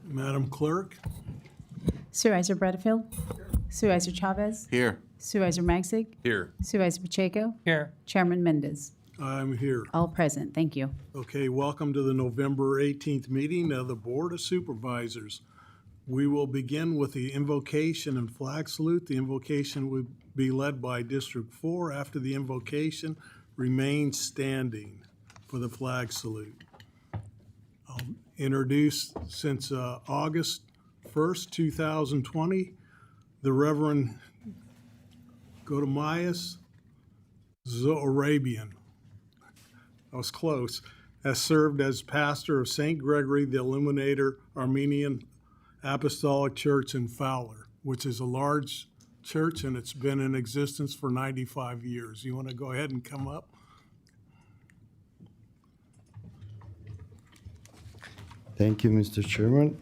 Madam Clerk? Supervisor Bredefield. Supervisor Chavez. Here. Supervisor Magzig. Here. Supervisor Pacheco. Here. Chairman Mendez. I'm here. All present. Thank you. Okay, welcome to the November 18th meeting of the Board of Supervisors. We will begin with the invocation and flag salute. The invocation would be led by District 4. After the invocation, remain standing for the flag salute. I'll introduce, since August 1st, 2020, the Reverend Godemias Zorabian. I was close. Has served as pastor of St. Gregory the Illuminator Armenian Apostolic Church in Fowler, which is a large church, and it's been in existence for 95 years. You want to go ahead and come up? Thank you, Mr. Chairman.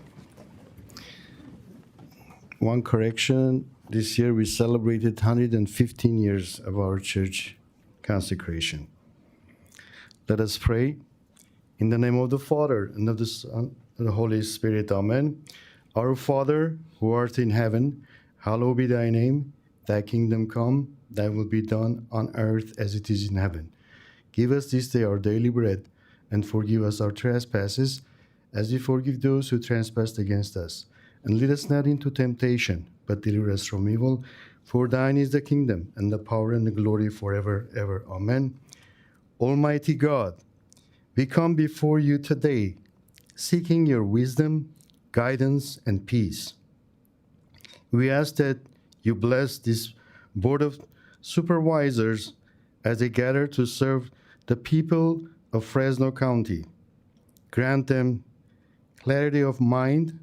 One correction, this year we celebrated 115 years of our church consecration. Let us pray. In the name of the Father, and of the Son, and the Holy Spirit, amen. Our Father, who art in heaven, hallowed be thy name. Thy kingdom come, thy will be done on earth as it is in heaven. Give us this day our daily bread, and forgive us our trespasses, as we forgive those who trespass against us. And lead us not into temptation, but deliver us from evil. For thine is the kingdom, and the power, and the glory forever, ever. Amen. Almighty God, we come before you today, seeking your wisdom, guidance, and peace. We ask that you bless this Board of Supervisors as they gather to serve the people of Fresno County. Grant them clarity of mind,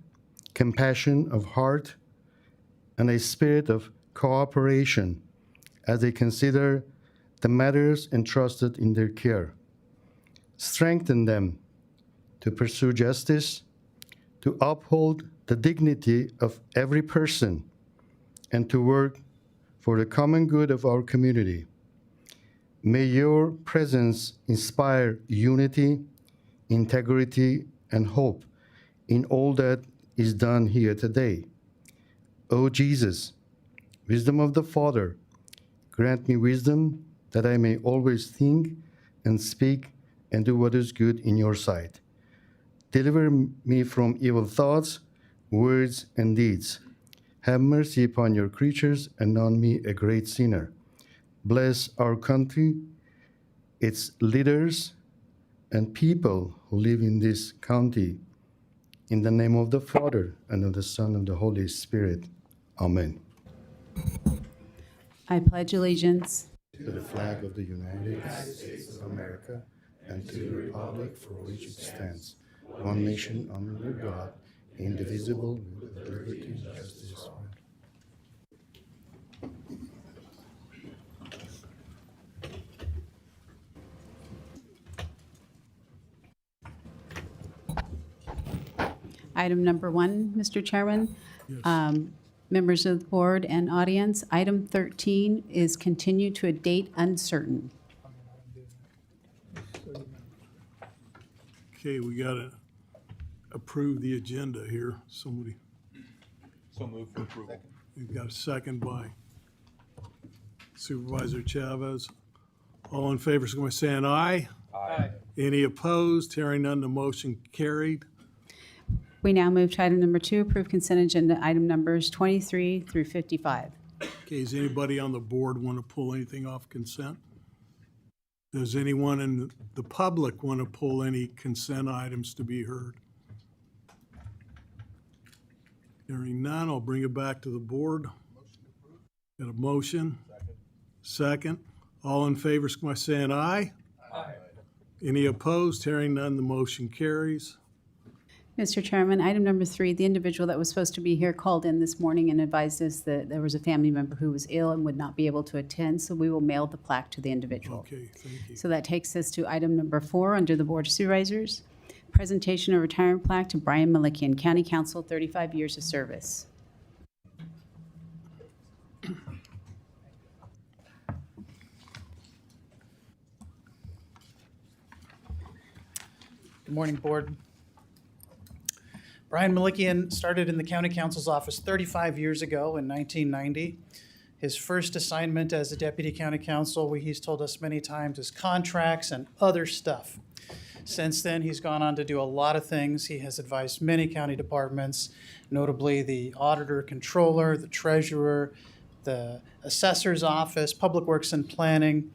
compassion of heart, and a spirit of cooperation as they consider the matters entrusted in their care. Strengthen them to pursue justice, to uphold the dignity of every person, and to work for the common good of our community. May your presence inspire unity, integrity, and hope in all that is done here today. O Jesus, wisdom of the Father, grant me wisdom that I may always think and speak and do what is good in your sight. Deliver me from evil thoughts, words, and deeds. Have mercy upon your creatures and on me, a great sinner. Bless our country, its leaders, and people who live in this county. In the name of the Father, and of the Son, and of the Holy Spirit. Amen. I pledge allegiance To the flag of the United States of America, and to the republic for which it stands, one nation under God, indivisible, with liberty and justice for all. item number 1, Mr. Chairman. Members of the board and audience, item 13 is continued to a date uncertain. Okay, we got to approve the agenda here. Somebody, So move for approval. we've got a second by Supervisor Chavez. All in favor, so by saying aye. Aye. Any opposed? Hearing none, the motion carried. We now move to item number 2, approve consent agenda item numbers 23 through 55. Okay, does anybody on the board want to pull anything off consent? Does anyone in the public want to pull any consent items to be heard? Hearing none, I'll bring it back to the board. Got a motion? Second. All in favor, so by saying aye. Aye. Any opposed? Hearing none, the motion carries. Mr. Chairman, item number 3, the individual that was supposed to be here called in this morning and advised us that there was a family member who was ill and would not be able to attend, so we will mail the plaque to the individual. Okay, thank you. So that takes us to item number 4 under the Board of Supervisors. Presentation of retirement plaque to Brian Malikian, County Council, 35 years of service. Good morning, Board. Brian Malikian started in the County Counsel's office 35 years ago in 1990. His first assignment as a deputy county counsel, he's told us many times, is contracts and other stuff. Since then, he's gone on to do a lot of things. He has advised many county departments, notably the auditor, controller, the treasurer, the assessor's office, public works and planning.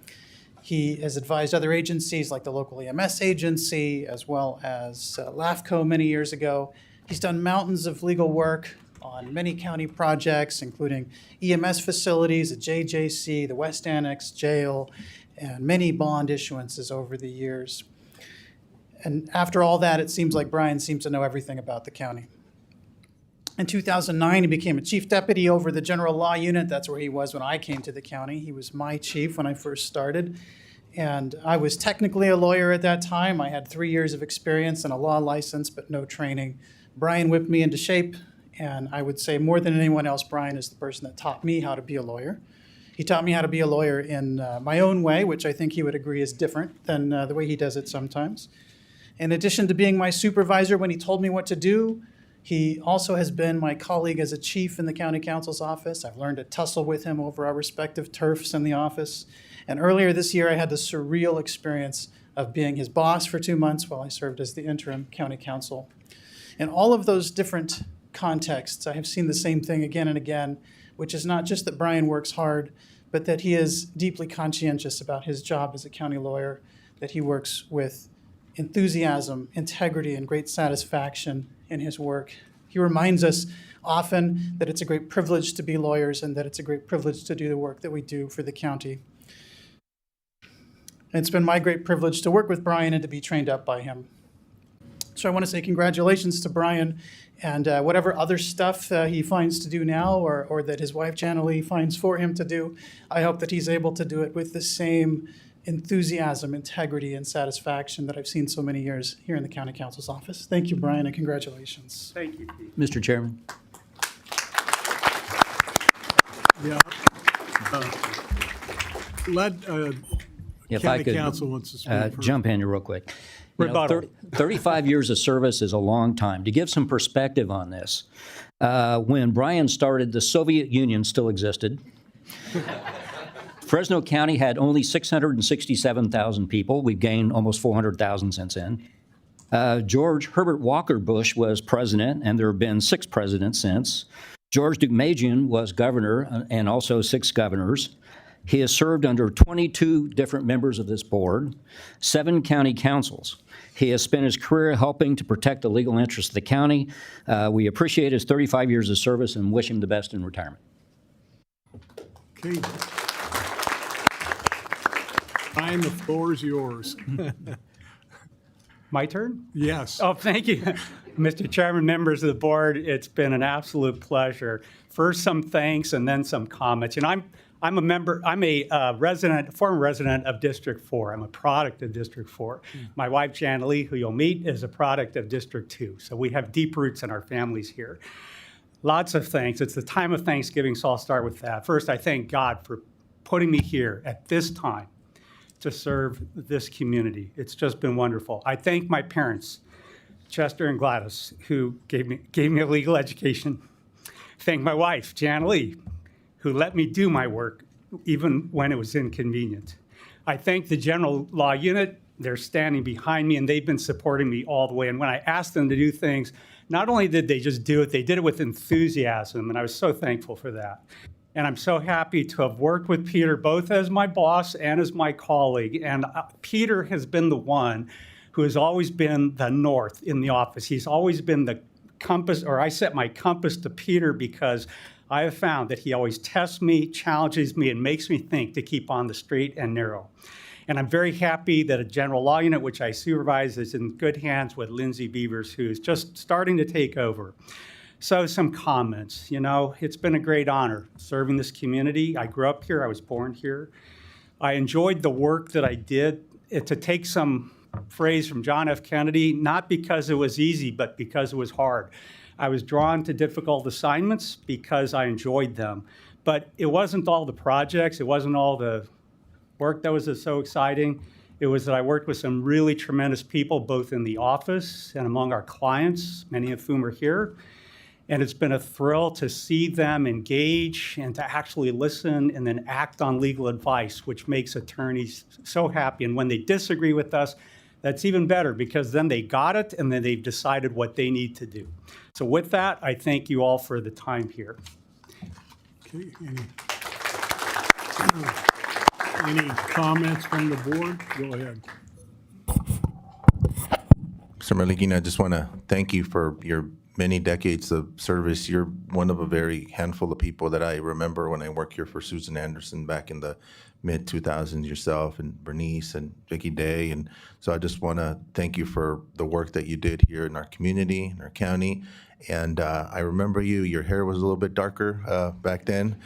He has advised other agencies like the local EMS agency, as well as LAFCO many years ago. He's done mountains of legal work on many county projects, including EMS facilities, the JJC, the West Annex Jail, and many bond issuances over the years. And after all that, it seems like Brian seems to know everything about the county. In 2009, he became a chief deputy over the general law unit. That's where he was when I came to the county. He was my chief when I first started. And I was technically a lawyer at that time. I had 3 years of experience and a law license, but no training. Brian whipped me into shape. And I would say more than anyone else, Brian is the person that taught me how to be a lawyer. He taught me how to be a lawyer in my own way, which I think he would agree is different than the way he does it sometimes. In addition to being my supervisor when he told me what to do, he also has been my colleague as a chief in the county counsel's office. I've learned to tussle with him over our respective turfs in the office. And earlier this year, I had the surreal experience of being his boss for 2 months while I served as the interim county counsel. In all of those different contexts, I have seen the same thing again and again, which is not just that Brian works hard, but that he is deeply conscientious about his job as a county lawyer, that he works with enthusiasm, integrity, and great satisfaction in his work. He reminds us often that it's a great privilege to be lawyers and that it's a great privilege to do the work that we do for the county. And it's been my great privilege to work with Brian and to be trained up by him. So I want to say congratulations to Brian, and whatever other stuff he finds to do now or that his wife Janalee finds for him to do, I hope that he's able to do it with the same enthusiasm, integrity, and satisfaction that I've seen so many years here in the County Counsel's office. Thank you, Brian, and congratulations. Thank you, Pete. Mr. Chairman. Yeah. If I County could Counsel wants to speak first. jump in here real quick. You know, Rebuttal. 35 years of service is a long time. To give some perspective on this, when Brian started, the Soviet Union still existed. Fresno County had only 667,000 people. We've gained almost 400,000 since then. George Herbert Walker Bush was president, and there have been 6 presidents since. George Deukmejian was governor, and also 6 governors. He has served under 22 different members of this board, 7 county councils. He has spent his career helping to protect the legal interests of the county. We appreciate his 35 years of service and wish him the best in retirement. Okay. Brian, the floor is yours. My turn? Yes. Oh, thank you. Mr. Chairman, members of the board, it's been an absolute pleasure. First, some thanks and then some comments. And I'm a member, I'm a former resident of District 4. I'm a product of District 4. My wife, Janalee, who you'll meet, is a product of District 2. So we have deep roots in our families here. Lots of thanks. It's the time of Thanksgiving, so I'll start with that. First, I thank God for putting me here at this time to serve this community. It's just been wonderful. I thank my parents, Chester and Gladys, who gave me a legal education. Thank my wife, Janalee, who let me do my work even when it was inconvenient. I thank the general law unit. They're standing behind me and they've been supporting me all the way. And when I asked them to do things, not only did they just do it, they did it with enthusiasm, and I was so thankful for that. And I'm so happy to have worked with Peter, both as my boss and as my colleague. And Peter has been the one who has always been the north in the office. He's always been the compass, or I set my compass to Peter because I have found that he always tests me, challenges me, and makes me think to keep on the straight and narrow. And I'm very happy that a general law unit, which I supervise, is in good hands with Lindsay Beavers, who's just starting to take over. So some comments. You know, it's been a great honor serving this community. I grew up here. I was born here. I enjoyed the work that I did. To take some phrase from John F. Kennedy, not because it was easy, but because it was hard. I was drawn to difficult assignments because I enjoyed them. But it wasn't all the projects. It wasn't all the work that was so exciting. It was that I worked with some really tremendous people, both in the office and among our clients, many of whom are here. And it's been a thrill to see them engage and to actually listen and then act on legal advice, which makes attorneys so happy. And when they disagree with us, that's even better, because then they got it and then they've decided what they need to do. So with that, I thank you all for the time here. Okay, any comments from the board? Go ahead. Mr. Maligina, I just want to thank you for your many decades of service. You're one of a very handful of people that I remember when I worked here for Susan Anderson back in the mid-2000s, yourself and Bernice and Vicki Day. And so I just want to thank you for the work that you did here in our community, in our county. And I remember your hair was a little bit darker back then,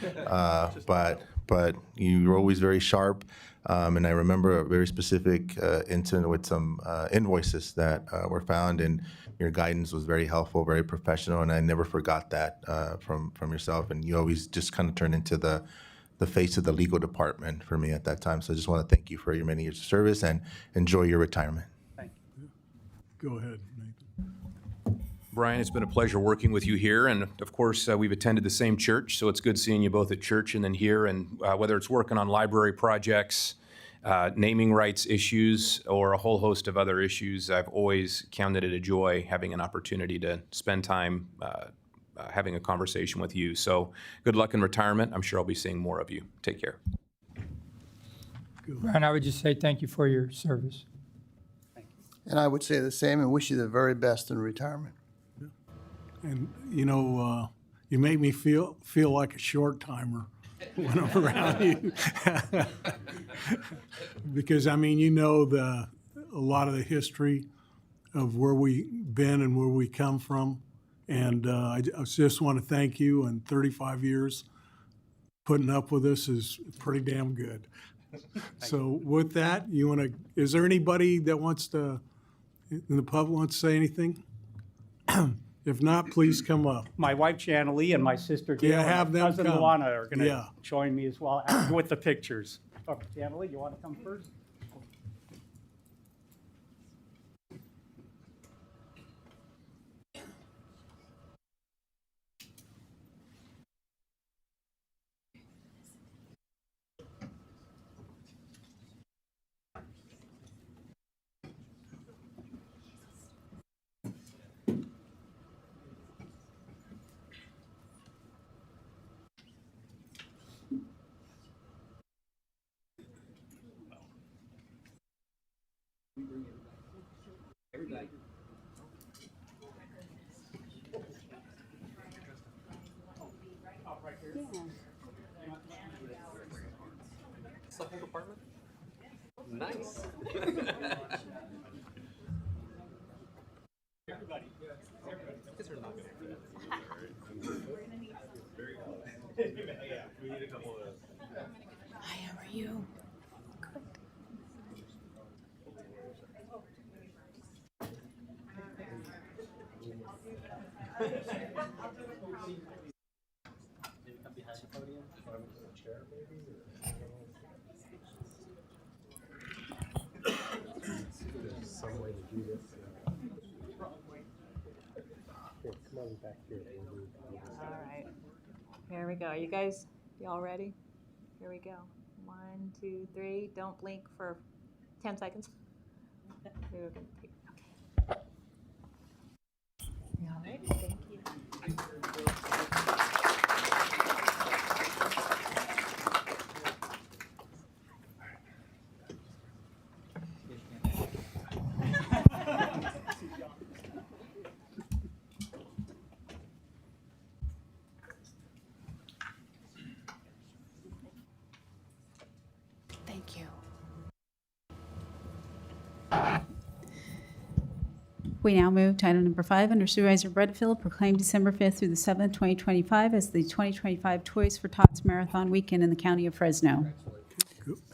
but you were always very sharp. And I remember a very specific incident with some invoices that were found, and your guidance was very helpful, very professional, and I never forgot that from yourself. And you always just kind of turned into the face of the legal department for me at that time. So I just want to thank you for your many years of service and enjoy your retirement. Go ahead, Nathan. Brian, it's been a pleasure working with you here, and of course, we've attended the same church, so it's good seeing you both at church and then here, and whether it's working on library projects, naming rights issues, or a whole host of other issues, I've always counted it a joy having an opportunity to spend time having a conversation with you. So good luck in retirement. I'm sure I'll be seeing more of you. Take care. Brian, I would just say thank you for your service. And I would say the same and wish you the very best in retirement. And, you make me feel like a short timer when I'm around you. Because, a lot of the history of where we've been and where we come from. And I just want to thank you, and 35 years putting up with us is pretty damn good. So with that, is there anybody that wants to, in the public, wants to say anything? If not, please come up. My wife, Janalee, and my sister, Gail, Yeah, have and them my cousin, come. Luana, are going to Yeah. join me as well with the pictures. Okay, Janalee, you want to come first? Hi, how are you? All right, here we go. You guys, y'all ready? Here we go. 1, 2, 3. Don't blink for 10 seconds. We're gonna take- Okay. All right, thank you. Thank you. We now move to item number 5 under Supervisor Bredfield, proclaim December 5th through the 7th, 2025 as the 2025 Toys for Tots Marathon Weekend in the County of Fresno.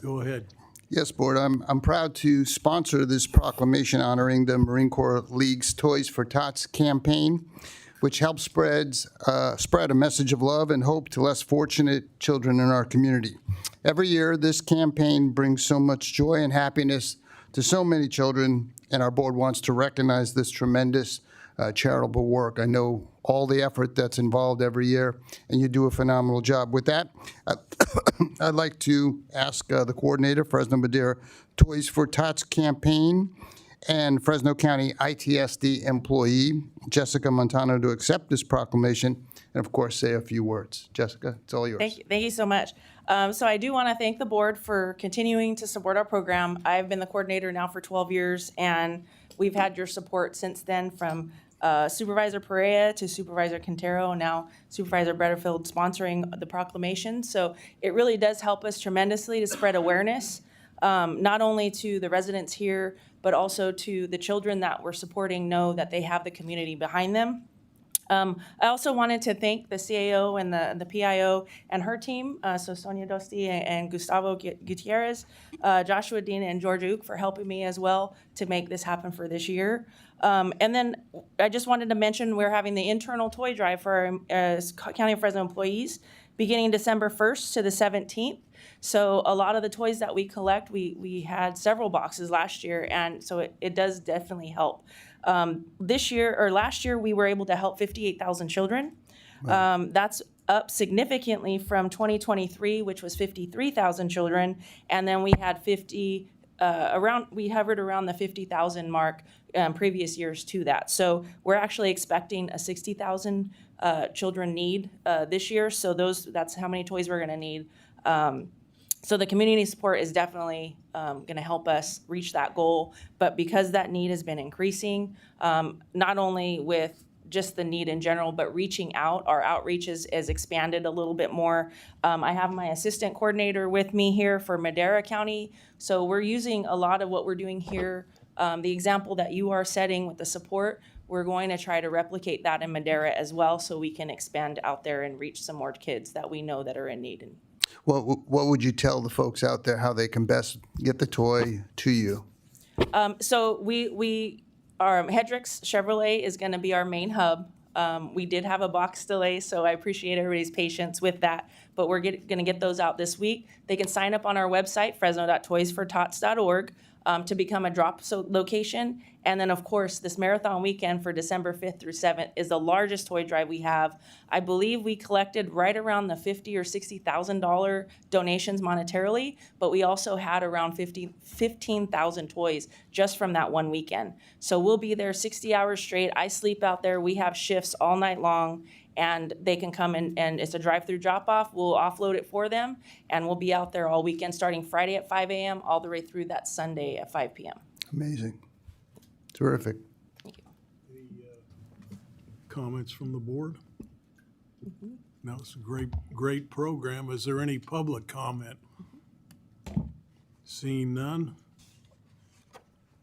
Go ahead. Yes, Board, I'm proud to sponsor this proclamation honoring the Marine Corps League's Toys for Tots campaign, which helps spread a message of love and hope to less fortunate children in our community. Every year, this campaign brings so much joy and happiness to so many children, and our board wants to recognize this tremendous charitable work. I know all the effort that's involved every year, and you do a phenomenal job. With that, I'd like to ask the coordinator, Fresno Madera Toys for Tots campaign, and Fresno County ITSD employee, Jessica Montano, to accept this proclamation and, of course, say a few words. Jessica, it's all yours. Thank you so much. So I do want to thank the board for continuing to support our program. I've been the coordinator now for 12 years, and we've had your support since then, from Supervisor Perea to Supervisor Quintero, now Supervisor Butterfield sponsoring the proclamation. So it really does help us tremendously to spread awareness, not only to the residents here, but also to the children that we're supporting know that they have the community behind them. I also wanted to thank the CAO and the PIO and her team, so Sonia Dosti and Gustavo Gutierrez, Joshua Dean and George Ook for helping me as well to make this happen for this year. And then I just wanted to mention we're having the internal toy drive for our County of Fresno employees beginning December 1st to the 17th. So a lot of the toys that we collect, we had several boxes last year, and so it does definitely help. Last year, we were able to help 58,000 children. That's up significantly from 2023, which was 53,000 children, and then we had we hovered around the 50,000 mark previous years to that. So we're actually expecting a 60,000 children need this year. So that's how many toys we're going to need. So the community support is definitely going to help us reach that goal. But because that need has been increasing, not only with just the need in general, but reaching out, our outreach is expanded a little bit more. I have my assistant coordinator with me here for Madera County. So we're using a lot of what we're doing here. The example that you are setting with the support, we're going to try to replicate that in Madera as well, so we can expand out there and reach some more kids that we know that are in need. What would you tell the folks out there how they can best get the toy to you? So our Hedricks Chevrolet is going to be our main hub. We did have a box delay, so I appreciate everybody's patience with that, but we're going to get those out this week. They can sign up on our website, fresno.toysfortots.org, to become a drop location. And then, of course, this marathon weekend for December 5th through 7th is the largest toy drive we have. I believe we collected right around the $50,000 or $60,000 donations monetarily, but we also had around 15,000 toys just from that one weekend. So we'll be there 60 hours straight. I sleep out there. We have shifts all night long, and they can come in, and it's a drive-through drop-off. We'll offload it for them, and we'll be out there all weekend, starting Friday at 5 a.m. all the way through that Sunday at 5 p.m. Amazing. Terrific. Thank you. Any comments from the board? No, it's a great program. Is there any public comment? Seeing none?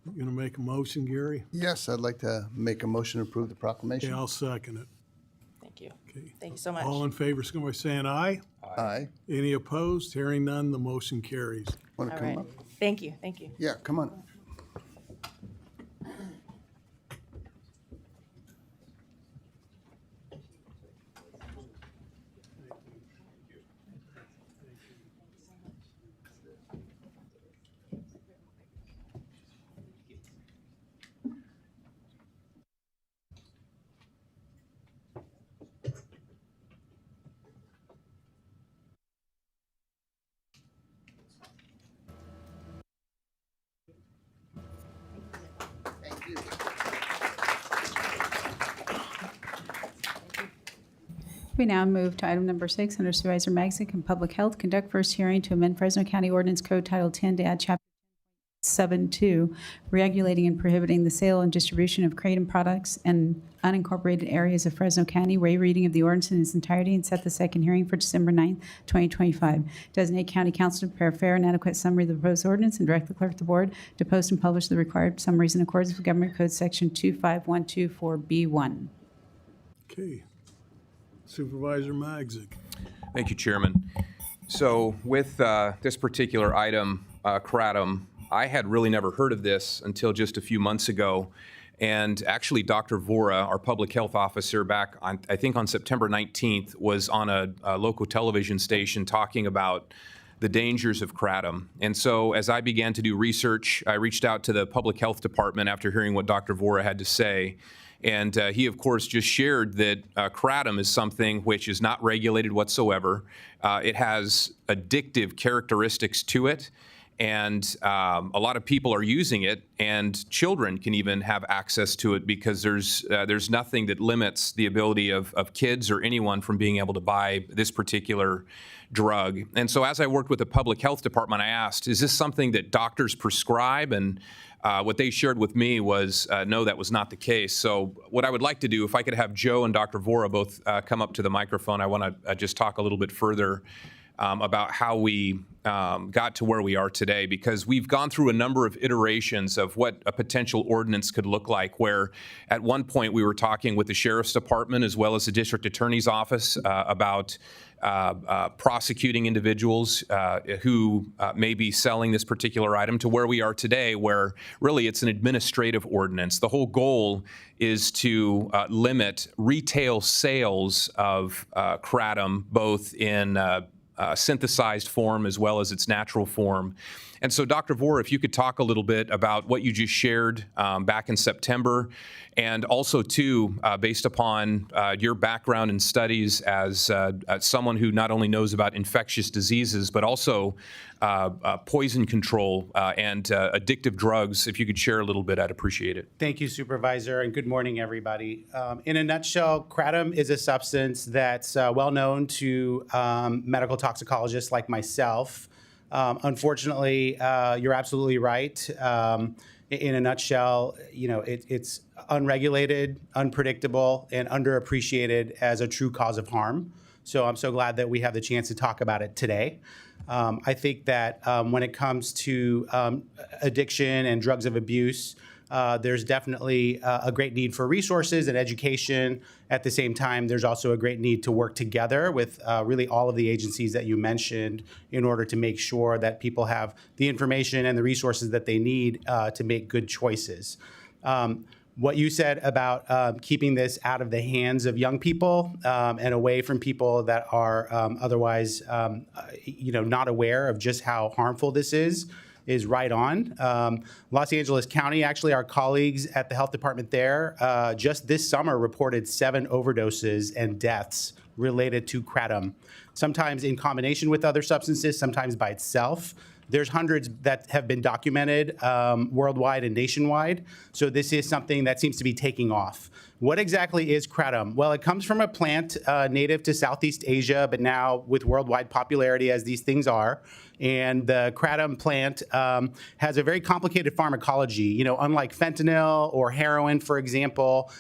You gonna make a motion, Gary? Yes, I'd like to make a motion to approve the proclamation. Okay, I'll second it. Thank you. Okay. Thank you so much. All in favor, signify by saying aye. Aye. Any opposed? Hearing none, the motion carries. Want to All come right. up? Thank you. Thank you. Yeah, come on. Thank you. We now move to item number 6 under Supervisor Magzik and Public Health. Conduct first hearing to amend Fresno County Ordinance Code Title 10 to add Chapter 7.2, regulating and prohibiting the sale and distribution of kratom products in unincorporated areas of Fresno County. Waive reading of the ordinance in its entirety and set the second hearing for December 9th, 2025. Designate county council to prepare a fair and adequate summary of the proposed ordinance and direct the clerk of the board to post and publish the required summaries in accordance with Government Code Section 25124B1. Okay. Supervisor Magzik. Thank you, Chairman. So with this particular item, kratom, I had really never heard of this until just a few months ago. And actually, Dr. Vora, our public health officer, back on, I think on September 19th, was on a local television station talking about the dangers of kratom. And so as I began to do research, I reached out to the public health department after hearing what Dr. Vora had to say. And he, of course, just shared that kratom is something which is not regulated whatsoever. It has addictive characteristics to it. And a lot of people are using it, and children can even have access to it because there's nothing that limits the ability of kids or anyone from being able to buy this particular drug. And so as I worked with the public health department, I asked, is this something that doctors prescribe? And what they shared with me was, no, that was not the case. So what I would like to do, if I could have Joe and Dr. Vora both come up to the microphone, I want to just talk a little bit further about how we got to where we are today, because we've gone through a number of iterations of what a potential ordinance could look like, where at one point we were talking with the Sheriff's Department as well as the District Attorney's Office about prosecuting individuals who may be selling this particular item, to where we are today, where really it's an administrative ordinance. The whole goal is to limit retail sales of kratom, both in synthesized form as well as its natural form. And so, Dr. Vora, if you could talk a little bit about what you just shared back in September, and also, too, based upon your background in studies as someone who not only knows about infectious diseases, but also poison control and addictive drugs, if you could share a little bit, I'd appreciate it. Thank you, Supervisor, and good morning, everybody. In a nutshell, kratom is a substance that's well known to medical toxicologists like myself. Unfortunately, you're absolutely right. In a nutshell, it's unregulated, unpredictable, and underappreciated as a true cause of harm. So I'm so glad that we have the chance to talk about it today. I think that when it comes to addiction and drugs of abuse, there's definitely a great need for resources and education. At the same time, there's also a great need to work together with really all of the agencies that you mentioned in order to make sure that people have the information and the resources that they need to make good choices. What you said about keeping this out of the hands of young people and away from people that are otherwise, not aware of just how harmful this is right on. Los Angeles County, actually, our colleagues at the health department there, just this summer reported 7 overdoses and deaths related to kratom, sometimes in combination with other substances, sometimes by itself. There's hundreds that have been documented worldwide and nationwide. So this is something that seems to be taking off. What exactly is kratom? Well, it comes from a plant native to Southeast Asia, but now with worldwide popularity as these things are. And the kratom plant has a very complicated pharmacology. Unlike fentanyl or heroin, for example,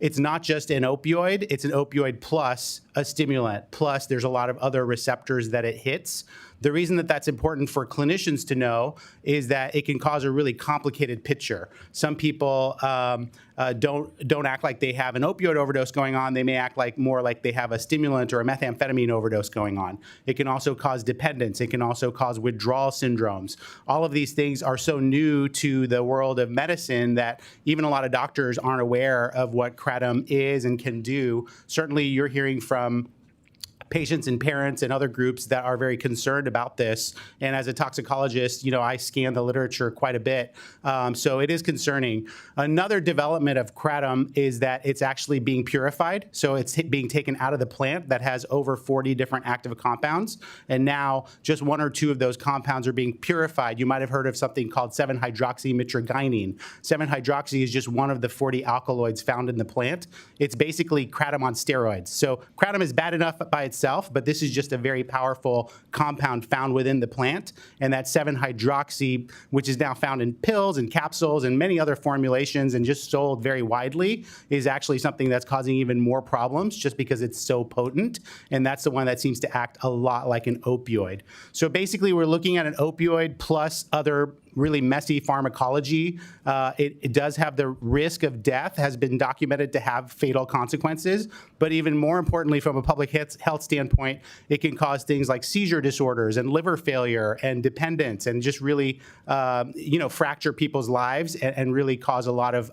it's not just an opioid. It's an opioid plus a stimulant. Plus, there's a lot of other receptors that it hits. The reason that that's important for clinicians to know is that it can cause a really complicated picture. Some people don't act like they have an opioid overdose going on. They may act more like they have a stimulant or a methamphetamine overdose going on. It can also cause dependence. It can also cause withdrawal syndromes. All of these things are so new to the world of medicine that even a lot of doctors aren't aware of what kratom is and can do. Certainly, you're hearing from patients and parents and other groups that are very concerned about this. And as a toxicologist, I scan the literature quite a bit. So it is concerning. Another development of kratom is that it's actually being purified. So it's being taken out of the plant that has over 40 different active compounds. And now just 1 or 2 of those compounds are being purified. You might have heard of something called 7-hydroxymitragynine. 7-hydroxy is just one of the 40 alkaloids found in the plant. It's basically kratom on steroids. So kratom is bad enough by itself, but this is just a very powerful compound found within the plant. And that 7-hydroxy, which is now found in pills and capsules and many other formulations and just sold very widely, is actually something that's causing even more problems just because it's so potent. And that's the one that seems to act a lot like an opioid. So basically, we're looking at an opioid plus other really messy pharmacology. It does have the risk of death, has been documented to have fatal consequences. But even more importantly, from a public health standpoint, it can cause things like seizure disorders and liver failure and dependence, and just really, fracture people's lives and really cause a lot of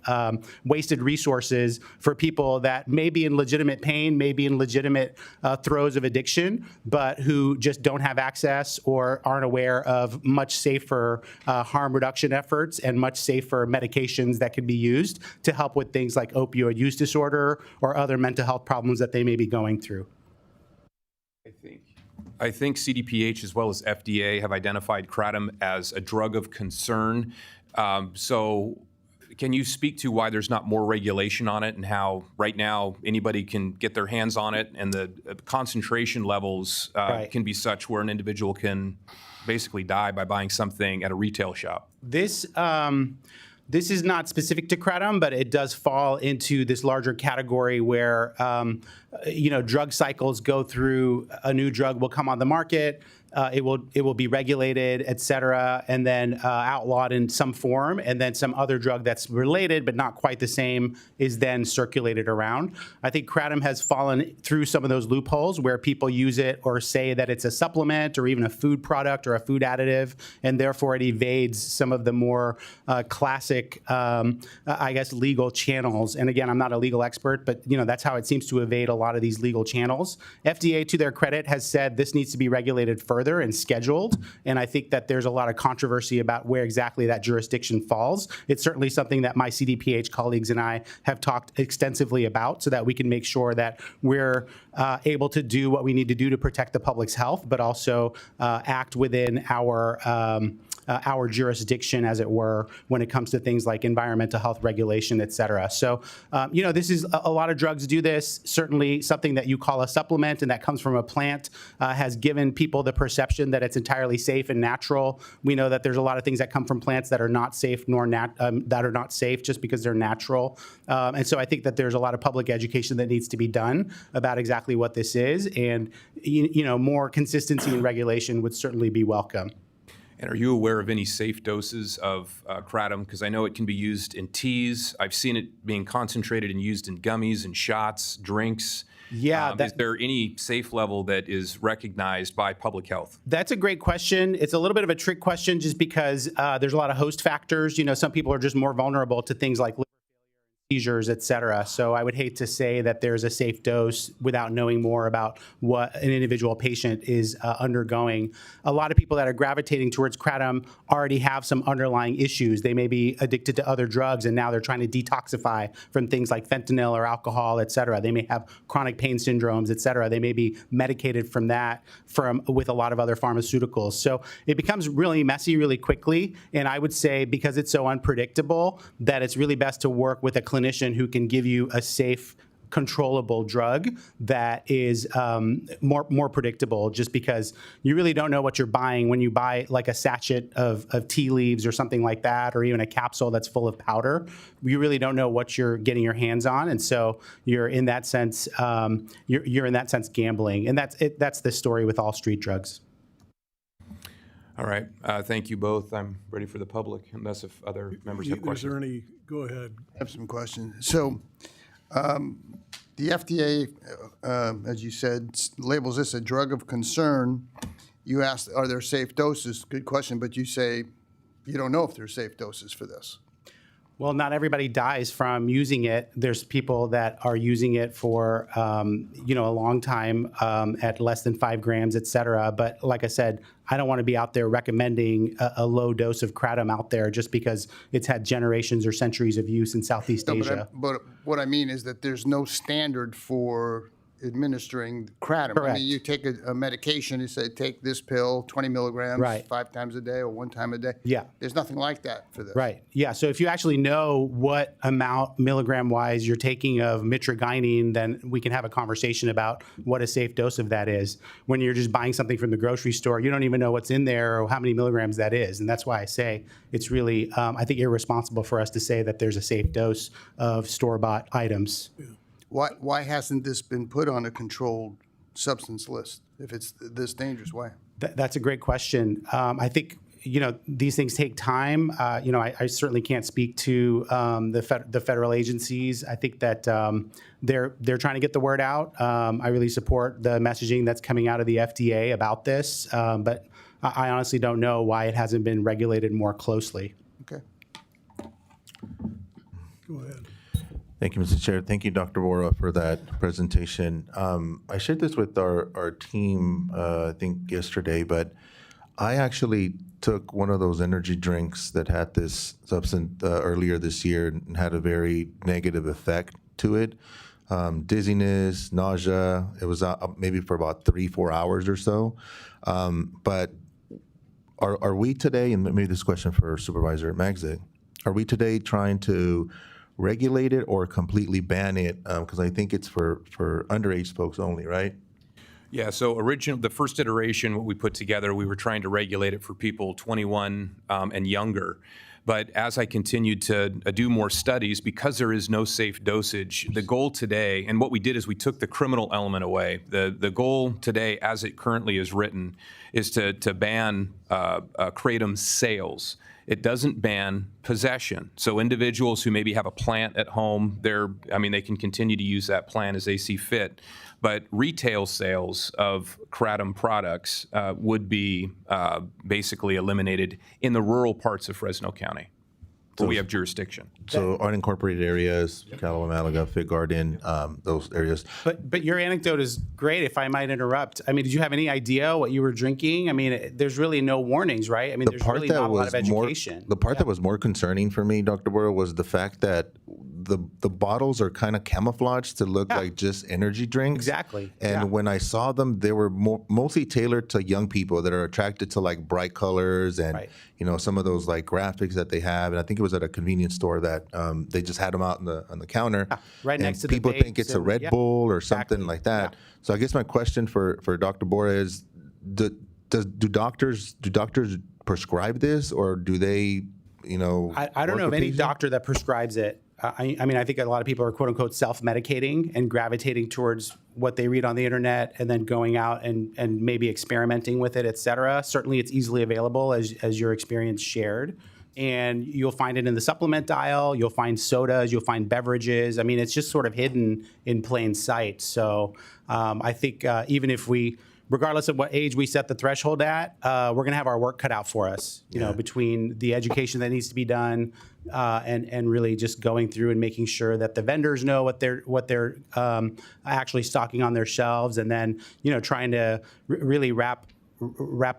wasted resources for people that may be in legitimate pain, may be in legitimate throes of addiction, but who just don't have access or aren't aware of much safer harm reduction efforts and much safer medications that can be used to help with things like opioid use disorder or other mental health problems that they may be going through. I think CDPH as well as FDA have identified kratom as a drug of concern. So can you speak to why there's not more regulation on it and how right now anybody can get their hands on it and the concentration levels can be such where an individual can basically die by buying something at a retail shop? This is not specific to kratom, but it does fall into this larger category where, drug cycles go through. A new drug will come on the market. It will be regulated, et cetera, and then outlawed in some form, and then some other drug that's related but not quite the same is then circulated around. I think kratom has fallen through some of those loopholes where people use it or say that it's a supplement or even a food product or a food additive, and therefore it evades some of the more classic, legal channels. And again, I'm not a legal expert, but that's how it seems to evade a lot of these legal channels. FDA, to their credit, has said this needs to be regulated further and scheduled, and I think that there's a lot of controversy about where exactly that jurisdiction falls. It's certainly something that my CDPH colleagues and I have talked extensively about so that we can make sure that we're able to do what we need to do to protect the public's health, but also act within our jurisdiction, as it were, when it comes to things like environmental health regulation, et cetera. So, this is a lot of drugs do this. Certainly something that you call a supplement and that comes from a plant has given people the perception that it's entirely safe and natural. We know that there's a lot of things that come from plants that are not safe that are not safe just because they're natural. And so I think that there's a lot of public education that needs to be done about exactly what this is, and more consistency and regulation would certainly be welcome. And are you aware of any safe doses of kratom? Because I know it can be used in teas. I've seen it being concentrated and used in gummies and shots, drinks. Yeah. Is there any safe level that is recognized by public health? That's a great question. It's a little bit of a trick question just because there's a lot of host factors. Some people are just more vulnerable to things like seizures, et cetera. So I would hate to say that there's a safe dose without knowing more about what an individual patient is undergoing. A lot of people that are gravitating towards kratom already have some underlying issues. They may be addicted to other drugs, and now they're trying to detoxify from things like fentanyl or alcohol, et cetera. They may have chronic pain syndromes, et cetera. They may be medicated from that with a lot of other pharmaceuticals. So it becomes really messy really quickly. And I would say, because it's so unpredictable, that it's really best to work with a clinician who can give you a safe, controllable drug that is more predictable, just because you really don't know what you're buying when you buy like a sachet of tea leaves or something like that, or even a capsule that's full of powder. You really don't know what you're getting your hands on, and so you're in that sense you're in that sense gambling, and that's the story with all street drugs. All right. Thank you both. I'm ready for the public, unless if other members have questions. Is there any? Go ahead. I have some questions. So, the FDA, as you said, labels this a drug of concern. You asked, are there safe doses? Good question, but you say you don't know if there's safe doses for this. Well, not everybody dies from using it. There's people that are using it for, a long time at less than 5 grams, et cetera. But like I said, I don't want to be out there recommending a low dose of kratom out there just because it's had generations or centuries of use in Southeast Asia. But what I mean is that there's no standard for administering kratom. Correct. I mean, you take a medication, you say, take this pill, 20 milligrams, Right. 5 times a day or 1 time a day. Yeah. There's nothing like that for this. Right. Yeah. So if you actually know what amount milligram-wise you're taking of mitragynine, then we can have a conversation about what a safe dose of that is. When you're just buying something from the grocery store, you don't even know what's in there or how many milligrams that is. And that's why I say it's really, I think, irresponsible for us to say that there's a safe dose of store-bought items. Yeah. Why hasn't this been put on a controlled substance list? If it's this dangerous, why? That's a great question. I think, these things take time. I certainly can't speak to the federal agencies. I think that they're trying to get the word out. I really support the messaging that's coming out of the FDA about this, but I honestly don't know why it hasn't been regulated more closely. Okay. Go ahead. Thank you, Mr. Chair. Thank you, Dr. Bora, for that presentation. I shared this with our team, I think yesterday, but I actually took one of those energy drinks that had this substance earlier this year and had a very negative effect to it. Dizziness, nausea. It was maybe for about 3-4 hours or so. But are we today, and maybe this question for Supervisor Magzik, are we today trying to regulate it or completely ban it? Because I think it's for underage folks only, right? Yeah, so the first iteration, what we put together, we were trying to regulate it for people 21 and younger. But as I continued to do more studies, because there is no safe dosage, the goal today, and what we did is we took the criminal element away. The goal today, as it currently is written, is to ban kratom sales. It doesn't ban possession. So individuals who maybe have a plant at home, they can continue to use that plant as they see fit. But retail sales of kratom products would be basically eliminated in the rural parts of Fresno County, where we have jurisdiction. So unincorporated areas, Calabar, Malaga, Fig Garden, those areas. But your anecdote is great, if I might interrupt. I mean, did you have any idea what you were drinking? I mean, there's really no warnings, right? I mean, there's really not a lot of education. The part that was more concerning for me, Dr. Burrow, was the fact that the bottles are kind of camouflaged to look like just energy drinks. Exactly. And when I saw them, they were mostly tailored to young people that are attracted to like bright colors and some of those like graphics that they have. And I think it was at a convenience store that they just had them out on the counter. Right next to the people think it's a Red Bull or something like that. Yeah. So I guess my question for Dr. Bora is, do doctors prescribe this, or do they, I don't know of any doctor that prescribes it. I mean, I think a lot of people are quote unquote self-medicating and gravitating towards what they read on the internet and then going out and maybe experimenting with it, et cetera. Certainly it's easily available as your experience shared. And you'll find it in the supplement aisle, you'll find sodas, you'll find beverages. I mean, it's just sort of hidden in plain sight. So I think even if regardless of what age we set the threshold at, we're going to have our work cut out for us, between the education that needs to be done and really just going through and making sure that the vendors know what they're actually stocking on their shelves, and then, trying to really wrap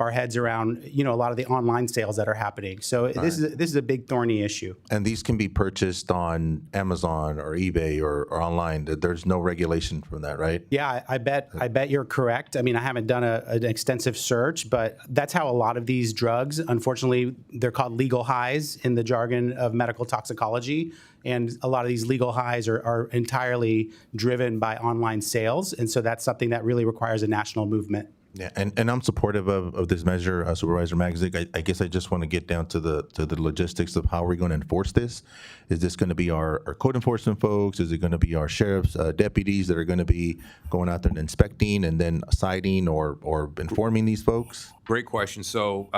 our heads around, a lot of the online sales that are happening. So this is a big thorny issue. And these can be purchased on Amazon or eBay or online. There's no regulation from that, right? Yeah, I bet you're correct. I mean, I haven't done an extensive search, but that's how a lot of these drugs, unfortunately, they're called legal highs in the jargon of medical toxicology. And a lot of these legal highs are entirely driven by online sales. And so that's something that really requires a national movement. Yeah, and I'm supportive of this measure, Supervisor Magzik. I guess I just want to get down to the logistics of how we're going to enforce this. Is this going to be our code enforcement folks? Is it going to be our sheriff's deputies that are going to be going out there and inspecting and then citing or informing these folks? Great question. So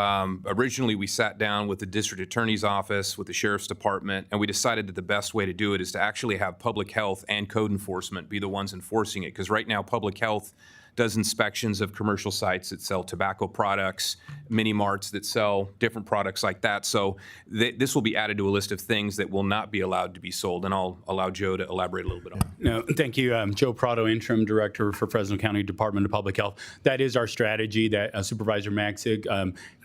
originally we sat down with the district attorney's office, with the sheriff's department, and we decided that the best way to do it is to actually have public health and code enforcement be the ones enforcing it. Because right now public health does inspections of commercial sites that sell tobacco products, mini marts that sell different products like that. So this will be added to a list of things that will not be allowed to be sold, and I'll allow Joe to elaborate a little bit on it. No, thank you. Joe Prado, Interim Director for Fresno County Department of Public Health. That is our strategy that Supervisor Magzik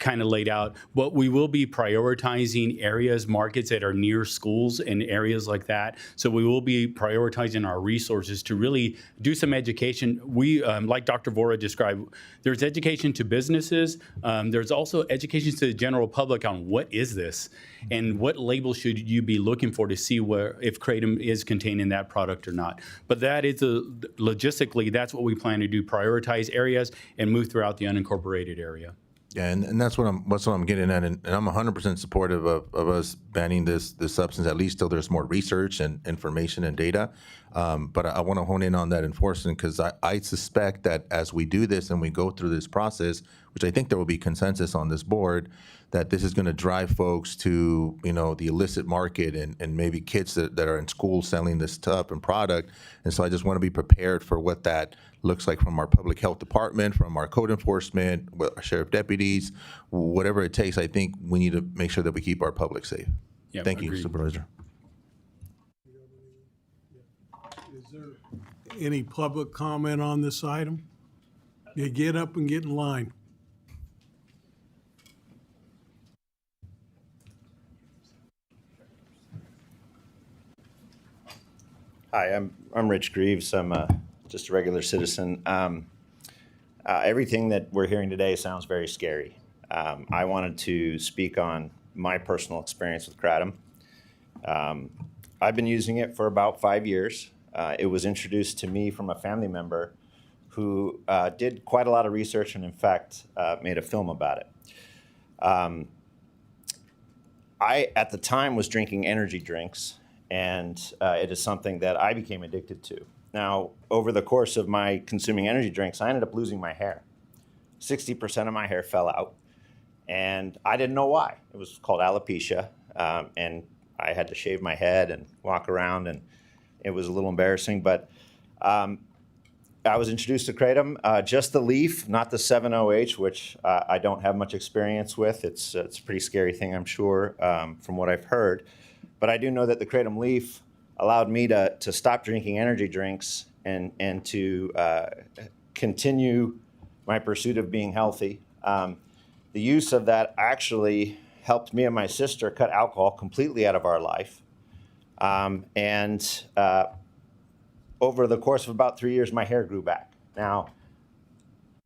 kind of laid out. What we will be prioritizing areas, markets that are near schools and areas like that. So we will be prioritizing our resources to really do some education. We, like Dr. Vora described, there's education to businesses. There's also education to the general public on what is this and what label should you be looking for to see if kratom is contained in that product or not. But that is logistically, that's what we plan to do: prioritize areas and move throughout the unincorporated area. Yeah, and that's what I'm getting at, and I'm 100% supportive of us banning this substance, at least till there's more research and information and data. But I want to hone in on that enforcement, because I suspect that as we do this and we go through this process, which I think there will be consensus on this board, that this is going to drive folks to, the illicit market and maybe kids that are in school selling this stuff and product. And so I just want to be prepared for what that looks like from our public health department, from our code enforcement, our sheriff deputies, whatever it takes. I think we need to make sure that we keep our public safe. Yeah, Thank you, agreed. Supervisor. Is there any public comment on this item? You get up and get in line. Hi, I'm Rich Greaves. I'm just a regular citizen. Everything that we're hearing today sounds very scary. I wanted to speak on my personal experience with Kratom. I've been using it for about 5 years. It was introduced to me from a family member who did quite a lot of research and, in fact, made a film about it. I, at the time, was drinking energy drinks, and it is something that I became addicted to. Now, over the course of my consuming energy drinks, I ended up losing my hair. 60% of my hair fell out, and I didn't know why. It was called alopecia, and I had to shave my head and walk around, and it was a little embarrassing, but I was introduced to Kratom, just the leaf, not the 7-OH, which I don't have much experience with. It's a pretty scary thing, I'm sure, from what I've heard. But I do know that the Kratom leaf allowed me to stop drinking energy drinks and to continue my pursuit of being healthy. The use of that actually helped me and my sister cut alcohol completely out of our life. Over the course of about 3 years, my hair grew back. Now,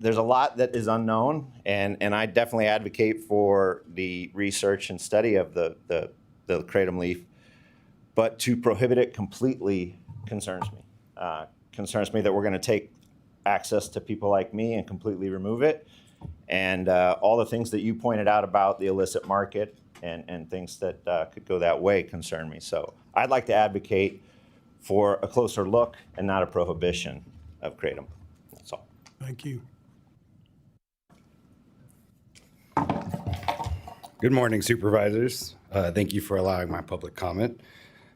there's a lot that is unknown, and I definitely advocate for the research and study of the Kratom leaf, but to prohibit it completely concerns me. Concerns me that we're going to take access to people like me and completely remove it. And all the things that you pointed out about the illicit market and things that could go that way concern me. So I'd like to advocate for a closer look and not a prohibition of Kratom. That's all. Thank you. Good morning, Supervisors. Thank you for allowing my public comment.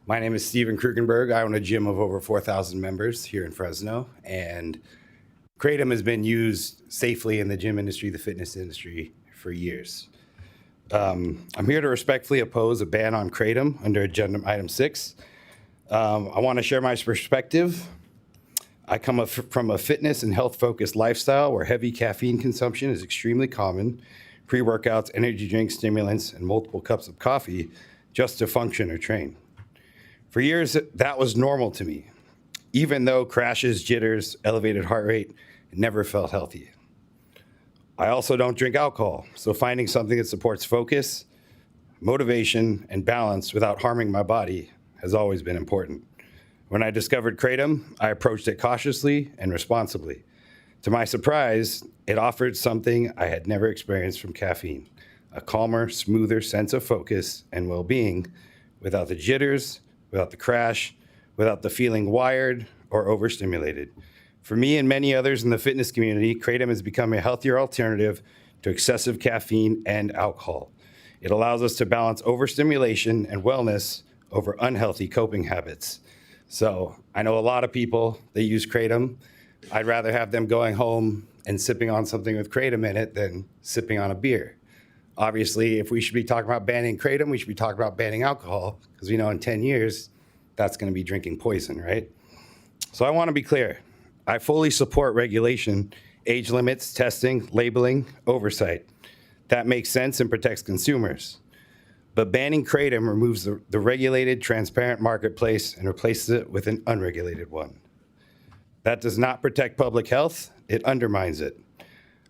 My name is Stephen Krugenberg. I own a gym of over 4,000 members here in Fresno, and Kratom has been used safely in the gym industry, the fitness industry, for years. I'm here to respectfully oppose a ban on Kratom under Agenda Item 6. I want to share my perspective. I come from a fitness and health-focused lifestyle where heavy caffeine consumption is extremely common, pre-workouts, energy drinks, stimulants, and multiple cups of coffee just to function or train. For years, that was normal to me. Even though crashes, jitters, elevated heart rate, never felt healthy. I also don't drink alcohol, so finding something that supports focus, motivation, and balance without harming my body has always been important. When I discovered Kratom, I approached it cautiously and responsibly. To my surprise, it offered something I had never experienced from caffeine, a calmer, smoother sense of focus and well-being without the jitters, without the crash, without the feeling wired or overstimulated. For me and many others in the fitness community, Kratom has become a healthier alternative to excessive caffeine and alcohol. It allows us to balance overstimulation and wellness over unhealthy coping habits. So I know a lot of people, they use Kratom. I'd rather have them going home and sipping on something with Kratom in it than sipping on a beer. Obviously, if we should be talking about banning Kratom, we should be talking about banning alcohol, because we know in 10 years, that's gonna be drinking poison, right? So I wanna be clear. I fully support regulation, age limits, testing, labeling, oversight. That makes sense and protects consumers. But banning Kratom removes the regulated, transparent marketplace and replaces it with an unregulated one. That does not protect public health, it undermines it.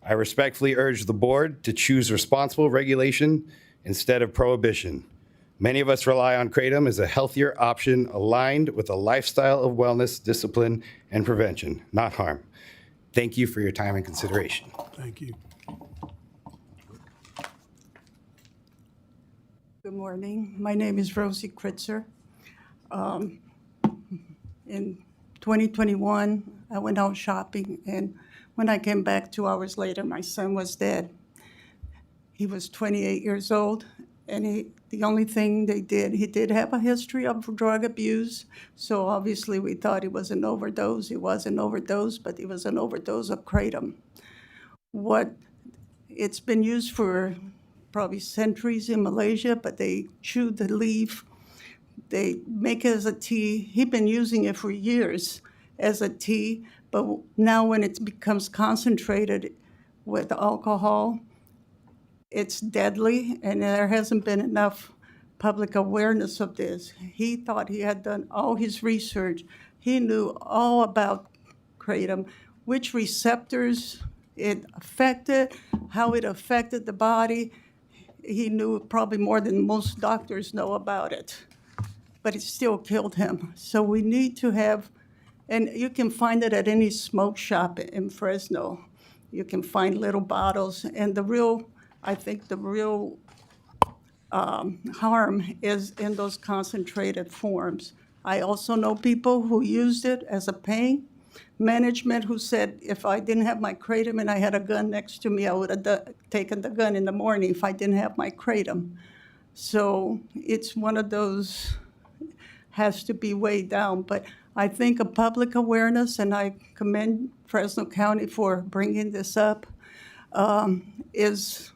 I respectfully urge the board to choose responsible regulation instead of prohibition. Many of us rely on Kratom as a healthier option aligned with a lifestyle of wellness, discipline, and prevention, not harm. Thank you for your time and consideration. Thank you. Good morning. My name is Rosie Kritzer. In 2021, I went out shopping, and When I came back 2 hours later, my son was dead. He was 28 years old, and the only thing they did, he did have a history of drug abuse, so obviously we thought it was an overdose. It was an overdose, but it was an overdose of kratom. It's been used for probably centuries in Malaysia, but they chew the leaf. They make it as a tea. He'd been using it for years as a tea, but now when it becomes concentrated with alcohol, it's deadly, and there hasn't been enough public awareness of this. He thought he had done all his research. He knew all about kratom, which receptors it affected, how it affected the body. He knew probably more than most doctors know about it, but it still killed him. So we need to have, and you can find it at any smoke shop in Fresno. You can find little bottles, and I think the real harm is in those concentrated forms. I also know people who used it as a pain management who said, if I didn't have my kratom and I had a gun next to me, I would have taken the gun in the morning if I didn't have my kratom. So it's one of those, has to be weighed down. But I think a public awareness, and I commend Fresno County for bringing this up, is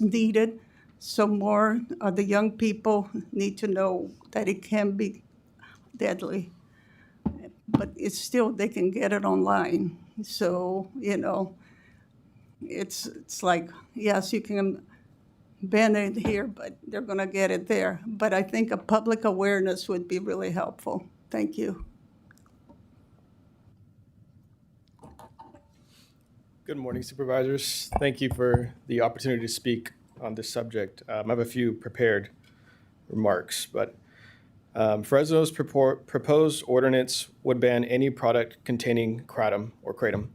needed. So more of the young people need to know that it can be deadly, but it's still, they can get it online. So, it's like, yes, you can ban it here, but they're gonna get it there. But I think a public awareness would be really helpful. Thank you. Good morning, Supervisors. Thank you for the opportunity to speak on this subject. I have a few prepared remarks, but Fresno's proposed ordinance would ban any product containing kratom,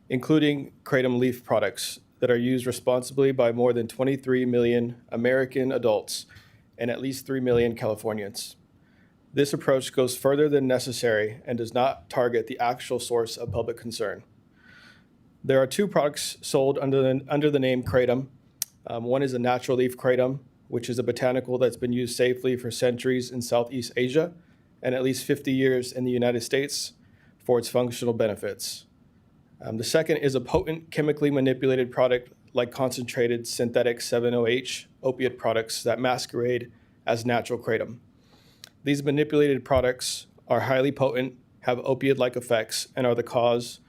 including kratom leaf products that are used responsibly by more than 23 million American adults and at least 3 million Californians. This approach goes further than necessary and does not target the actual source of public concern. There are two products sold under the name kratom. One is a natural leaf kratom, which is a botanical that's been used safely for centuries in Southeast Asia and at least 50 years in the United States for its functional benefits. The second is a potent chemically manipulated product like concentrated synthetic 7-OH opiate products that masquerade as natural kratom. These manipulated products are highly potent, have opiate-like effects, and are the cause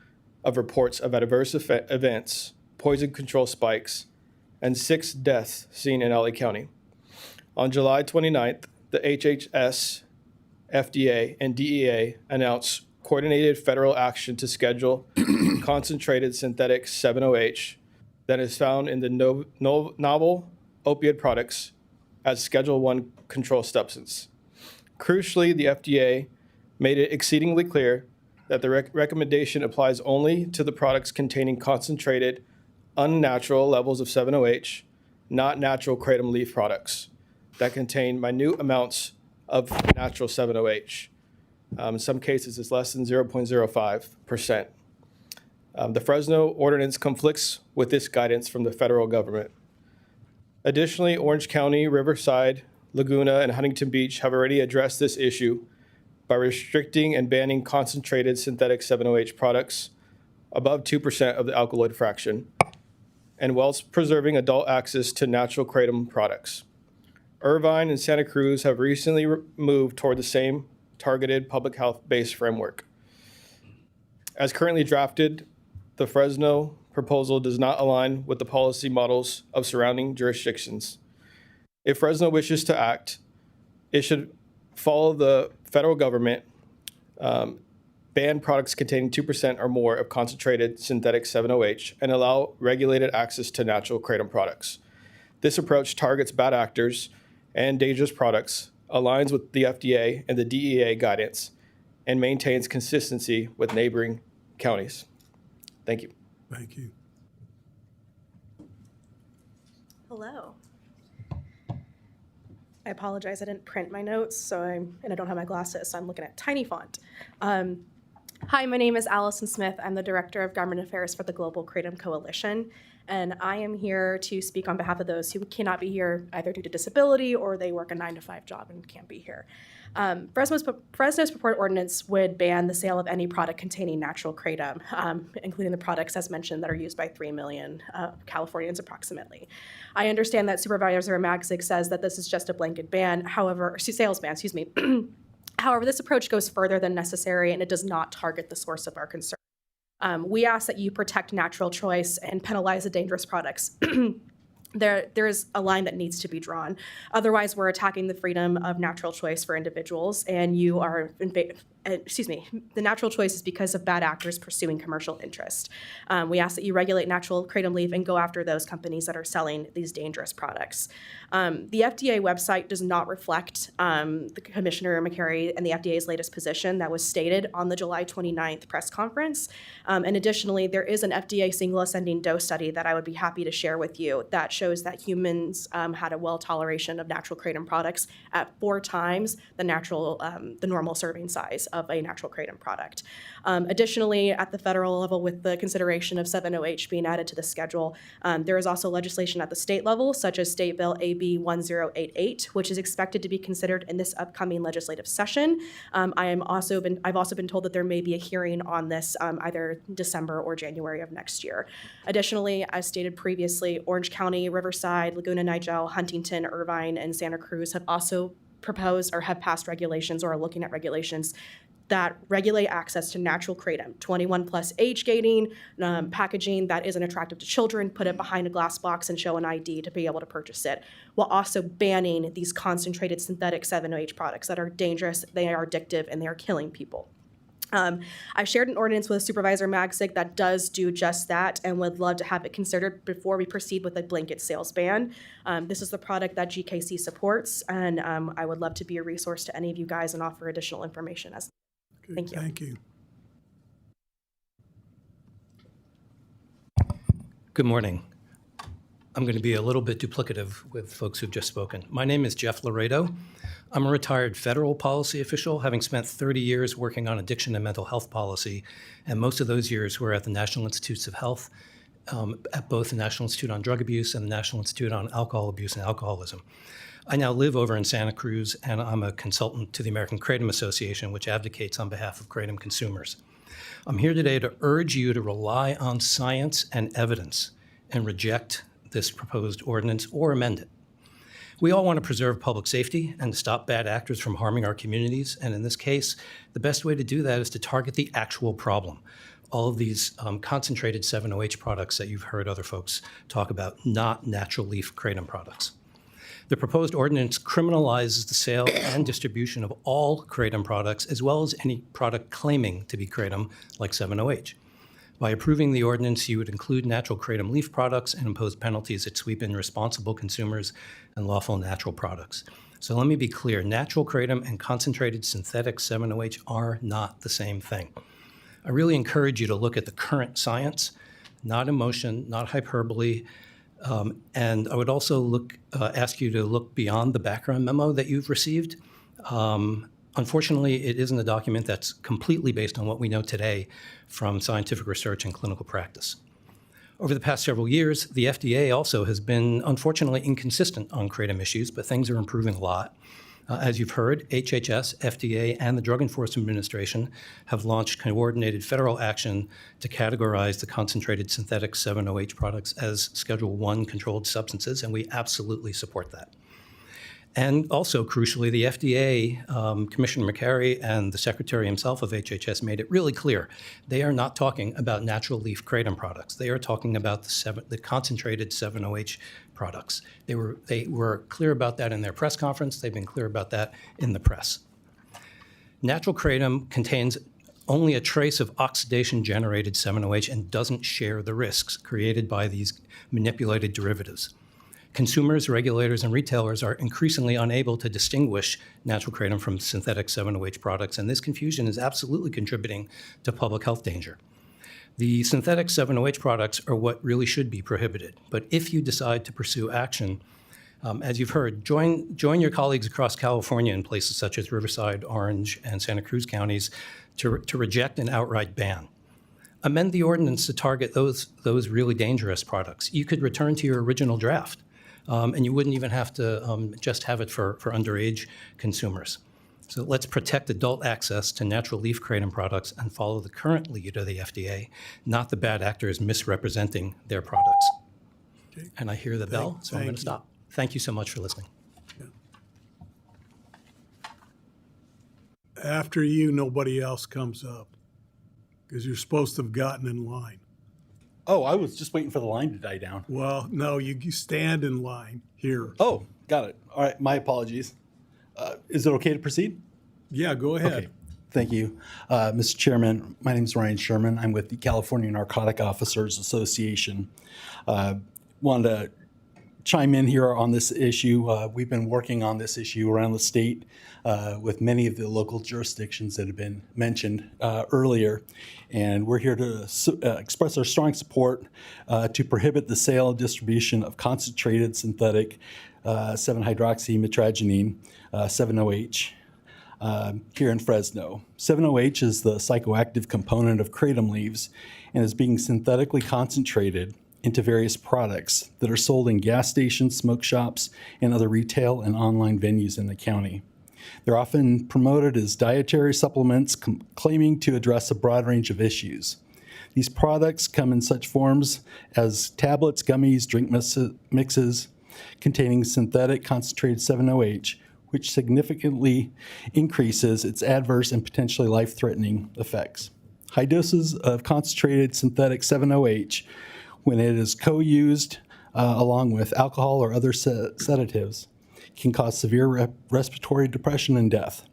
of reports of adverse events, poison control spikes, and 6 deaths seen in LA County. On July 29th, the HHS, FDA, and DEA announced coordinated federal action to schedule concentrated synthetic 7-OH that is found in the novel opioid products as Schedule I control substance. Crucially, the FDA made it exceedingly clear that the recommendation applies only to the products containing concentrated, unnatural levels of 7-OH, not natural kratom leaf products that contain minute amounts of natural 7-OH. In some cases, it's less than 0.05%. The Fresno ordinance conflicts with this guidance from the federal government. Additionally, Orange County, Riverside, Laguna, and Huntington Beach have already addressed this issue by restricting and banning concentrated synthetic 7-OH products above 2% of the alkaloid fraction, and whilst preserving adult access to natural kratom products. Irvine and Santa Cruz have recently moved toward the same targeted public health-based framework. As currently drafted, the Fresno proposal does not align with the policy models of surrounding jurisdictions. If Fresno wishes to act, it should follow the federal government, ban products containing 2% or more of concentrated synthetic 7-OH, and allow regulated access to natural kratom products. This approach targets bad actors and dangerous products, aligns with the FDA and the DEA guidance, and maintains consistency with neighboring counties. Thank you. Thank you. Hello. I apologize, I didn't print my notes, and I don't have my glasses, so I'm looking at tiny font. Hi, my name is Allison Smith. I'm the Director of Government Affairs for the Global Kratom Coalition, and I am here to speak on behalf of those who cannot be here either due to disability or they work a 9-to-5 job and can't be here. Fresno's proposed ordinance would ban the sale of any product containing natural kratom, including the products as mentioned that are used by 3 million Californians approximately. I understand that Supervisor Magzik says that this is just a blanket ban, however, sales ban, excuse me. However, this approach goes further than necessary and it does not target the source of our concern. We ask that you protect natural choice and penalize the dangerous products. There is a line that needs to be drawn. Otherwise, we're attacking the freedom of natural choice for individuals, and you are, the natural choice is because of bad actors pursuing commercial interest. We ask that you regulate natural kratom leaf and go after those companies that are selling these dangerous products. The FDA website does not reflect the Commissioner McCary and the FDA's latest position that was stated on the July 29th press conference. And additionally, there is an FDA single ascending dose study that I would be happy to share with you that shows that humans had a well toleration of natural kratom products at 4 times the normal serving size of a natural kratom product. Additionally, at the federal level, with the consideration of 7-OH being added to the schedule, there is also legislation at the state level, such as State Bill AB 1088, which is expected to be considered in this upcoming legislative session. I've also been told that there may be a hearing on this either December or January of next year. Additionally, as stated previously, Orange County, Riverside, Laguna Niguel, Huntington, Irvine, and Santa Cruz have also proposed or have passed regulations or are looking at regulations that regulate access to natural kratom, 21 plus age gating, packaging that isn't attractive to children, put it behind a glass box and show an ID to be able to purchase it, while also banning these concentrated synthetic 7-OH products that are dangerous, they are addictive, and they are killing people. I shared an ordinance with Supervisor Magzik that does do just that and would love to have it considered before we proceed with a blanket sales ban. This is the product that GKC supports, and I would love to be a resource to any of you guys and offer additional information. Thank you. Thank you. Good morning. I'm going to be a little bit duplicative with folks who've just spoken. My name is Jeff Laredo. I'm a retired federal policy official, having spent 30 years working on addiction and mental health policy, and most of those years were at the National Institutes of Health, at both the National Institute on Drug Abuse and the National Institute on Alcohol Abuse and Alcoholism. I now live over in Santa Cruz, and I'm a consultant to the American Kratom Association, which advocates on behalf of kratom consumers. I'm here today to urge you to rely on science and evidence and reject this proposed ordinance or amend it. We all want to preserve public safety and to stop bad actors from harming our communities, and in this case, the best way to do that is to target the actual problem. All of these concentrated 7-OH products that you've heard other folks talk about, not natural leaf kratom products. The proposed ordinance criminalizes the sale and distribution of all kratom products, as well as any product claiming to be kratom, like 7-OH. By approving the ordinance, you would include natural kratom leaf products and impose penalties that sweep in responsible consumers and lawful natural products. So let me be clear, natural kratom and concentrated synthetic 7-OH are not the same thing. I really encourage you to look at the current science, not emotion, not hyperbole, and I would also ask you to look beyond the background memo that you've received. Unfortunately, it isn't a document that's completely based on what we know today from scientific research and clinical practice. Over the past several years, the FDA also has been unfortunately inconsistent on kratom issues, but things are improving a lot. As you've heard, HHS, FDA, and the Drug Enforcement Administration have launched coordinated federal action to categorize the concentrated synthetic 7-OH products as Schedule I controlled substances, and we absolutely support that. And also, crucially, the FDA, Commissioner McCary and the Secretary himself of HHS made it really clear. They are not talking about natural leaf kratom products. They are talking about the concentrated 7-OH products. They were clear about that in their press conference. They've been clear about that in the press. Natural kratom contains only a trace of oxidation-generated 7-OH and doesn't share the risks created by these manipulated derivatives. Consumers, regulators, and retailers are increasingly unable to distinguish natural kratom from synthetic 7-OH products, and this confusion is absolutely contributing to public health danger. The synthetic 7-OH products are what really should be prohibited, but if you decide to pursue action, as you've heard, join your colleagues across California in places such as Riverside, Orange, and Santa Cruz counties to reject an outright ban. Amend the ordinance to target those really dangerous products. You could return to your original draft, and you wouldn't even have to just have it for underage consumers. So let's protect adult access to natural leaf kratom products and follow the current lead of the FDA, not the bad actors misrepresenting their products. Okay. And I hear the bell, so I'm going thank to stop. Thank you so much for listening. After you, nobody else comes up, because you're supposed to have gotten in line. Oh, I was just waiting for the line to die down. Well, no, you stand in line here. Oh, got it. All right, my apologies. Is it okay to proceed? Yeah, go ahead. Okay. Thank you. Mr. Chairman, my name is Ryan Sherman. I'm with the California Narcotic Officers Association. Wanted to chime in here on this issue. We've been working on this issue around the state with many of the local jurisdictions that have been mentioned earlier. And we're here to express our strong support to prohibit the sale and distribution of concentrated synthetic 7-hydroxymetragenine, 7-OH, here in Fresno. 7-OH is the psychoactive component of kratom leaves and is being synthetically concentrated into various products that are sold in gas stations, smoke shops, and other retail and online venues in the county. They're often promoted as dietary supplements claiming to address a broad range of issues. These products come in such forms as tablets, gummies, drink mixes containing synthetic concentrated 7-OH, which significantly increases its adverse and potentially life-threatening effects. High doses of concentrated synthetic 7-OH, when it is co-used along with alcohol or other sedatives, can cause severe respiratory depression and death.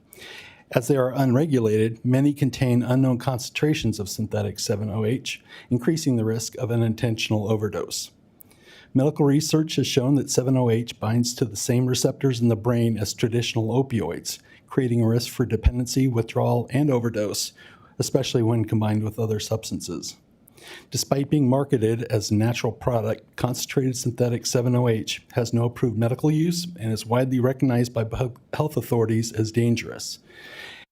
As they are unregulated, many contain unknown concentrations of synthetic 7-OH, increasing the risk of an intentional overdose. Medical research has shown that 7-OH binds to the same receptors in the brain as traditional opioids, creating a risk for dependency, withdrawal, and overdose, especially when combined with other substances. Despite being marketed as a natural product, concentrated synthetic 7-OH has no approved medical use and is widely recognized by health authorities as dangerous.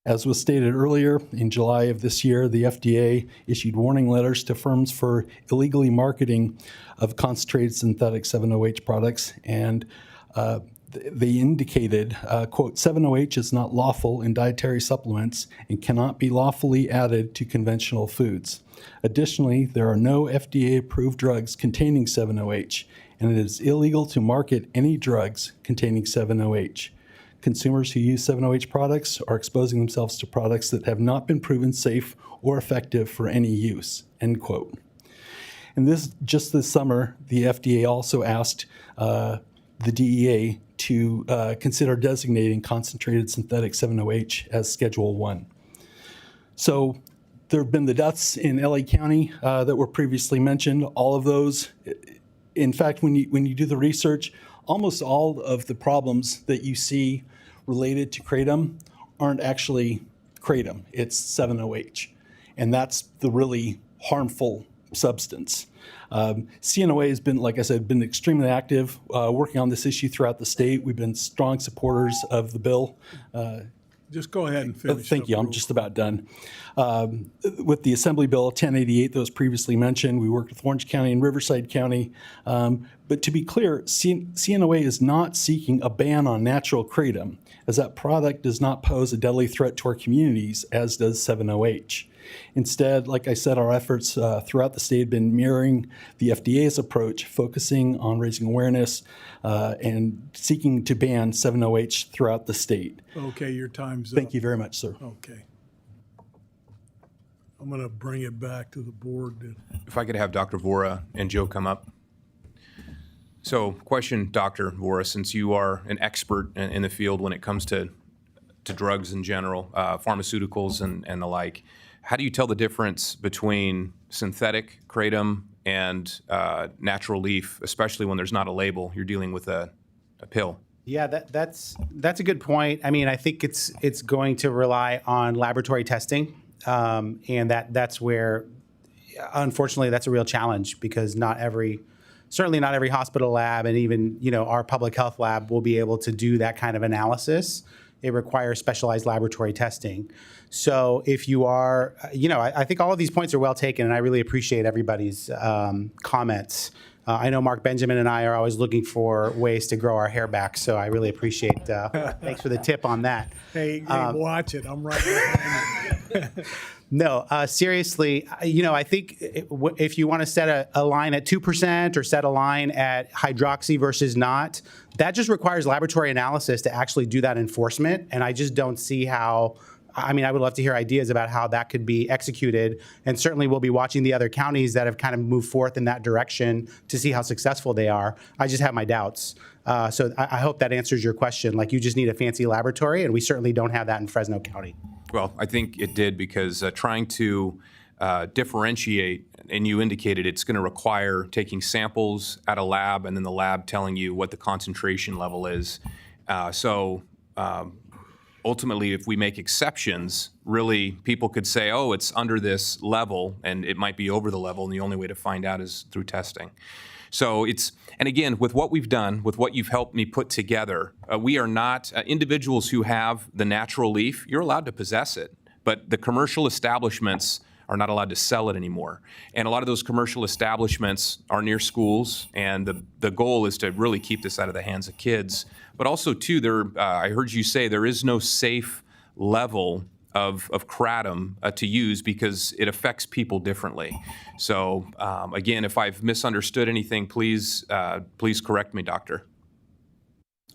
As was stated earlier, in July of this year, the FDA issued warning letters to firms for illegally marketing of concentrated synthetic 7-OH products, and they indicated, quote, 7-OH is not lawful in dietary supplements and cannot be lawfully added to conventional foods. Additionally, there are no FDA-approved drugs containing 7-OH, and it is illegal to market any drugs containing 7-OH. Consumers who use 7-OH products are exposing themselves to products that have not been proven safe or effective for any use, end quote. And just this summer, the FDA also asked the DEA to consider designating concentrated synthetic 7-OH as Schedule 1. So there have been the deaths in LA County that were previously mentioned. All of those, in fact, when you do the research, almost all of the problems that you see related to kratom aren't actually kratom, it's 7-OH. And that's the really harmful substance. CNOA has been, like I said, been extremely active working on this issue throughout the state. We've been strong supporters of the bill. Just go ahead and finish. Thank you. I'm just about done. With the Assembly Bill 1088 that was previously mentioned, we worked with Orange County and Riverside County. But to be clear, CNOA is not seeking a ban on natural kratom, as that product does not pose a deadly threat to our communities, as does 7-OH. Instead, like I said, our efforts throughout the state have been mirroring the FDA's approach, focusing on raising awareness and seeking to ban 7-OH throughout the state. Okay, your time's up. Thank you very much, sir. Okay. I'm going to bring it back to the board. If I could have Dr. Vora and Joe come up. So, question, Dr. Vora, since you are an expert in the field when it comes to drugs in general, pharmaceuticals and the like, how do you tell the difference between synthetic kratom and natural leaf, especially when there's not a label? You're dealing with a pill. Yeah, that's a good point. I mean, I think it's going to rely on laboratory testing, and that's where, unfortunately, that's a real challenge because certainly not every hospital lab and even our public health lab will be able to do that kind of analysis. it requires specialized laboratory testing. So if you are, I think all of these points are well taken, and I really appreciate everybody's comments. I know Mark Benjamin and I are always looking for ways to grow our hair back, so I really appreciate, thanks for the tip on that. Hey, watch it. I'm right behind you. No, seriously, I think if you want to set a line at 2% or set a line at hydroxy versus not, that just requires laboratory analysis to actually do that enforcement. And I just don't see how, I would love to hear ideas about how that could be executed. And certainly we'll be watching the other counties that have kind of moved forth in that direction to see how successful they are. I just have my doubts. So I hope that answers your question. Like, you just need a fancy laboratory, and we certainly don't have that in Fresno County. Well, I think it did, because trying to differentiate, and you indicated it's going to require taking samples at a lab and then the lab telling you what the concentration level is. Ultimately, if we make exceptions, really people could say, oh, it's under this level, and it might be over the level, and the only way to find out is through testing. So and again, with what we've done, with what you've helped me put together, we are not, individuals who have the natural leaf, you're allowed to possess it, but the commercial establishments are not allowed to sell it anymore. And a lot of those commercial establishments are near schools, and the goal is to really keep this out of the hands of kids. But also, too, I heard you say there is no safe level of kratom to use, because it affects people differently. So again, if I've misunderstood anything, please correct me, Doctor.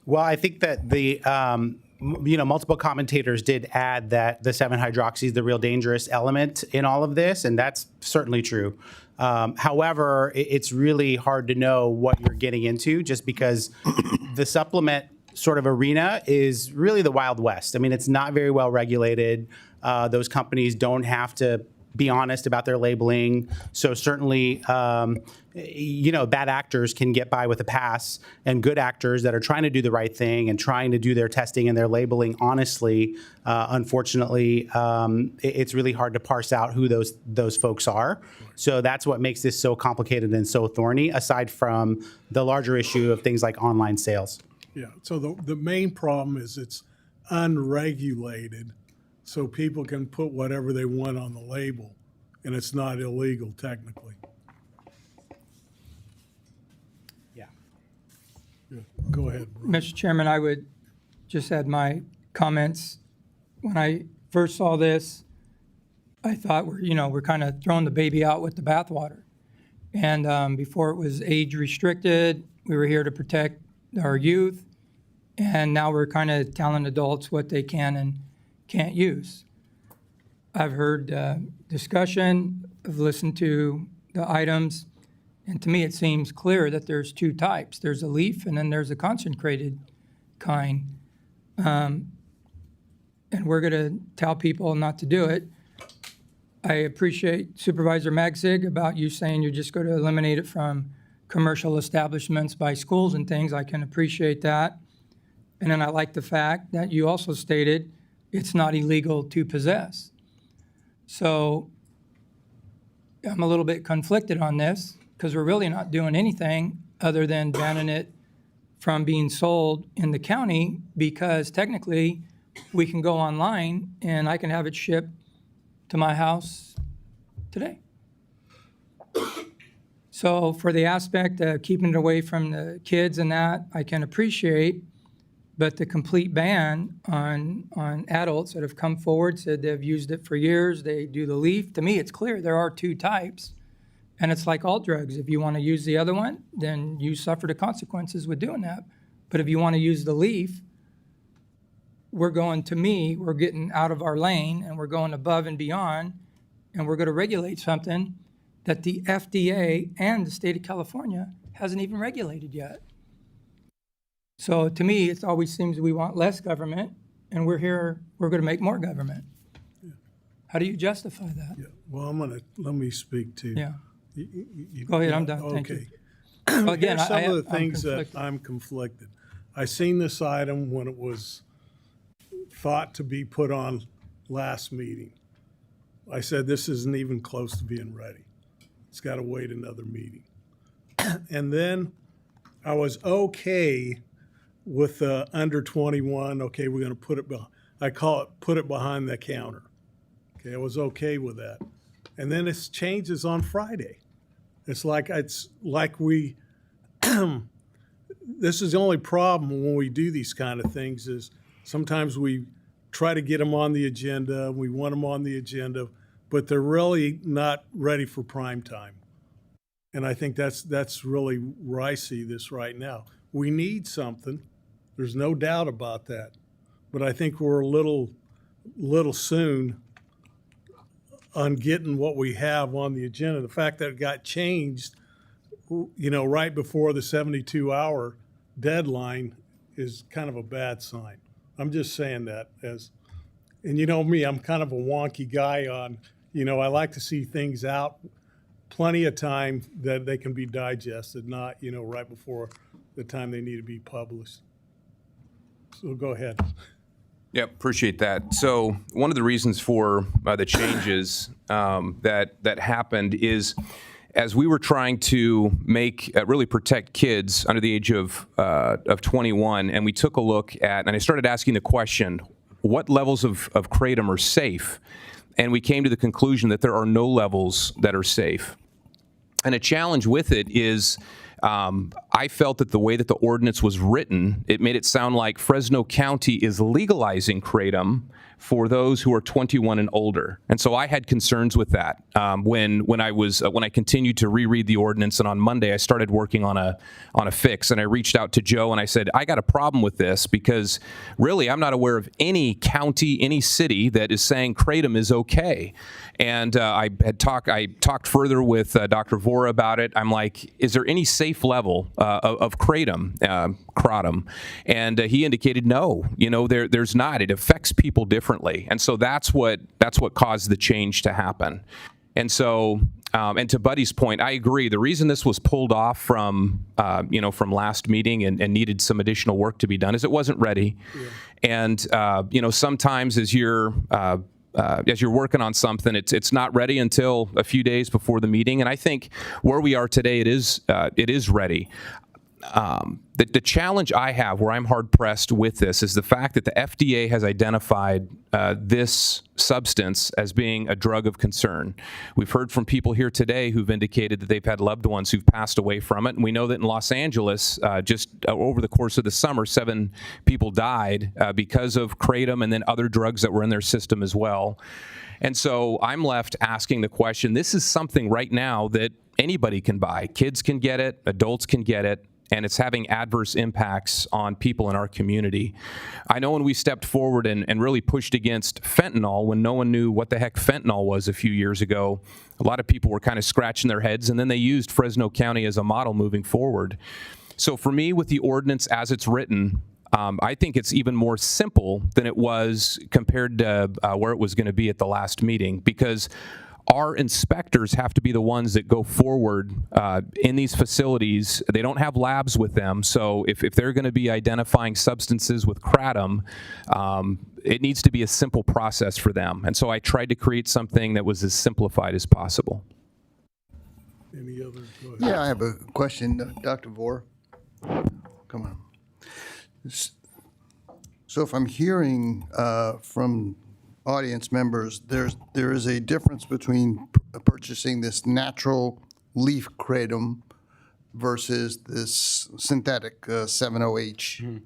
Well, I think that the multiple commentators did add that the 7-hydroxy is the real dangerous element in all of this, and that's certainly true. However, it's really hard to know what you're getting into, just because the supplement sort of arena is really the Wild West. I mean, it's not very well regulated. Those companies don't have to be honest about their labeling. So certainly, bad actors can get by with a pass, and good actors that are trying to do the right thing and trying to do their testing and their labeling honestly, unfortunately, it's really hard to parse out who those folks are. So that's what makes this so complicated and so thorny, aside from the larger issue of things like online sales. Yeah, so the main problem is it's unregulated, so people can put whatever they want on the label, and it's not illegal technically. Yeah. Go ahead, Bruce. Mr. Chairman, I would just add my comments. When I first saw this, I thought we're kind of throwing the baby out with the bathwater. And before it was age restricted, we were here to protect our youth. And now we're kind of telling adults what they can and can't use. I've heard discussion, I've listened to the items, and to me it seems clear that there's two types. There's a leaf, and then there's a concentrated kind. And we're going to tell people not to do it. I appreciate Supervisor Magzig about you saying you're just going to eliminate it from commercial establishments by schools and things. I can appreciate that. And then I like the fact that you also stated it's not illegal to possess. So I'm a little bit conflicted on this, because we're really not doing anything other than banning it from being sold in the county, because technically we can go online and I can have it shipped to my house today. So for the aspect of keeping it away from the kids and that, I can appreciate. But the complete ban on adults that have come forward, said they've used it for years, they do the leaf. To me, it's clear there are two types. And it's like all drugs. If you want to use the other one, then you suffer the consequences with doing that. But if you want to use the leaf, we're getting out of our lane, and we're going above and beyond, and we're going to regulate something that the FDA and the state of California hasn't even regulated yet. So to me, it always seems we want less government, and we're going to make more government. Yeah. How do you justify that? Yeah. Well, let me speak to. Yeah. Go ahead, I'm done. Okay. Thank you. Well, again, Here's some of the I'm things that conflicted. I'm conflicted. I seen this item when it was thought to be put on last meeting. I said, this isn't even close to being ready. It's got to wait another meeting. And then I was okay with under 21, okay, we're going to put it, I call it put it behind the counter. Okay, I was okay with that. And then it changes on Friday. It's like we, this is the only problem when we do these kind of things is sometimes we try to get them on the agenda, we want them on the agenda, but they're really not ready for prime time. And I think that's really where I see this right now. We need something. There's no doubt about that. But I think we're a little soon on getting what we have on the agenda. The fact that it got changed, right before the 72-hour deadline is kind of a bad sign. I'm just saying that and you know me, I'm kind of a wonky guy on, I like to see things out plenty of time that they can be digested, not, right before the time they need to be published. So go ahead. Yep, appreciate that. So one of the reasons for the changes that happened is as we were trying to really protect kids under the age of 21, and we took a look at, and I started asking the question, what levels of kratom are safe? And we came to the conclusion that there are no levels that are safe. And a challenge with it is I felt that the way that the ordinance was written, it made it sound like Fresno County is legalizing kratom for those who are 21 and older. And so I had concerns with that when I continued to reread the ordinance. And on Monday, I started working on a fix. And I reached out to Joe and I said, I got a problem with this because really I'm not aware of any county, any city that is saying kratom is okay. And I talked further with Dr. Vora about it. I'm like, is there any safe level of kratom? And he indicated no. There's not. It affects people differently, and so that's what caused the change to happen. And so, and to Buddy's point, I agree. The reason this was pulled off from last meeting and needed some additional work to be done is it wasn't ready. Yeah. And sometimes as you're working on something, it's not ready until a few days before the meeting. And I think where we are today, it is ready. The challenge I have where I'm hard pressed with this is the fact that the FDA has identified this substance as being a drug of concern. We've heard from people here today who've indicated that they've had loved ones who've passed away from it. And we know that in Los Angeles, just over the course of the summer, 7 people died because of kratom and then other drugs that were in their system as well. And so I'm left asking the question, this is something right now that anybody can buy. Kids can get it, adults can get it, and it's having adverse impacts on people in our community. I know when we stepped forward and really pushed against fentanyl, when no one knew what the heck fentanyl was a few years ago, a lot of people were kind of scratching their heads, and then they used Fresno County as a model moving forward. So for me, with the ordinance as it's written, I think it's even more simple than it was compared to where it was going to be at the last meeting, because our inspectors have to be the ones that go forward in these facilities. They don't have labs with them, so if they're going to be identifying substances with kratom, it needs to be a simple process for them. And so I tried to create something that was as simplified as possible. Any other questions? Yeah, I have a question, Dr. Vore. Come on. So if I'm hearing from audience members, there is a difference between purchasing this natural leaf kratom versus this synthetic 70H.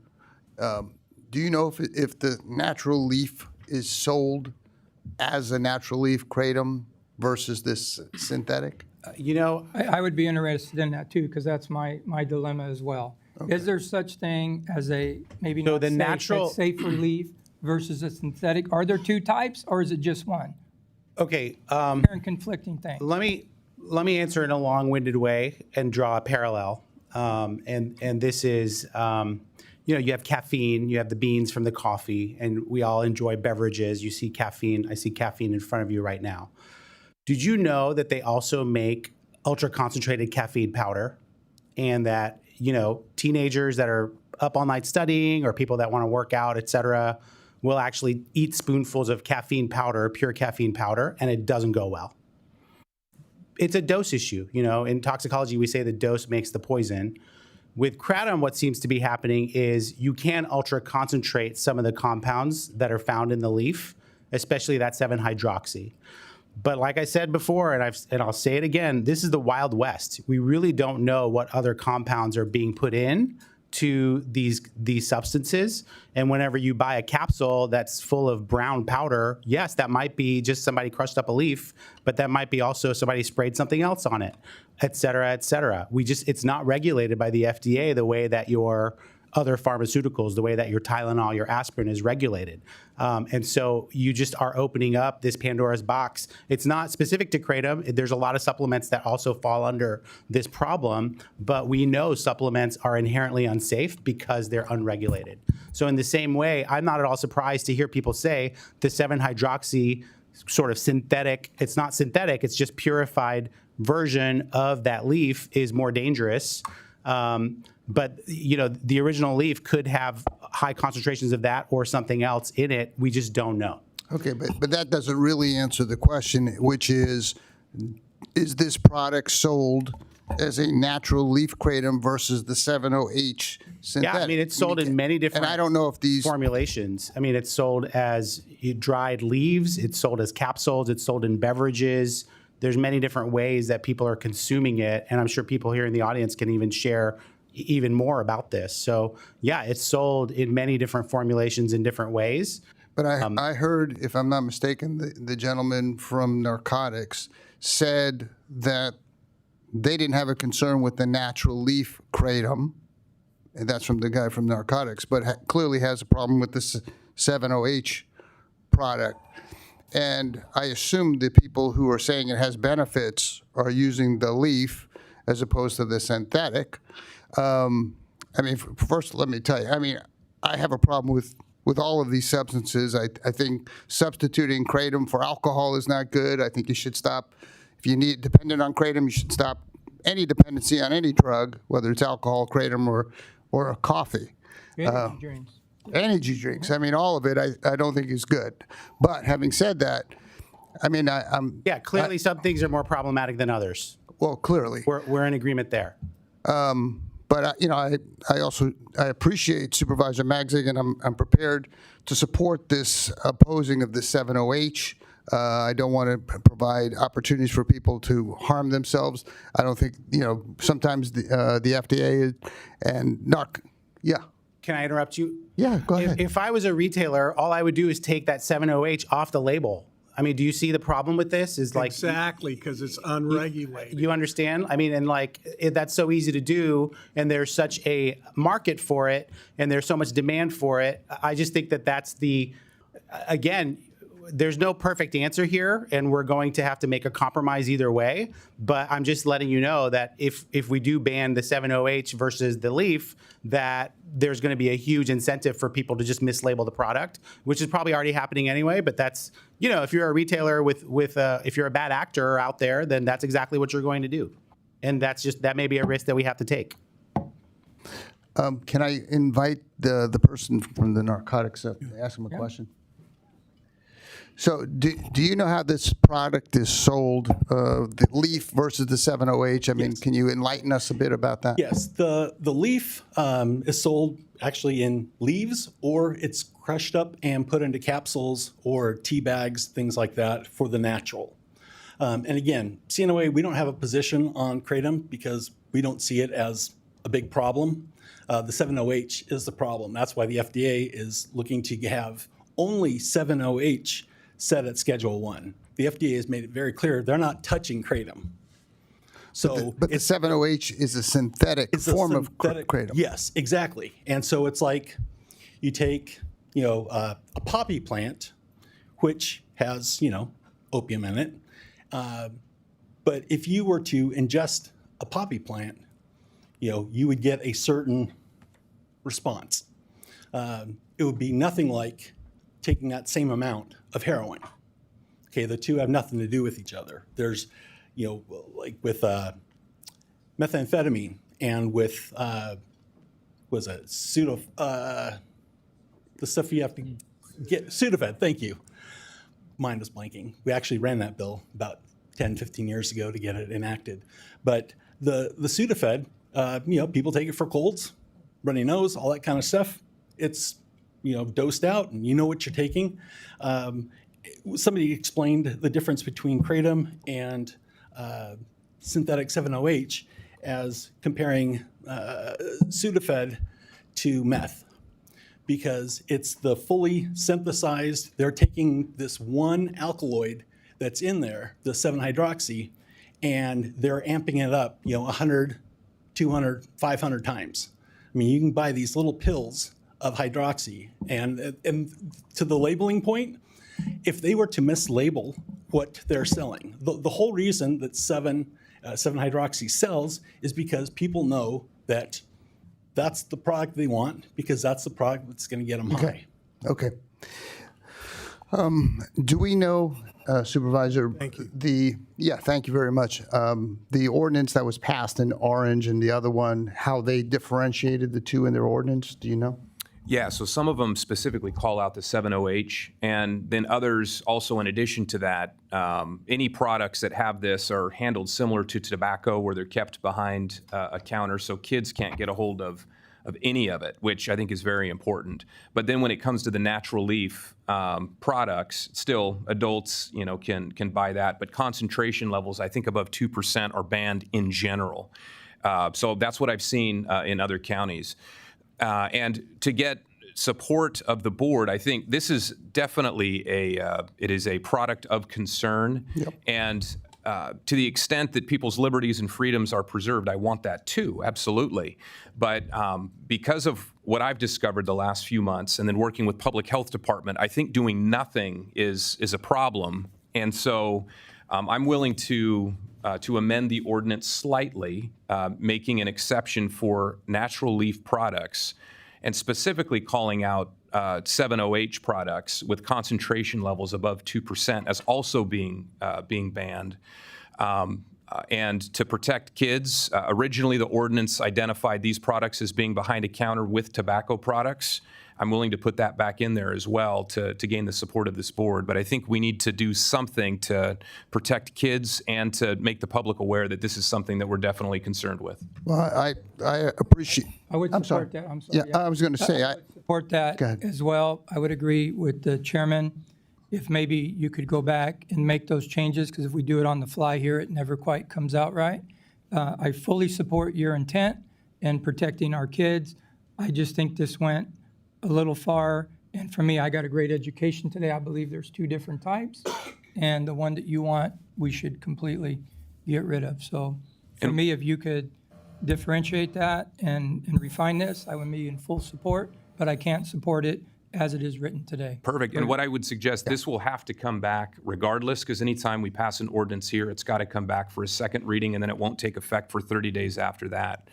Do you know if the natural leaf is sold as a natural leaf kratom versus this synthetic? I would be interested in that too, because that's my dilemma as well. Okay. Is there such thing as a maybe not safe leaf versus a synthetic? Are there two types, or is it just one? Okay. Conflicting things. Let me answer in a long-winded way and draw a parallel. And this is, you have caffeine, you have the beans from the coffee, and we all enjoy beverages. You see caffeine. I see caffeine in front of you right now. Did you know that they also make ultra-concentrated caffeine powder, and that teenagers that are up all night studying or people that want to work out, et cetera, will actually eat spoonfuls of caffeine powder, pure caffeine powder, and it doesn't go well. It's a dose issue. In toxicology, we say the dose makes the poison. With kratom, what seems to be happening is you can ultra concentrate some of the compounds that are found in the leaf, especially that 7-hydroxy. But like I said before, and I'll say it again, this is the Wild West. We really don't know what other compounds are being put in to these substances. And whenever you buy a capsule that's full of brown powder, yes, that might be just somebody crushed up a leaf, but that might be also somebody sprayed something else on it, et cetera, et cetera. It's not regulated by the FDA the way that your other pharmaceuticals, the way that your Tylenol, your aspirin is regulated. And so you just are opening up this Pandora's box. It's not specific to kratom. There's a lot of supplements that also fall under this problem, but we know supplements are inherently unsafe because they're unregulated. So in the same way, I'm not at all surprised to hear people say the 7-hydroxy sort of synthetic, it's not synthetic, it's just purified version of that leaf is more dangerous. But the original leaf could have high concentrations of that or something else in it. We just don't know. Okay, but that doesn't really answer the question, which is this product sold as a natural leaf kratom versus the 7-OH synthetic? Yeah, I mean, it's sold in many different and I don't know if these formulations. I mean, it's sold as dried leaves. It's sold as capsules. It's sold in beverages. There's many different ways that people are consuming it, and I'm sure people here in the audience can even share even more about this. So yeah, it's sold in many different formulations in different ways. But I heard, if I'm not mistaken, the gentleman from narcotics said that they didn't have a concern with the natural leaf kratom, and that's from the guy from narcotics, but clearly has a problem with this 7-OH product. And I assume the people who are saying it has benefits are using the leaf as opposed to the synthetic. I mean, first, let me tell you, I mean, I have a problem with all of these substances. I think substituting kratom for alcohol is not good. I think you should stop, if you need dependent on kratom, you should stop any dependency on any drug, whether it's alcohol, kratom, or a coffee. Energy drinks. Energy drinks. I mean, all of it I don't think is good. But having said that, I mean, yeah, clearly some things are more problematic than others. Well, clearly. We're in agreement there. But I also appreciate Supervisor Magzig, and I'm prepared to support this opposing of the 7-OH. I don't want to provide opportunities for people to harm themselves. I don't think sometimes the FDA and yeah. Can I interrupt you? Yeah, go ahead. If I was a retailer, all I would do is take that 7-OH off the label. I mean, do you see the problem with this? Is like exactly because it's unregulated. You understand? I mean, and that's so easy to do, and there's such a market for it, and there's so much demand for it. I just think that that's again, there's no perfect answer here, and we're going to have to make a compromise either way. But I'm just letting you know that if we do ban the 7-OH versus the leaf, that there's going to be a huge incentive for people to just mislabel the product, which is probably already happening anyway. But that's, if you're a retailer if you're a bad actor out there, then that's exactly what you're going to do. And that may be a risk that we have to take. Can I invite the person from the narcotics up to ask him a question? So do you know how this product is sold, the leaf versus the 7-OH? I mean, yes. Can you enlighten us a bit about that? Yes, the leaf is sold actually in leaves, or it's crushed up and put into capsules or tea bags, things like that, for the natural. And again, CNOA, we don't have a position on kratom because we don't see it as a big problem. The 7-OH is the problem. That's why the FDA is looking to have only 7-OH set at Schedule 1. The FDA has made it very clear they're not touching kratom. So, but the 7-OH is a synthetic form of kratom. Yes, exactly. And so it's like you take, a poppy plant, which has, opium in it. But if you were to ingest a poppy plant, you would get a certain response. It would be nothing like taking that same amount of heroin. Okay, the two have nothing to do with each other. There's, like with methamphetamine and with, the stuff you have to get, Sudafed, thank you. Mine was blanking. We actually ran that bill about 10, 15 years ago to get it enacted. But the Sudafed People take it for colds, runny nose, all that kind of stuff. It's, dosed out and you know what you're taking. Somebody explained the difference between kratom and synthetic 7-OH as comparing Sudafed to meth, because it's the fully synthesized, they're taking this one alkaloid that's in there, the 7-hydroxy, and they're amping it up, 100, 200, 500 times. I mean, you can buy these little pills of hydroxy, and to the labeling point, if they were to mislabel what they're selling, the whole reason that 7-hydroxy sells is because people know that that's the product they want, because that's the product that's going to get them high. Okay. Do we know, Supervisor? Thank you. Thank you very much. The ordinance that was passed in orange and the other one, how they differentiated the two in their ordinance, do you know? Yeah, so some of them specifically call out the 7-OH, and then others also, in addition to that, any products that have this are handled similar to tobacco, where they're kept behind a counter, so kids can't get a hold of any of it, which I think is very important. But then when it comes to the natural leaf products, still adults, can buy that, but concentration levels, I think above 2%, are banned in general. So that's what I've seen in other counties. And to get support of the board, I think this is definitely it is a product of concern. Yep. And to the extent that people's liberties and freedoms are preserved, I want that too, absolutely. But because of what I've discovered the last few months, and then working with public health department, I think doing nothing is a problem. And so I'm willing to amend the ordinance slightly, making an exception for natural leaf products, and specifically calling out 7-OH products with concentration levels above 2% as also being banned. And to protect kids, originally the ordinance identified these products as being behind a counter with tobacco products. I'm willing to put that back in there as well to gain the support of this board. But I think we need to do something to protect kids and to make the public aware that this is something that we're definitely concerned with. Well, I appreciate. I would I'm sorry. support that. I'm sorry. Yeah, I was going to say, I would support that Go ahead. as well. I would agree with the chairman. If maybe you could go back and make those changes, because if we do it on the fly here, it never quite comes out right. I fully support your intent in protecting our kids. I just think this went a little far. And for me, I got a great education today. I believe there's two different types. And the one that you want, we should completely get rid of. So for me, if you could differentiate that and refine this, I would be in full support, but I can't support it as it is written today. Perfect. And what I would suggest, this will have to come back regardless, because anytime we pass an ordinance here, it's got to come back for a second reading, and then it won't take effect for 30 days after that.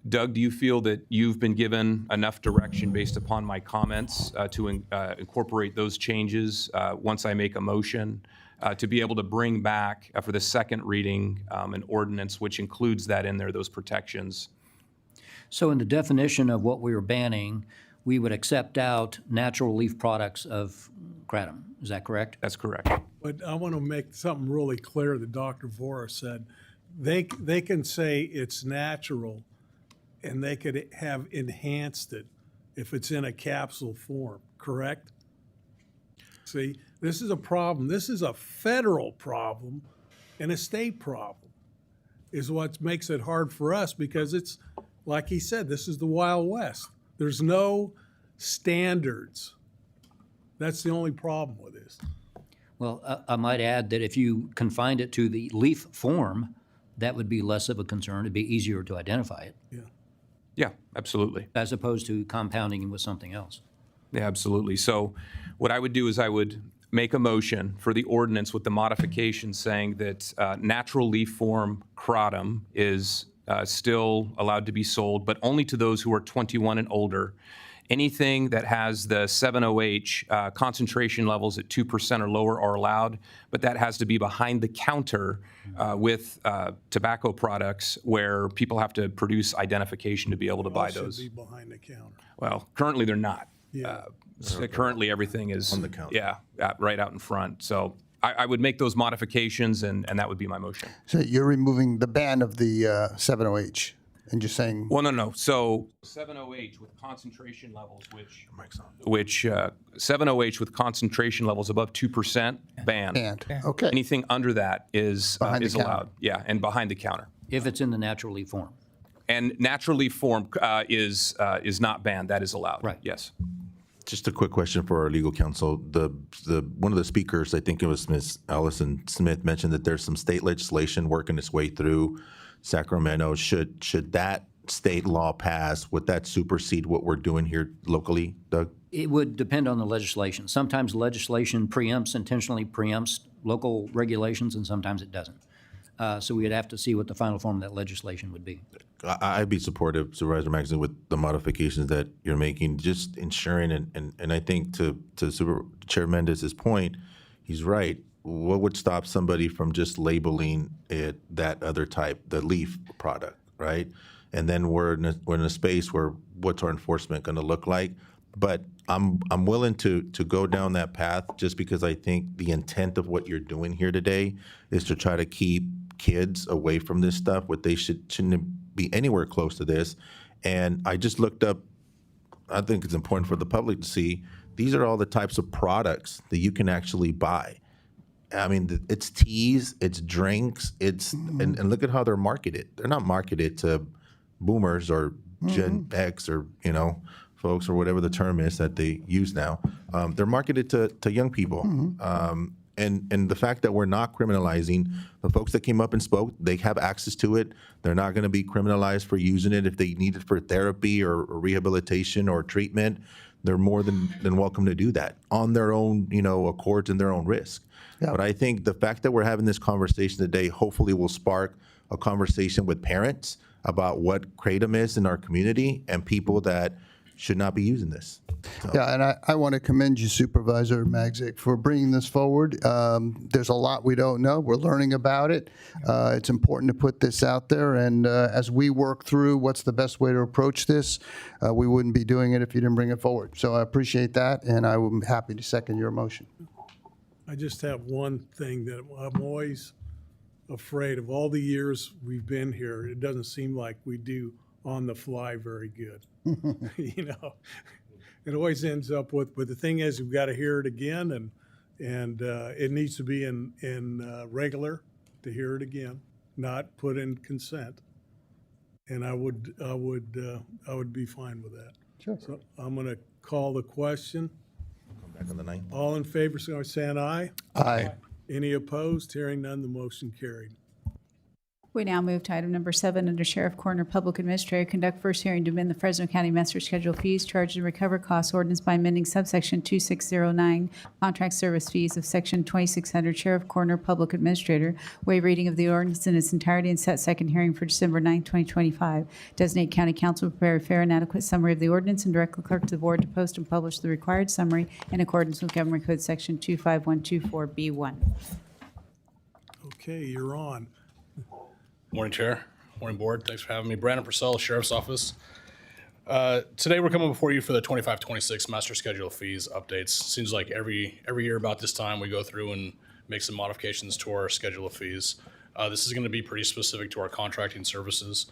Doug, do you feel that you've been given enough direction based upon my comments to incorporate those changes once I make a motion to be able to bring back for the second reading an ordinance which includes that in there, those protections? So in the definition of what we were banning, we would accept out natural leaf products of kratom. Is that correct? That's correct. But I want to make something really clear that Dr. Vora said. They can say it's natural, and they could have enhanced it if it's in a capsule form, correct? See, this is a problem. This is a federal problem and a state problem, is what makes it hard for us, because it's, like he said, this is the Wild West. There's no standards. That's the only problem with this. Well, I might add that if you confined it to the leaf form, that would be less of a concern. It'd be easier to identify it. Yeah, absolutely. As opposed to compounding it with something else. Yeah, absolutely. So what I would do is I would make a motion for the ordinance with the modification saying that natural leaf form kratom is still allowed to be sold, but only to those who are 21 and older. Anything that has the 7-OH concentration levels at 2% or lower are allowed, but that has to be behind the counter with tobacco products where people have to produce identification to be able to buy those. Should be behind the counter. Well, currently they're not. Yeah. Currently everything is on the counter. Yeah, right out in front. So I would make those modifications, and that would be my motion. So you're removing the ban of the 7-OH? And just saying, Well, no. So 7OH with concentration levels, which 7OH with concentration levels above 2% banned. and, okay. Anything under that is Behind the counter. allowed. Yeah, and behind the counter. If it's in the natural leaf form. And naturally formed is not banned. That is allowed. Right. Yes. Just a quick question for our legal counsel. The one of the speakers, I think it was Ms. Allison Smith, mentioned that there's some state legislation working its way through Sacramento. Should that state law pass, would that supersede what we're doing here locally, Doug? It would depend on the legislation. Sometimes legislation intentionally preempts local regulations, and sometimes it doesn't. So we'd have to see what the final form of that legislation would be. I'd be supportive, Supervisor Maxson, with the modifications that you're making, just ensuring, and I think to Chair Mendez's point, he's right. What would stop somebody from just labeling it that other type, the leaf product, right? And then we're in a space where what's our enforcement going to look like? But I'm willing to go down that path just because I think the intent of what you're doing here today is to try to keep kids away from this stuff. What they shouldn't be anywhere close to this. And I just looked up. I think it's important for the public to see. These are all the types of products that you can actually buy. I mean, it's teas, it's drinks, and look at how they're marketed. They're not marketed to boomers or Gen X or folks or whatever the term is that they use now. They're marketed to young people. And the fact that we're not criminalizing the folks that came up and spoke, they have access to it. They're not going to be criminalized for using it. If they need it for therapy or rehabilitation or treatment, they're more than welcome to do that on their own, accords and their own risk. Yeah. But I think the fact that we're having this conversation today hopefully will spark a conversation with parents about what Kratom is in our community and people that should not be using this. So. Yeah, and I want to commend you, Supervisor Magzik, for bringing this forward. There's a lot we don't know. We're learning about it. It's important to put this out there, and as we work through what's the best way to approach this, we wouldn't be doing it if you didn't bring it forward. So I appreciate that, and I'm happy to second your motion. I just have one thing that I'm always afraid of. All the years we've been here, it doesn't seem like we do on the fly very good. It always ends up with, but the thing is, we've got to hear it again, and it needs to be in regular to hear it again, not put in consent. And I would be fine with that. Sure. So I'm going to call the question. Back on the ninth. All in favor, say aye. Aye. Any opposed? Hearing none, the motion carried. We now move to item number 7 under Sheriff, Coroner, Public Administrator. Conduct first hearing to amend the Fresno County Master Schedule fees, charge and recover costs ordinance by amending subsection 2609, contract service fees of section 2600, Sheriff, Coroner, Public Administrator. Waive reading of the ordinance in its entirety and set second hearing for December 9, 2025. Designate county counsel to prepare a fair and adequate summary of the ordinance and direct the clerk to the board to post and publish the required summary in accordance with Government Code section 25124B1. Okay, you're on. Morning, Chair. Morning, Board. Thanks for having me. Brandon Purcell, Sheriff's Office. Today we're coming before you for the 25-26 Master Schedule fees updates. Seems like every year about this time we go through and make some modifications to our schedule of fees. This is going to be pretty specific to our contracting services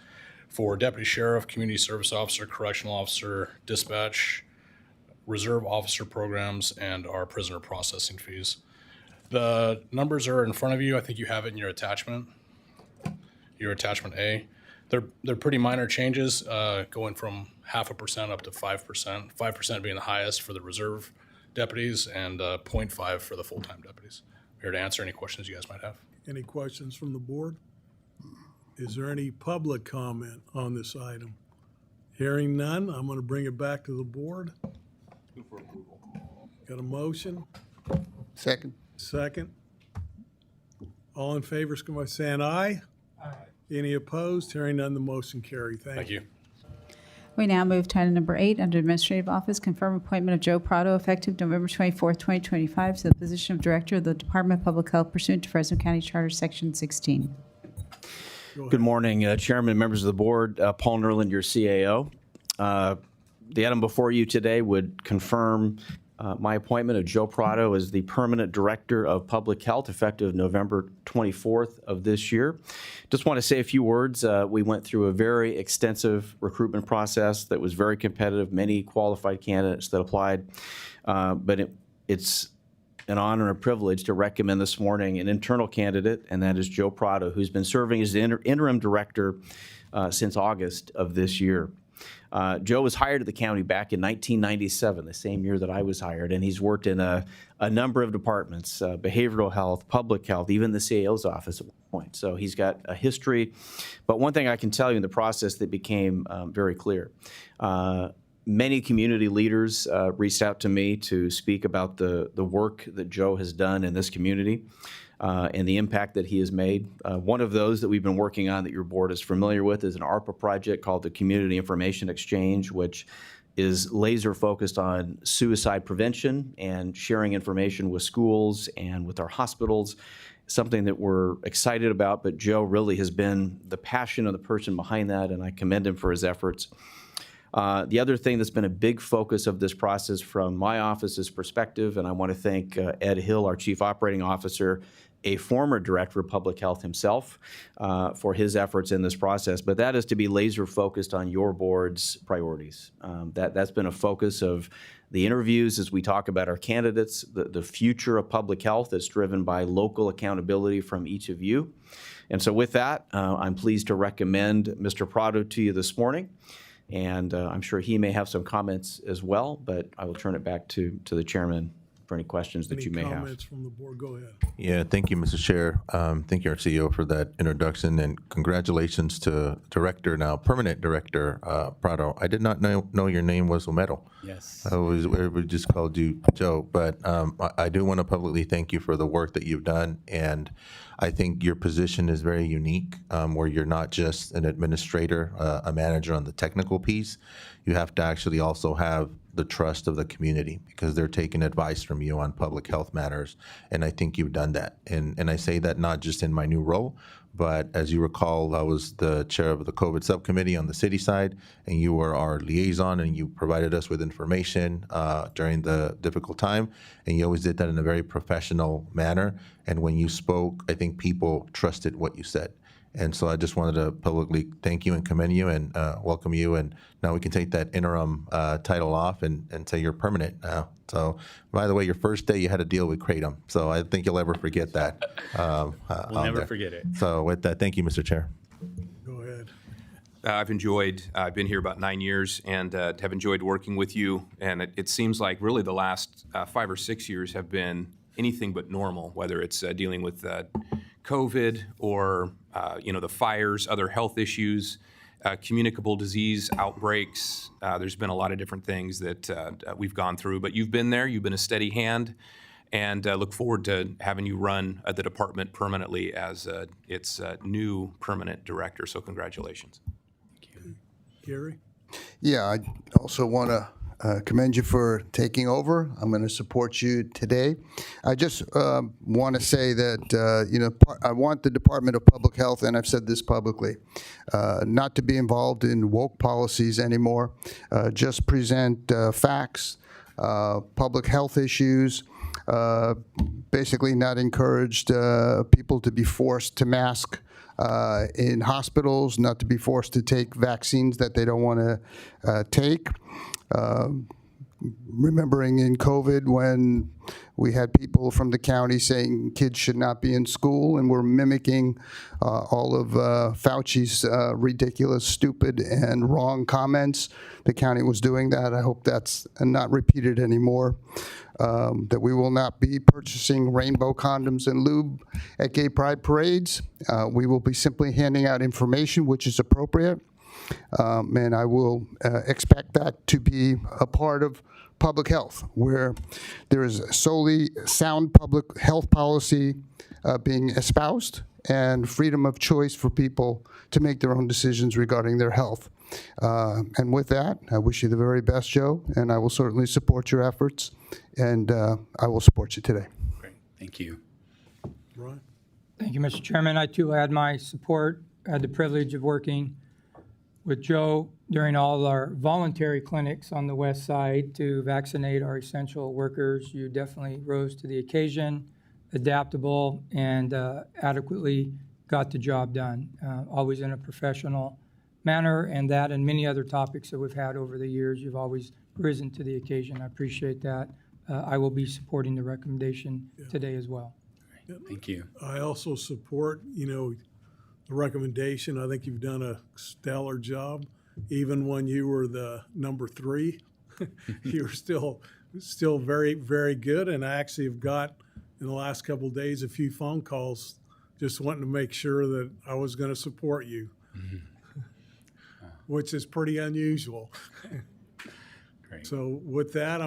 for Deputy Sheriff, Community Service Officer, Correctional Officer, Dispatch, Reserve Officer programs, and our prisoner processing fees. The numbers are in front of you. I think you have it in your attachment. Your attachment A. They're pretty minor changes, going from 0.5% up to 5%. 5% being the highest for the reserve deputies and 0.5 for the full-time deputies. I'm here to answer any questions you guys might have. Any questions from the board? Is there any public comment on this item? Hearing none, I'm going to bring it back to the board. Move for approval. Got a motion? Second. Second. All in favor, signify by saying aye. Aye. Any opposed? Hearing none, the motion carried. Thank you. We now move to item number 8 under Administrative Office. Confirm appointment of Joe Prado effective November 24, 2025 to the position of Director of the Department of Public Health pursuant to Fresno County Charter Section 16. Good morning, Chairman, members of the board. Paul Nerland, your CAO. The item before you today would confirm my appointment of Joe Prado as the Permanent Director of Public Health effective November 24th of this year. Just want to say a few words. We went through a very extensive recruitment process that was very competitive, many qualified candidates that applied, but it's an honor and a privilege to recommend this morning an internal candidate, and that is Joe Prado, who's been serving as the interim director since August of this year. Joe was hired at the county back in 1997, the same year that I was hired, and he's worked in a number of departments, behavioral health, public health, even the CAO's office at one point. So he's got a history. But one thing I can tell you in the process that became very clear, many community leaders reached out to me to speak about the work that Joe has done in this community. And the impact that he has made. One of those that we've been working on that your board is familiar with is an ARPA project called the Community Information Exchange, which is laser focused on suicide prevention and sharing information with schools and with our hospitals, something that we're excited about, but Joe really has been the passion of the person behind that, and I commend him for his efforts. The other thing that's been a big focus of this process from my office's perspective, and I want to thank Ed Hill, our Chief Operating Officer, a former Director of Public Health himself, for his efforts in this process, but that is to be laser focused on your board's priorities. That's been a focus of the interviews as we talk about our candidates, the future of public health that's driven by local accountability from each of you. And so with that, I'm pleased to recommend Mr. Prado to you this morning. And I'm sure he may have some comments as well, but I will turn it back to the chairman for any questions that you may have. Any comments from the board? Go ahead. Yeah, thank you, Mr. Chair. Thank you, our CEO, for that introduction, and congratulations to Director, now Permanent Director, Prado. I did not know your name was Omero. Yes. We just called you Joe, but I do want to publicly thank you for the work that you've done, and I think your position is very unique, where you're not just an administrator, a manager on the technical piece. You have to actually also have the trust of the community because they're taking advice from you on public health matters, and I think you've done that. And I say that not just in my new role, but as you recall, I was the chair of the COVID subcommittee on the city side, and you were our liaison, and you provided us with information during the difficult time, and you always did that in a very professional manner. And when you spoke, I think people trusted what you said. And so I just wanted to publicly thank you and commend you and welcome you. And now we can take that interim title off and say you're permanent now. So, by the way, your first day you had to deal with Kratom. So I think you'll ever forget that. We'll never forget it. So with that, thank you, Mr. Chair. Go ahead. I've been here about 9 years and have enjoyed working with you. And it seems like really the last 5 or 6 years have been anything but normal, whether it's dealing with COVID or the fires, other health issues, communicable disease outbreaks. There's been a lot of different things that we've gone through, but you've been there. You've been a steady hand, and look forward to having you run the department permanently as its new permanent director. So congratulations. Thank you. Gary? Yeah, I also want to commend you for taking over. I'm going to support you today. I just want to say that, I want the Department of Public Health, and I've said this publicly, not to be involved in woke policies anymore. Just present facts, public health issues, basically not encouraged people to be forced to mask in hospitals, not to be forced to take vaccines that they don't want to take. Remembering in COVID when we had people from the county saying kids should not be in school, and we're mimicking all of Fauci's ridiculous, stupid, and wrong comments. The county was doing that. I hope that's not repeated anymore. That we will not be purchasing rainbow condoms and lube at gay pride parades. We will be simply handing out information which is appropriate. And I will expect that to be a part of public health, where there is solely sound public health policy being espoused and freedom of choice for people to make their own decisions regarding their health. And with that, I wish you the very best, Joe, and I will certainly support your efforts, and I will support you today. Great. Thank you. Ron? Thank you, Mr. Chairman. I too add my support. I had the privilege of working with Joe during all our voluntary clinics on the west side to vaccinate our essential workers. You definitely rose to the occasion, adaptable, and adequately got the job done, always in a professional manner, and that and many other topics that we've had over the years, you've always risen to the occasion. I appreciate that. I will be supporting the recommendation today as well. Thank you. I also support, the recommendation. I think you've done a stellar job. Even when you were the number 3, you were still very, very good. And I actually have got, in the last couple of days, a few phone calls just wanting to make sure that I was going to support you, which is pretty unusual. Great. So with that,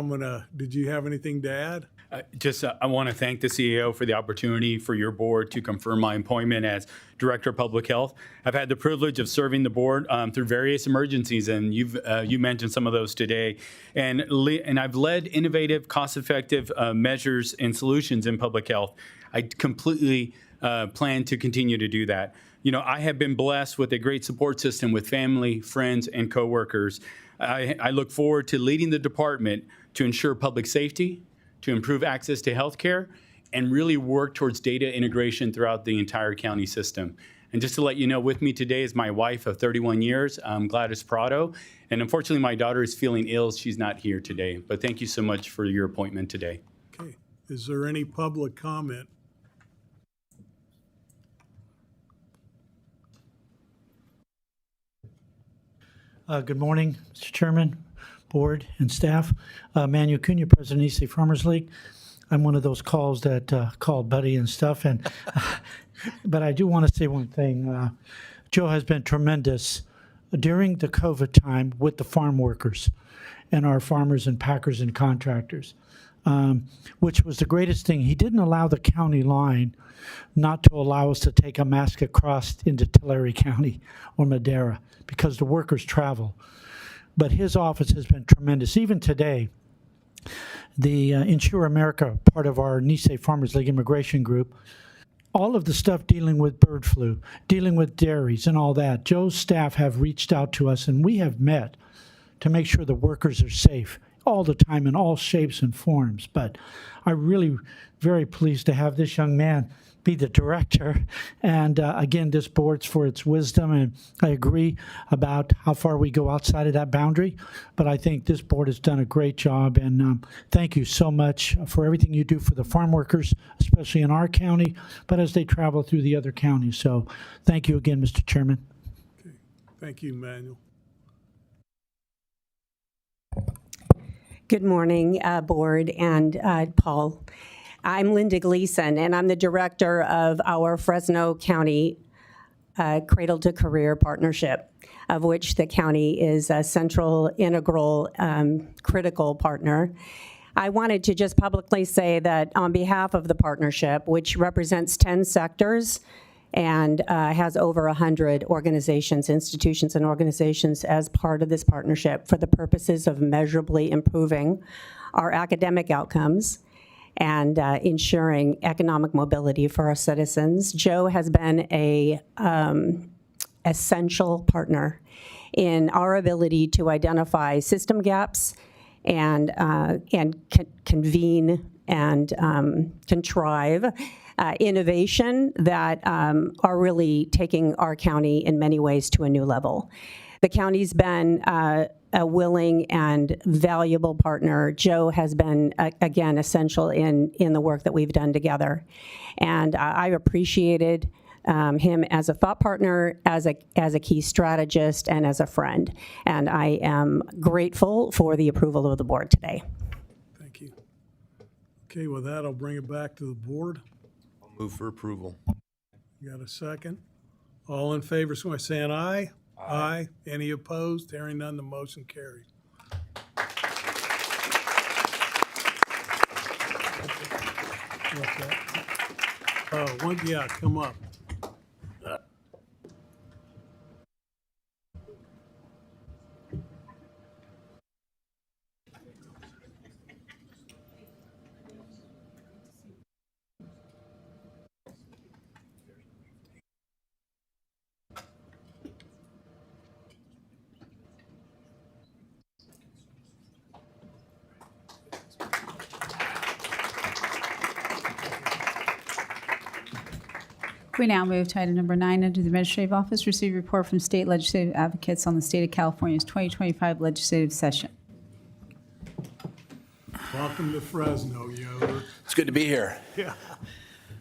did you have anything to add? I want to thank the CEO for the opportunity for your board to confirm my appointment as Director of Public Health. I've had the privilege of serving the board through various emergencies, and you mentioned some of those today. And I've led innovative, cost-effective measures and solutions in public health. I completely plan to continue to do that. I have been blessed with a great support system with family, friends, and coworkers. I look forward to leading the department to ensure public safety, to improve access to health care, and really work towards data integration throughout the entire county system. And just to let you know, with me today is my wife of 31 years, Gladys Prado. And unfortunately, my daughter is feeling ill. She's not here today. But thank you so much for your appointment today. Okay. Is there any public comment? Good morning, Mr. Chairman, board, and staff. Manuel Cunha, President of East State Farmers League. I'm one of those calls that called Buddy and stuff, and but I do want to say one thing. Joe has been tremendous during the COVID time with the farm workers and our farmers and packers and contractors, which was the greatest thing. He didn't allow the county line not to allow us to take a mask across into Tulare County or Madera because the workers travel. But his office has been tremendous. Even today, the Insure America, part of our Nisei Farmers League immigration group, all of the stuff dealing with bird flu, dealing with dairies and all that, Joe's staff have reached out to us, and we have met to make sure the workers are safe all the time in all shapes and forms. But I'm really very pleased to have this young man be the director. And again, this board's for its wisdom, and I agree about how far we go outside of that boundary. But I think this board has done a great job, and thank you so much for everything you do for the farm workers, especially in our county, but as they travel through the other counties. So thank you again, Mr. Chairman. Okay. Thank you, Manuel. Good morning, board and Paul. I'm Linda Gleason, and I'm the director of our Fresno County Cradle to Career Partnership, of which the county is a central, integral, critical partner. I wanted to just publicly say that on behalf of the partnership, which represents 10 sectors and has over 100 organizations, institutions, and organizations as part of this partnership for the purposes of measurably improving our academic outcomes and ensuring economic mobility for our citizens. Joe has been a essential partner in our ability to identify system gaps and convene and contrive innovation that are really taking our county in many ways to a new level. The county's been a willing and valuable partner. Joe has been, again, essential in the work that we've done together. And I appreciated him as a thought partner, as a key strategist, and as a friend. And I am grateful for the approval of the board today. Thank you. Okay, with that, I'll bring it back to the board. I'll move for approval. You got a second? All in favor, so by saying aye. Aye. Any opposed? Hearing none, the motion carries. What's that? Oh, yeah, come up. We now move to item number 9 under the Administrative Office. Receive report from state legislative advocates on the State of California's 2025 legislative session. Welcome to Fresno, Yoder. It's good to be here. Yeah.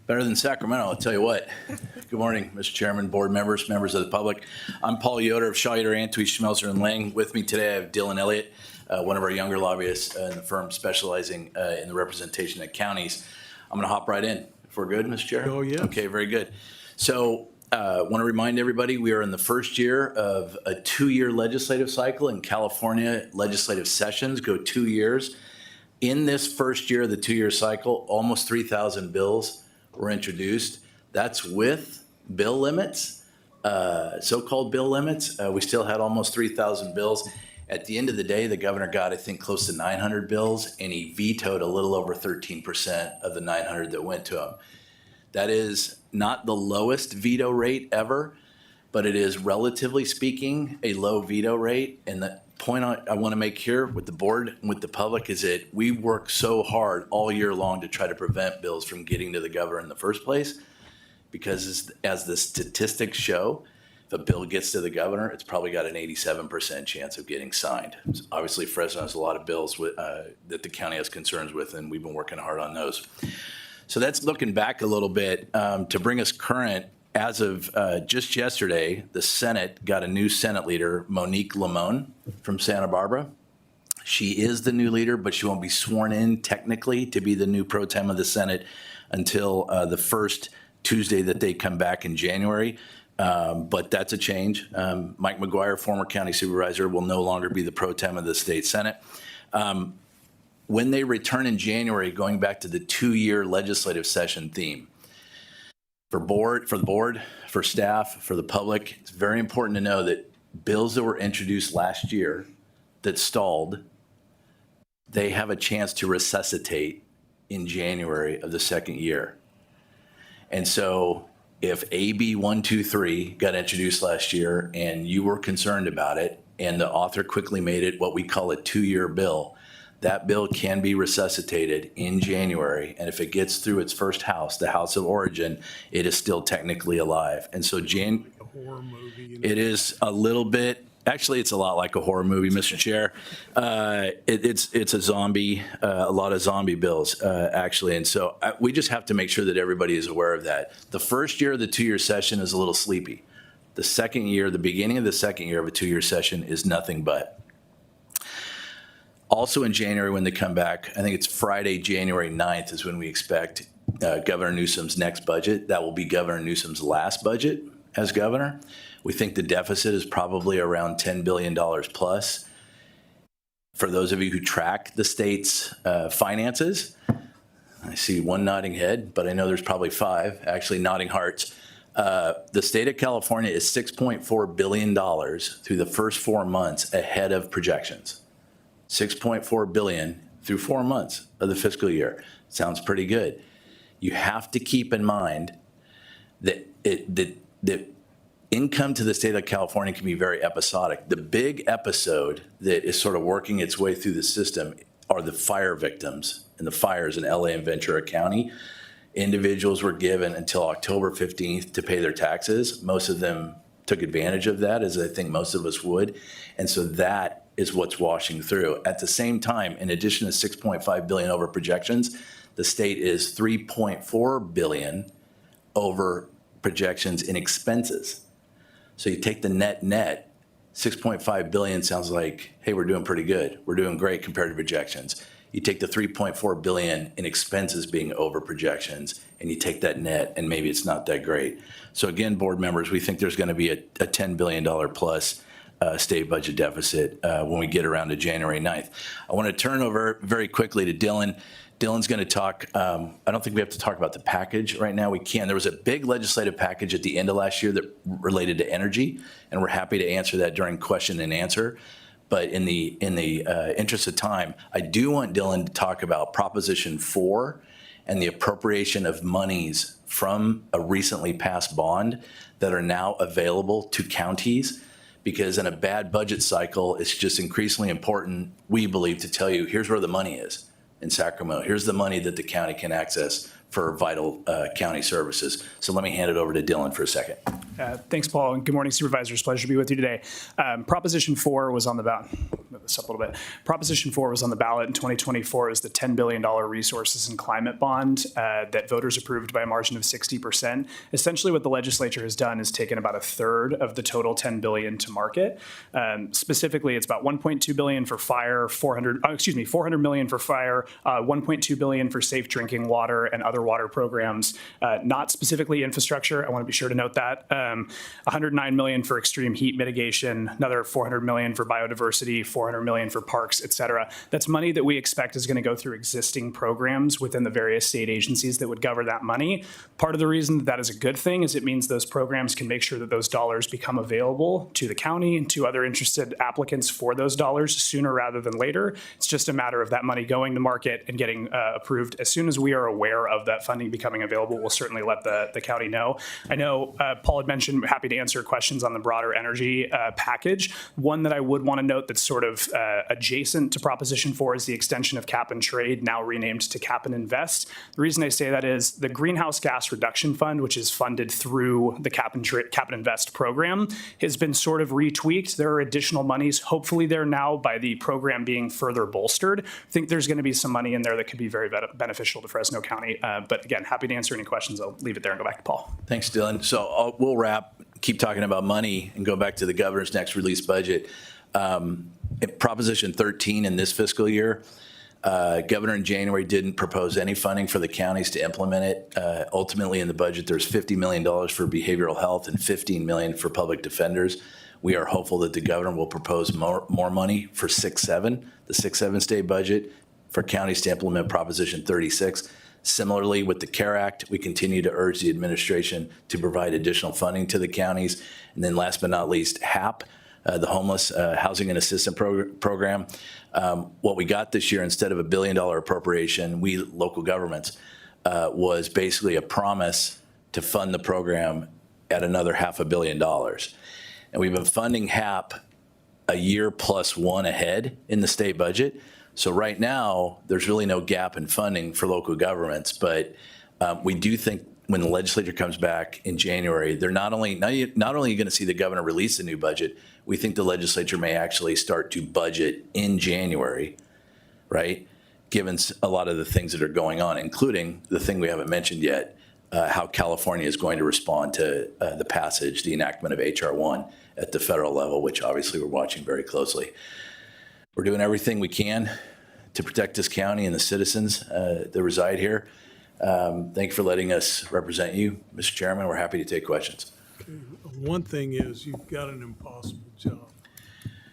Better than Sacramento, I'll tell you what. Good morning, Mr. Chairman, board members, members of the public. I'm Paul Yoder of Shaw, Yoder, Antwi, Schmelzer, and Lang. With me today, I have Dylan Elliott, one of our younger lobbyists in the firm specializing in the representation of counties. I'm going to hop right in. If we're good, Mr. Chair? Oh, yes. Okay, very good. So want to remind everybody, we are in the first year of a 2-year legislative cycle. In California, legislative sessions go 2 years. In this first year of the 2-year cycle, almost 3,000 bills were introduced. That's with bill limits, so-called bill limits. We still had almost 3,000 bills. At the end of the day, the governor got, I think, close to 900 bills, and he vetoed a little over 13% of the 900 that went to him. That is not the lowest veto rate ever, but it is, relatively speaking, a low veto rate. And the point I want to make here with the board and with the public is that we work so hard all year long to try to prevent bills from getting to the governor in the first place, because as the statistics show, if a bill gets to the governor, it's probably got an 87% chance of getting signed. Obviously, Fresno has a lot of bills that the county has concerns with, and we've been working hard on those. So that's looking back a little bit to bring us current. As of just yesterday, the Senate got a new Senate leader, Monique Limon from Santa Barbara. She is the new leader, but she won't be sworn in technically to be the new pro tem of the Senate until the first Tuesday that they come back in January. But that's a change. Mike McGuire, former county supervisor, will no longer be the pro tem of the state Senate. When they return in January, going back to the 2-year legislative session theme, for the board, for staff, for the public, it's very important to know that bills that were introduced last year that stalled, they have a chance to resuscitate in January of the second year. And so if AB 123 got introduced last year and you were concerned about it, and the author quickly made it what we call a 2-year bill, that bill can be resuscitated in January. And if it gets through its first house, the House of Origin, it is still technically alive. And so it is a little bit, actually, it's a lot like a horror movie, Mr. Chair. It's a zombie, a lot of zombie bills, actually. And so we just have to make sure that everybody is aware of that. The first year of the 2-year session is a little sleepy. The second year, the beginning of the second year of a 2-year session is nothing but. Also in January, when they come back, I think it's Friday, January 9th is when we expect Governor Newsom's next budget. That will be Governor Newsom's last budget as governor. We think the deficit is probably around $10 billion plus. For those of you who track the state's finances, I see one nodding head, but I know there's probably 5 actually nodding hearts. The state of California is $6.4 billion through the first 4 months ahead of projections. $6.4 billion through 4 months of the fiscal year. Sounds pretty good. You have to keep in mind that that income to the state of California can be very episodic. The big episode that is sort of working its way through the system are the fire victims and the fires in LA and Ventura County. Individuals were given until October 15th to pay their taxes. Most of them took advantage of that, as I think most of us would. And so that is what's washing through. At the same time, in addition to $6.5 billion over projections, the state is $3.4 billion over projections in expenses. So you take the net, $6.5 billion sounds like, hey, we're doing pretty good. We're doing great compared to projections. You take the $3.4 billion in expenses being over projections, and you take that net, and maybe it's not that great. So again, board members, we think there's going to be a $10 billion plus state budget deficit when we get around to January 9th. I want to turn over very quickly to Dylan. Dylan's going to talk, I don't think we have to talk about the package right now. We can. There was a big legislative package at the end of last year that related to energy, and we're happy to answer that during question and answer. But in the interest of time, I do want Dylan to talk about Proposition 4 and the appropriation of monies from a recently passed bond that are now available to counties. Because in a bad budget cycle, it's just increasingly important, we believe, to tell you, here's where the money is in Sacramento. Here's the money that the county can access for vital county services. So let me hand it over to Dylan for a second. Thanks, Paul, and good morning, Supervisors. Pleasure to be with you today. Proposition 4 was on the ballot. Move this up a little bit. Proposition 4 was on the ballot in 2024 as the $10 billion resources and climate bond that voters approved by a margin of 60%. Essentially, what the legislature has done is taken about a third of the total $10 billion to market. Specifically, it's about $1.2 billion for fire, $400 million for fire, $1.2 billion for safe drinking water and other water programs, not specifically infrastructure. I want to be sure to note that. $109 million for extreme heat mitigation, another $400 million for biodiversity, $400 million for parks, et cetera. That's money that we expect is going to go through existing programs within the various state agencies that would govern that money. Part of the reason that is a good thing is it means those programs can make sure that those dollars become available to the county and to other interested applicants for those dollars sooner rather than later. It's just a matter of that money going to market and getting approved. As soon as we are aware of that funding becoming available, we'll certainly let the county know. I know Paul had mentioned, happy to answer questions on the broader energy package. One that I would want to note that's sort of adjacent to Proposition 4 is the extension of cap and trade, now renamed to cap and invest. The reason I say that is the Greenhouse Gas Reduction Fund, which is funded through the cap and invest program, has been sort of retweaked. There are additional monies, hopefully there now by the program being further bolstered. I think there's going to be some money in there that could be very beneficial to Fresno County. But again, happy to answer any questions. I'll leave it there and go back to Paul. Thanks, Dylan. So we'll wrap, keep talking about money and go back to the governor's next released budget. Proposition 13 in this fiscal year, Governor in January didn't propose any funding for the counties to implement it. Ultimately in the budget, there's $50 million for behavioral health and $15 million for public defenders. We are hopeful that the governor will propose more money for 6-7, the 6-7 state budget for counties to implement Proposition 36. Similarly, with the CARE Act, we continue to urge the administration to provide additional funding to the counties. And then last but not least, HAP, the Homeless Housing and Assistance Program. What we got this year, instead of $1 billion appropriation, we local governments, was basically a promise to fund the program at another $500 million. And we've been funding HAP a year plus one ahead in the state budget. So right now, there's really no gap in funding for local governments, but we do think when the legislature comes back in January, they're not only going to see the governor release a new budget, we think the legislature may actually start to budget in January, right? Given a lot of the things that are going on, including the thing we haven't mentioned yet, how California is going to respond to the passage, the enactment of H.R. 1 at the federal level, which obviously we're watching very closely. We're doing everything we can to protect this county and the citizens that reside here. Thank you for letting us represent you, Mr. Chairman. We're happy to take questions. One thing is you've got an impossible job.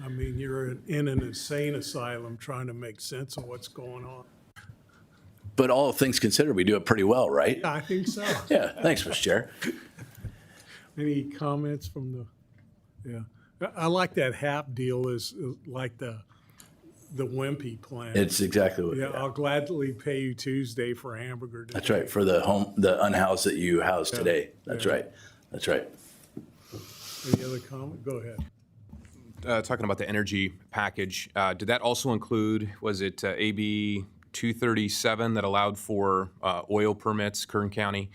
I mean, you're in an insane asylum trying to make sense of what's going on. But all things considered, we do it pretty well, right? Yeah, I think so. Yeah, thanks, Mr. Chair. Any comments from the, I like that HAP deal is like the Wimpy plan. It's exactly what. Yeah, I'll gladly pay you Tuesday for a hamburger today. That's right, for the unhoused that you house today. That's right. That's right. Any other comment? Go ahead. Talking about the energy package, did that also include, was it AB 237 that allowed for oil permits, Kern County,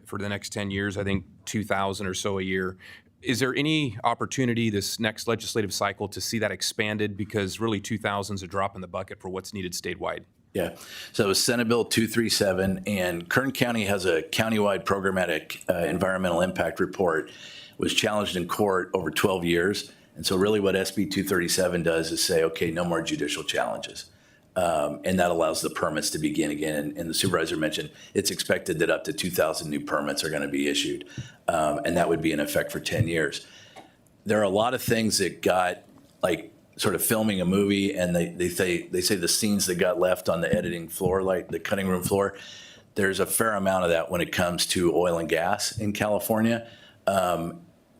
for the next 10 years, I think 2,000 or so a year? Is there any opportunity this next legislative cycle to see that expanded? Because really 2,000 is a drop in the bucket for what's needed statewide. Yeah, so it was Senate Bill 237, and Kern County has a countywide programmatic environmental impact report. It was challenged in court over 12 years. And so really what SB 237 does is say, okay, no more judicial challenges. And that allows the permits to begin again. And the supervisor mentioned it's expected that up to 2,000 new permits are going to be issued. And that would be in effect for 10 years. There are a lot of things that got like sort of filming a movie, and they say the scenes that got left on the editing floor, like the cutting room floor. There's a fair amount of that when it comes to oil and gas in California.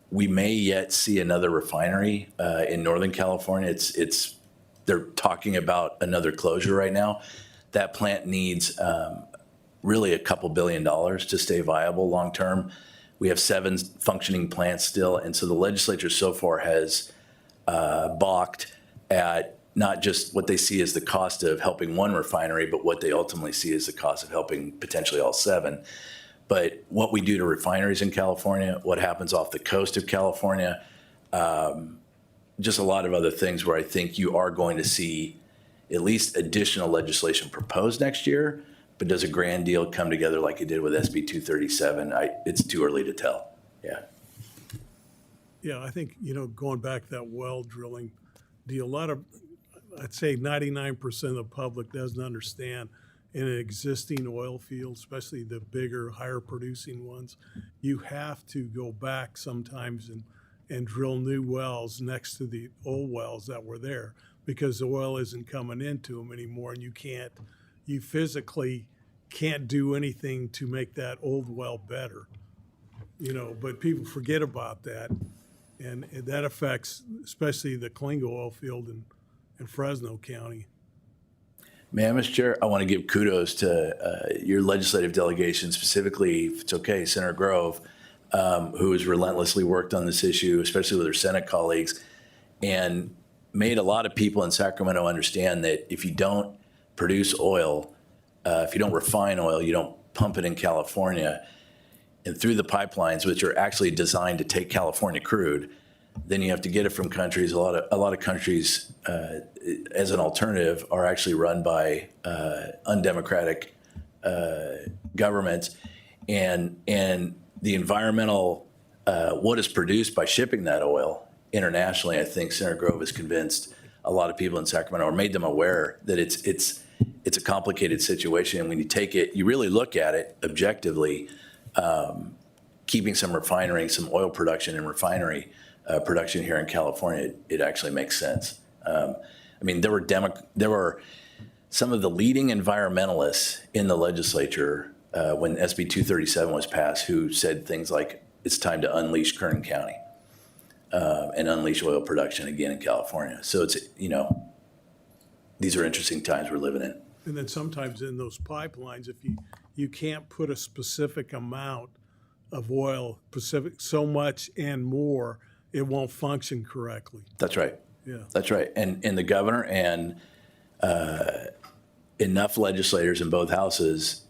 We may yet see another refinery in Northern California. They're talking about another closure right now. That plant needs really a couple $2 billion to stay viable long term. We have 7 functioning plants still, and so the legislature so far has balked at not just what they see as the cost of helping one refinery, but what they ultimately see as the cost of helping potentially all 7. But what we do to refineries in California, what happens off the coast of California, just a lot of other things where I think you are going to see at least additional legislation proposed next year. But does a grand deal come together like it did with SB 237? It's too early to tell. Yeah. Yeah, I think, going back to that well drilling deal, I'd say 99% of the public doesn't understand in an existing oil field, especially the bigger, higher producing ones, you have to go back sometimes and drill new wells next to the old wells that were there because the oil isn't coming into them anymore, and you physically can't do anything to make that old well better. But people forget about that, and that affects especially the Colingo oil field in Fresno County. Mr. Chair, I want to give kudos to your legislative delegation, specifically, if it's okay, Senator Grove, who has relentlessly worked on this issue, especially with her Senate colleagues, and made a lot of people in Sacramento understand that if you don't produce oil, if you don't refine oil, you don't pump it in California and through the pipelines, which are actually designed to take California crude, then you have to get it from countries. A lot of countries, as an alternative, are actually run by undemocratic governments, and the environmental what is produced by shipping that oil internationally. I think Senator Grove has convinced a lot of people in Sacramento, or made them aware that it's a complicated situation, and when you take it, you really look at it objectively. Keeping some oil production and refinery production here in California, it actually makes sense. There were some of the leading environmentalists in the legislature when SB 237 was passed who said things like, it's time to unleash Kern County and unleash oil production again in California. So these are interesting times we're living in. And then sometimes in those pipelines, if you can't put a specific amount of oil, so much and more, it won't function correctly. That's right. Yeah. That's right. And the governor and enough legislators in both houses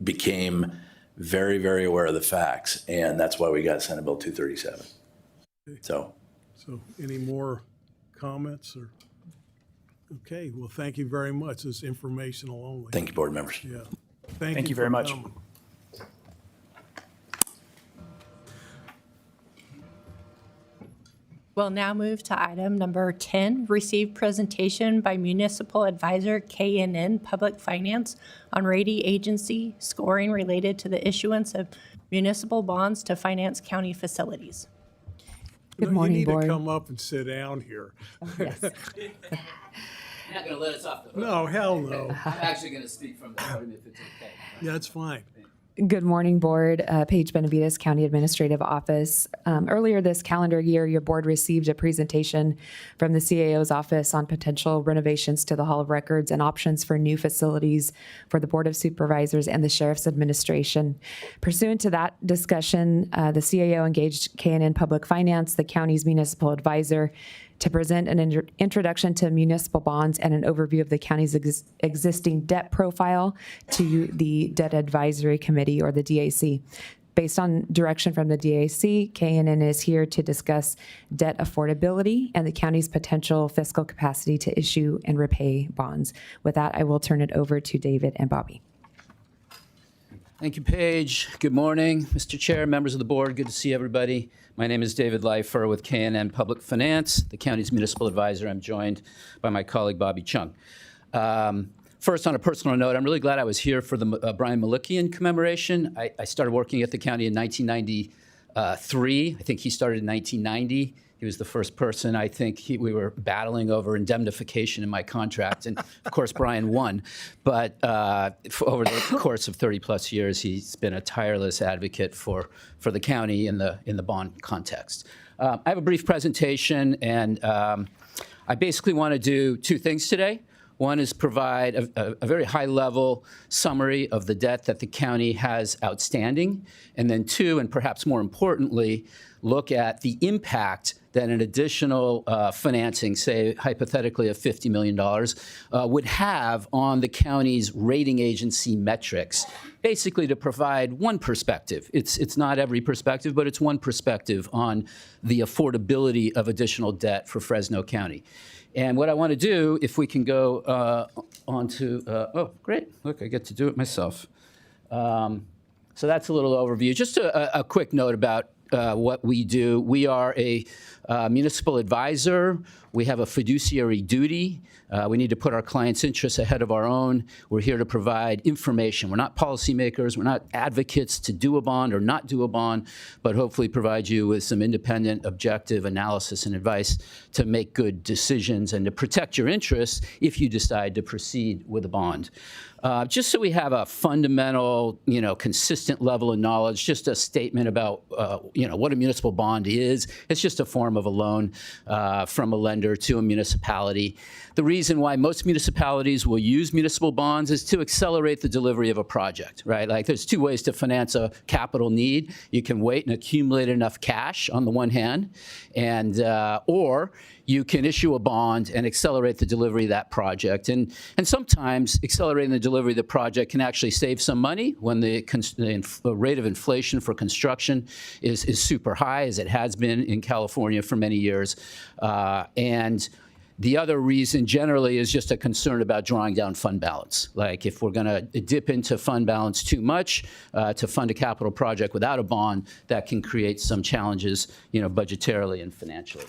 became very, very aware of the facts. And that's why we got Senate Bill 237. So any more comments or? Okay, well, thank you very much. It's informational only. Thank you, board members. Yeah. Thank you very much. Coming. We'll now move to item number 10, receive presentation by Municipal Advisor KNN Public Finance on rating agency scoring related to the issuance of municipal bonds to finance county facilities. Good morning, You Board. need to come up and sit down here. Yes. You're not going to let us off the hook. No, hell no. I'm actually going to speak from the podium if it's okay. Yeah, it's fine. Good morning, Board. Paige Benavides, County Administrative Office. Earlier this calendar year, your board received a presentation from the CAO's office on potential renovations to the Hall of Records and options for new facilities for the Board of Supervisors and the Sheriff's Administration. Pursuant to that discussion, the CAO engaged KNN Public Finance, the county's municipal advisor, to present an introduction to municipal bonds and an overview of the county's existing debt profile to the Debt Advisory Committee, or the DAC. Based on direction from the DAC, KNN is here to discuss debt affordability and the county's potential fiscal capacity to issue and repay bonds. With that, I will turn it over to David and Bobby. Thank you, Paige. Good morning, Mr. Chair, members of the board. Good to see everybody. My name is David Leifer with KNN Public Finance, the county's municipal advisor. I'm joined by my colleague, Bobby Chung. First, on a personal note, I'm really glad I was here for the Brian Malikian commemoration. I started working at the county in 1993. I think he started in 1990. He was the first person. I think we were battling over indemnification in my contract, and of course Brian won. But over the course of 30+ years, he's been a tireless advocate for the county in the bond context. I have a brief presentation, and I basically want to do two things today. One is provide a very high-level summary of the debt that the county has outstanding, and then two, and perhaps more importantly, look at the impact that an additional financing, say hypothetically of $50 million, would have on the county's rating agency metrics, basically to provide one perspective. It's not every perspective, but it's one perspective on the affordability of additional debt for Fresno County. And what I want to do, if we can go on to, oh, great, look, I get to do it myself. So that's a little overview. Just a quick note about what we do. We are a municipal advisor. We have a fiduciary duty. We need to put our clients' interests ahead of our own. We're here to provide information. We're not policymakers. We're not advocates to do a bond or not do a bond, but hopefully provide you with some independent, objective analysis and advice to make good decisions and to protect your interests if you decide to proceed with a bond. Just so we have a fundamental, consistent level of knowledge, just a statement about, what a municipal bond is. It's just a form of a loan from a lender to a municipality. The reason why most municipalities will use municipal bonds is to accelerate the delivery of a project, right? Like there's two ways to finance a capital need. You can wait and accumulate enough cash on the one hand, and or you can issue a bond and accelerate the delivery of that project. And sometimes accelerating the delivery of the project can actually save some money when the rate of inflation for construction is super high, as it has been in California for many years. And the other reason generally is just a concern about drawing down fund balance. Like if we're going to dip into fund balance too much to fund a capital project without a bond, that can create some challenges, budgetarily and financially.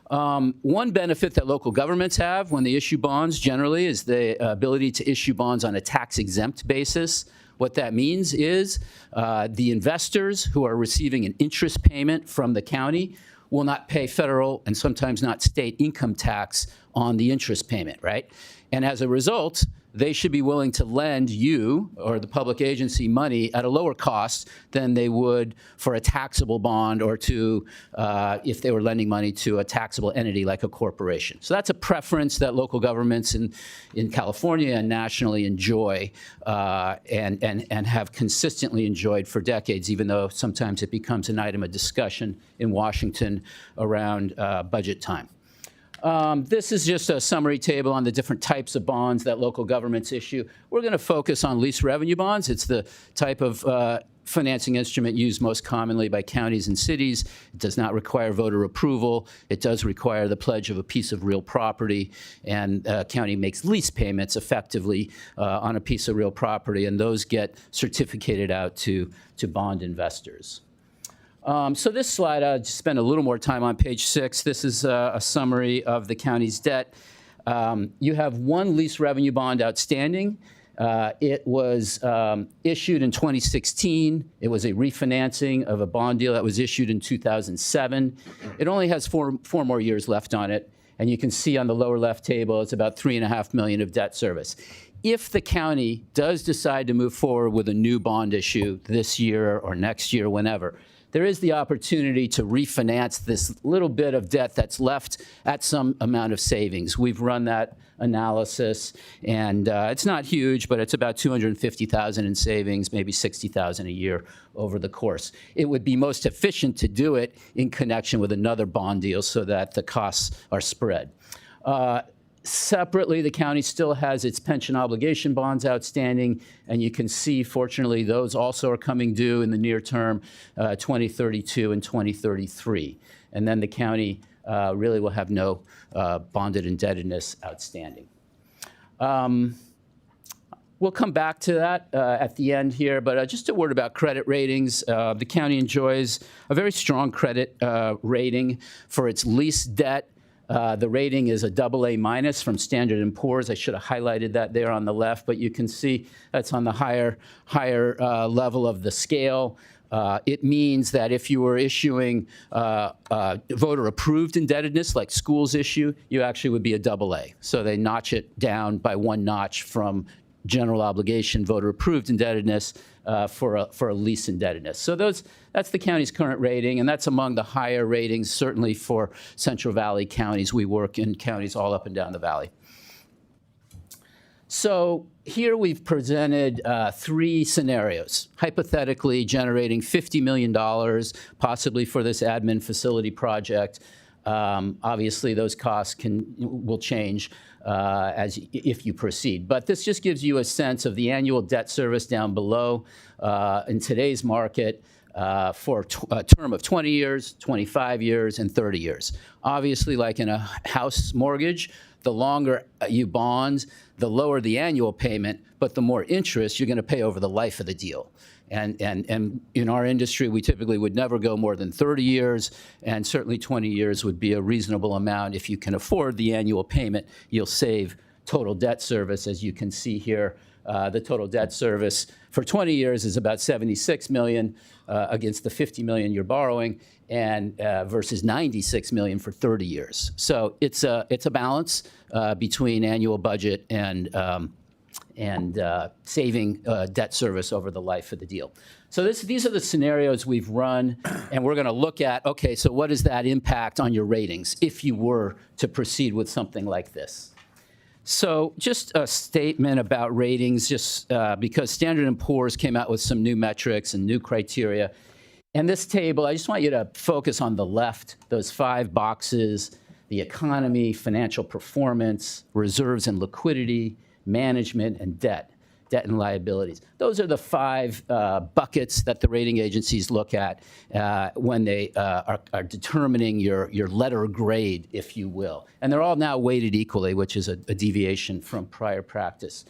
One benefit that local governments have when they issue bonds generally is the ability to issue bonds on a tax-exempt basis. What that means is the investors who are receiving an interest payment from the county will not pay federal and sometimes not state income tax on the interest payment, right? And as a result, they should be willing to lend you or the public agency money at a lower cost than they would for a taxable bond or to, if they were lending money to a taxable entity like a corporation. So that's a preference that local governments in California and nationally enjoy and have consistently enjoyed for decades, even though sometimes it becomes an item of discussion in Washington around budget time. This is just a summary table on the different types of bonds that local governments issue. We're going to focus on lease revenue bonds. It's the type of financing instrument used most commonly by counties and cities. It does not require voter approval. It does require the pledge of a piece of real property, and county makes lease payments effectively on a piece of real property, and those get certificated out to bond investors. So this slide, I'll just spend a little more time on page 6. This is a summary of the county's debt. You have one lease revenue bond outstanding. It was issued in 2016. It was a refinancing of a bond deal that was issued in 2007. It only has four more years left on it. And you can see on the lower left table, it's about $3.5 million of debt service. If the county does decide to move forward with a new bond issue this year or next year, whenever, there is the opportunity to refinance this little bit of debt that's left at some amount of savings. We've run that analysis, and it's not huge, but it's about $250,000 in savings, maybe $60,000 a year over the course. It would be most efficient to do it in connection with another bond deal so that the costs are spread. Separately, the county still has its pension obligation bonds outstanding, and you can see, fortunately, those also are coming due in the near term, 2032 and 2033. And then the county really will have no bonded indebtedness outstanding. We'll come back to that at the end here, but just a word about credit ratings. The county enjoys a very strong credit rating for its lease debt. The rating is a AA- from Standard & Poor's. I should have highlighted that there on the left, but you can see that's on the higher level of the scale. It means that if you were issuing voter-approved indebtedness, like schools issue, you actually would be a AA. So they notch it down by one notch from general obligation voter-approved indebtedness for a lease indebtedness. So that's the county's current rating, and that's among the higher ratings, certainly for Central Valley counties. We work in counties all up and down the valley. So here we've presented three scenarios, hypothetically generating $50 million, possibly for this admin facility project. Obviously, those costs will change if you proceed. But this just gives you a sense of the annual debt service down below in today's market for a term of 20 years, 25 years, and 30 years. Obviously, like in a house mortgage, the longer you bond, the lower the annual payment, but the more interest you're going to pay over the life of the deal. And in our industry, we typically would never go more than 30 years, and certainly 20 years would be a reasonable amount. If you can afford the annual payment, you'll save total debt service. As you can see here, the total debt service for 20 years is about $76 million against the $50 million you're borrowing, and versus $96 million for 30 years. So it's a balance between annual budget and saving debt service over the life of the deal. So these are the scenarios we've run, and we're going to look at, okay, so what does that impact on your ratings if you were to proceed with something like this? So just a statement about ratings, just because Standard & Poor's came out with some new metrics and new criteria. And this table, I just want you to focus on the left, those 5 boxes, the economy, financial performance, reserves and liquidity, management, and debt and liabilities. Those are the 5 buckets that the rating agencies look at when they are determining your letter grade, if you will. And they're all now weighted equally, which is a deviation from prior practice.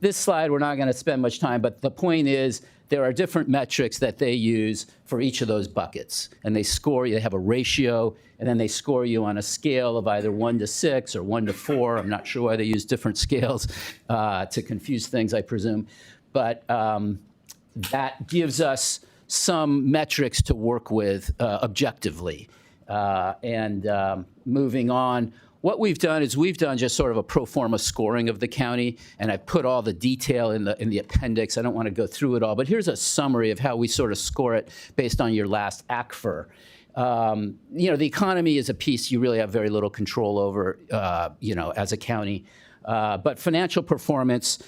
This slide, we're not going to spend much time, but the point is there are different metrics that they use for each of those buckets. And they score you, they have a ratio, and then they score you on a scale of either 1 to 6 or 1 to 4. I'm not sure why they use different scales to confuse things, I presume. But that gives us some metrics to work with objectively. Moving on, what we've done is we've done just sort of a pro forma scoring of the county, and I put all the detail in the appendix. I don't want to go through it all, but here's a summary of how we sort of score it based on your last ACFR. The economy is a piece you really have very little control over, as a county. But financial performance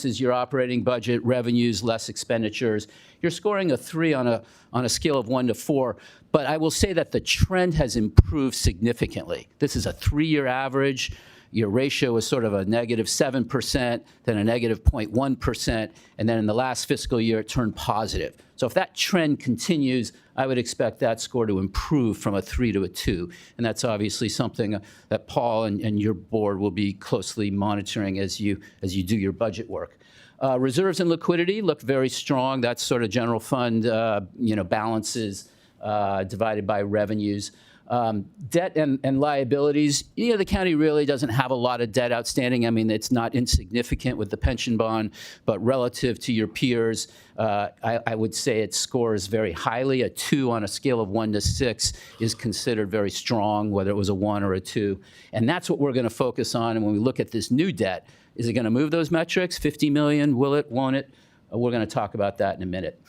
is your operating budget, revenues, less expenditures. You're scoring a 3 on a scale of 1 to 4. But I will say that the trend has improved significantly. This is a 3-year average. Your ratio is sort of a -7%, then a -0.1%, and then in the last fiscal year, it turned positive. So if that trend continues, I would expect that score to improve from a 3 to a 2. And that's obviously something that Paul and your board will be closely monitoring as you do your budget work. Reserves and liquidity look very strong. That's sort of general fund, balances divided by revenues. Debt and liabilities, the county really doesn't have a lot of debt outstanding. I mean, it's not insignificant with the pension bond, but relative to your peers, I would say it scores very highly. A 2 on a scale of 1 to 6 is considered very strong, whether it was a 1 or a 2. And that's what we're going to focus on. And when we look at this new debt, is it going to move those metrics? 50 million, will it, won't it? We're going to talk about that in a minute.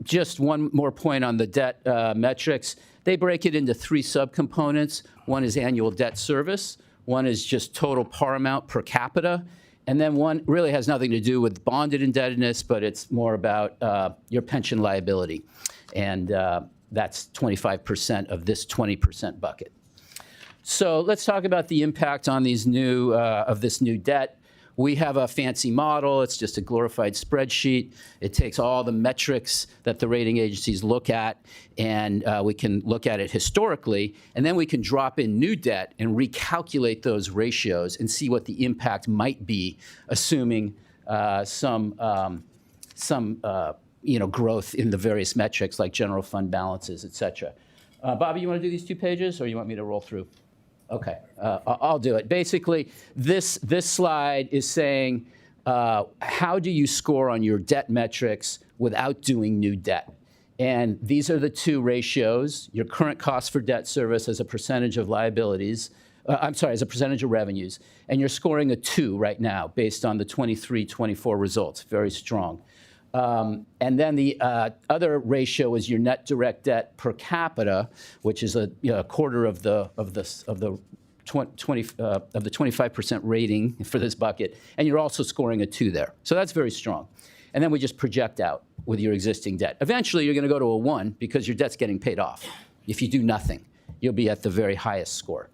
Just one more point on the debt metrics. They break it into 3 subcomponents. One is annual debt service. One is just total par amount per capita. And then one really has nothing to do with bonded indebtedness, but it's more about your pension liability. And that's 25% of this 20% bucket. So let's talk about the impact on these of this new debt. We have a fancy model. It's just a glorified spreadsheet. It takes all the metrics that the rating agencies look at, and we can look at it historically, and then we can drop in new debt and recalculate those ratios and see what the impact might be, assuming some growth in the various metrics like general fund balances, et cetera. Bobby, you want to do these 2 pages, or you want me to roll through? Okay, I'll do it. Basically, this slide is saying, how do you score on your debt metrics without doing new debt? And these are the 2 ratios, your current cost for debt service as a percentage of liabilities, as a percentage of revenues, and you're scoring a 2 right now based on the 23-24 results, very strong. And then the other ratio is your net direct debt per capita, which is a quarter of the 25% rating for this bucket, and you're also scoring a 2 there. So that's very strong. And then we just project out with your existing debt. Eventually, you're going to go to a 1 because your debt's getting paid off. If you do nothing, you'll be at the very highest score.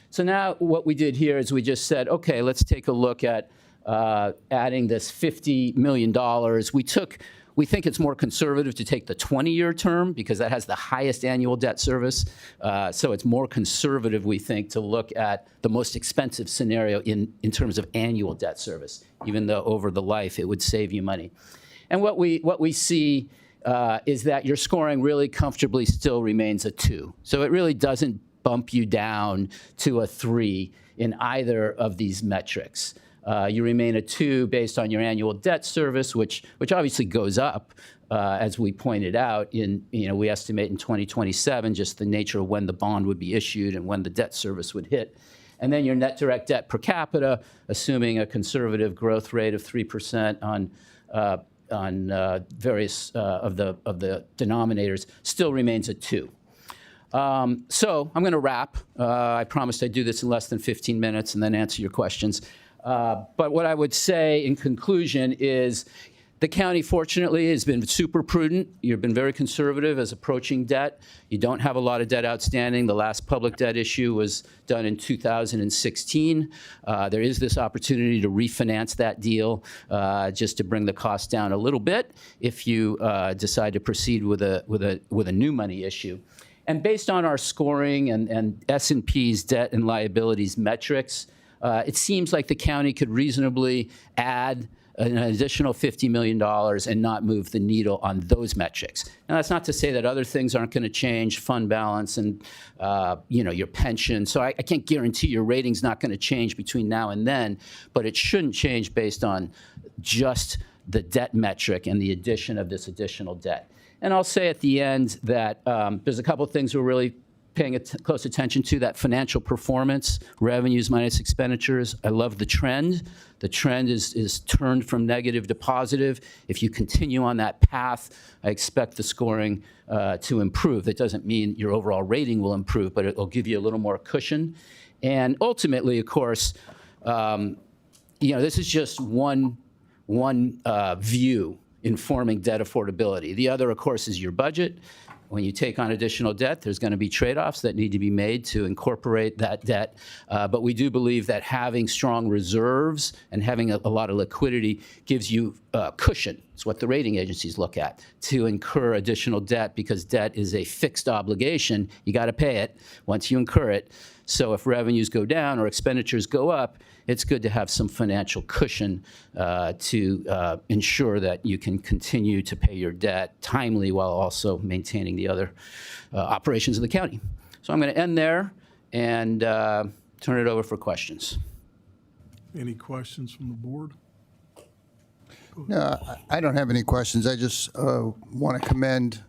So now what we did here is we just said, okay, let's take a look at adding this $50 million. We think it's more conservative to take the 20-year term because that has the highest annual debt service. So it's more conservative, we think, to look at the most expensive scenario in terms of annual debt service, even though over the life it would save you money. And what we see is that your scoring really comfortably still remains a 2. So it really doesn't bump you down to a 3 in either of these metrics. You remain a 2 based on your annual debt service, which obviously goes up, as we pointed out. We estimate in 2027 just the nature of when the bond would be issued and when the debt service would hit. And then your net direct debt per capita, assuming a conservative growth rate of 3% on various of the denominators, still remains a 2. So I'm going to wrap. I promised I'd do this in less than 15 minutes and then answer your questions. But what I would say in conclusion is the county, fortunately, has been super prudent. You've been very conservative as approaching debt. You don't have a lot of debt outstanding. The last public debt issue was done in 2016. There is this opportunity to refinance that deal just to bring the cost down a little bit if you decide to proceed with a new money issue. And based on our scoring and S&P's debt and liabilities metrics, it seems like the county could reasonably add an additional $50 million and not move the needle on those metrics. Now, that's not to say that other things aren't going to change, fund balance and your pension. So I can't guarantee your rating's not going to change between now and then, but it shouldn't change based on just the debt metric and the addition of this additional debt. And I'll say at the end that there's a couple of things we're really paying close attention to, that financial performance, revenues minus expenditures. I love the trend. The trend is turned from negative to positive. If you continue on that path, I expect the scoring to improve. That doesn't mean your overall rating will improve, but it will give you a little more cushion. And ultimately, of course, this is just one view informing debt affordability. The other, of course, is your budget. When you take on additional debt, there's going to be trade-offs that need to be made to incorporate that debt. But we do believe that having strong reserves and having a lot of liquidity gives you cushion. It's what the rating agencies look at, to incur additional debt, because debt is a fixed obligation. You got to pay it once you incur it. So if revenues go down or expenditures go up, it's good to have some financial cushion to ensure that you can continue to pay your debt timely while also maintaining the other operations of the county. So I'm going to end there and turn it over for questions. Any questions from the board? No, I don't have any questions. I just want to commend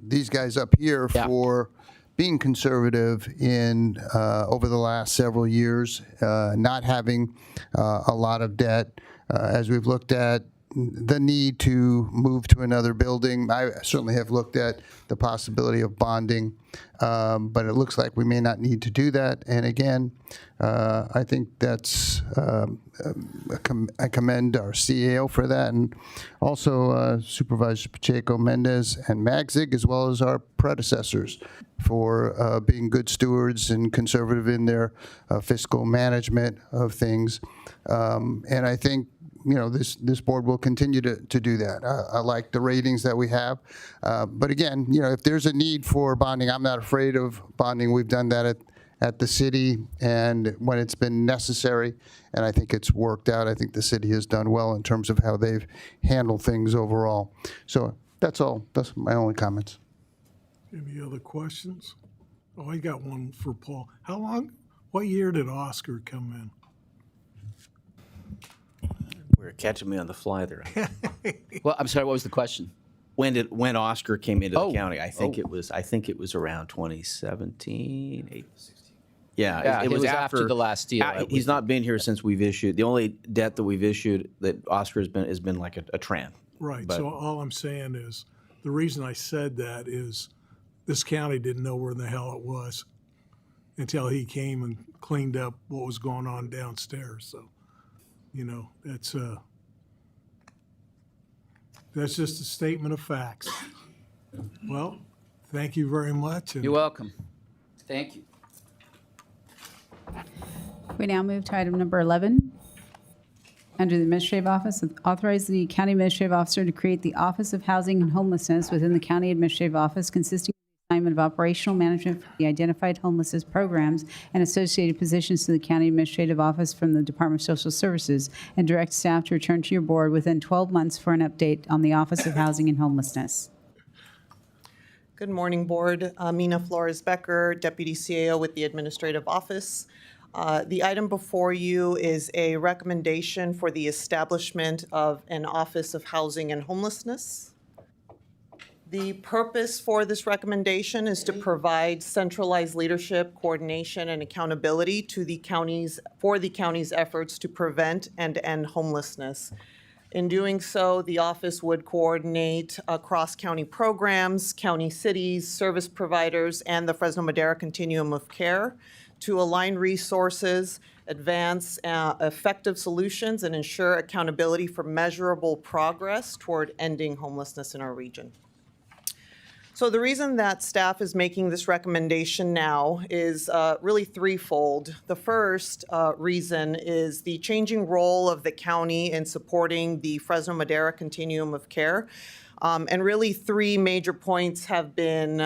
these guys up here for being conservative in over the last several years, not having a lot of debt. As we've looked at the need to move to another building, I certainly have looked at the possibility of bonding, but it looks like we may not need to do that. And again, I think that's, I commend our CEO for that, and also Supervisor Pacheco, Mendez, and Magzig, as well as our predecessors, for being good stewards and conservative in their fiscal management of things. And I think this board will continue to do that. I like the ratings that we have. But again, if there's a need for bonding, I'm not afraid of bonding. We've done that at the city and when it's been necessary, and I think it's worked out. I think the city has done well in terms of how they've handled things overall. So that's all. That's my only comments. Any other questions? Oh, I got one for Paul. What year did Oscar come in? We're catching me on the fly there. Well, I'm sorry, what was the question? When Oscar came into the county, I think it was around 2017. Yeah, it was after the last deal. He's not been here since we've issued. The only debt that we've issued that Oscar has been like a trend. Right. So all I'm saying is, the reason I said that is this county didn't know where the hell it was. until he came and cleaned up what was going on downstairs. So, that's just a statement of facts. Well, thank you very much. You're welcome. Thank you. We now move to item number 11. Under the Administrative Office, authorize the County Administrative Officer to create the Office of Housing and Homelessness within the County Administrative Office, consisting of the assignment of operational management for the identified homelessness programs and associated positions to the County Administrative Office from the Department of Social Services, and direct staff to return to your board within 12 months for an update on the Office of Housing and Homelessness. Good morning, Board. Mina Flores-Becker, Deputy CAO with the Administrative Office. The item before you is a recommendation for the establishment of an Office of Housing and Homelessness. The purpose for this recommendation is to provide centralized leadership, coordination, and accountability to the county's efforts to prevent and end homelessness. In doing so, the office would coordinate across county programs, county cities, service providers, and the Fresno Madera Continuum of Care to align resources, advance effective solutions, and ensure accountability for measurable progress toward ending homelessness in our region. So the reason that staff is making this recommendation now is really threefold. The first reason is the changing role of the county in supporting the Fresno Madera Continuum of Care. And really, three major points have made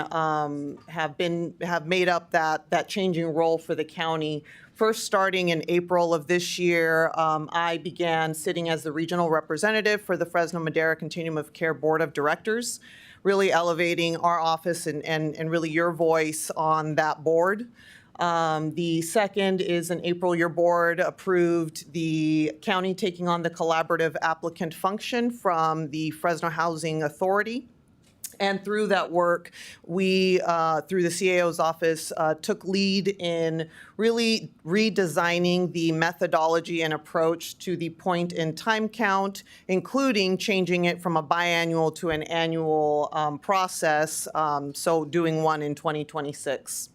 up that changing role for the county. First, starting in April of this year, I began sitting as the regional representative for the Fresno Madera Continuum of Care Board of Directors, really elevating our office and really your voice on that board. The second is in April, your board approved the county taking on the collaborative applicant function from the Fresno Housing Authority. And through that work, we, through the CAO's office, took lead in really redesigning the methodology and approach to the point in time count, including changing it from a biannual to an annual process, so doing one in 2026.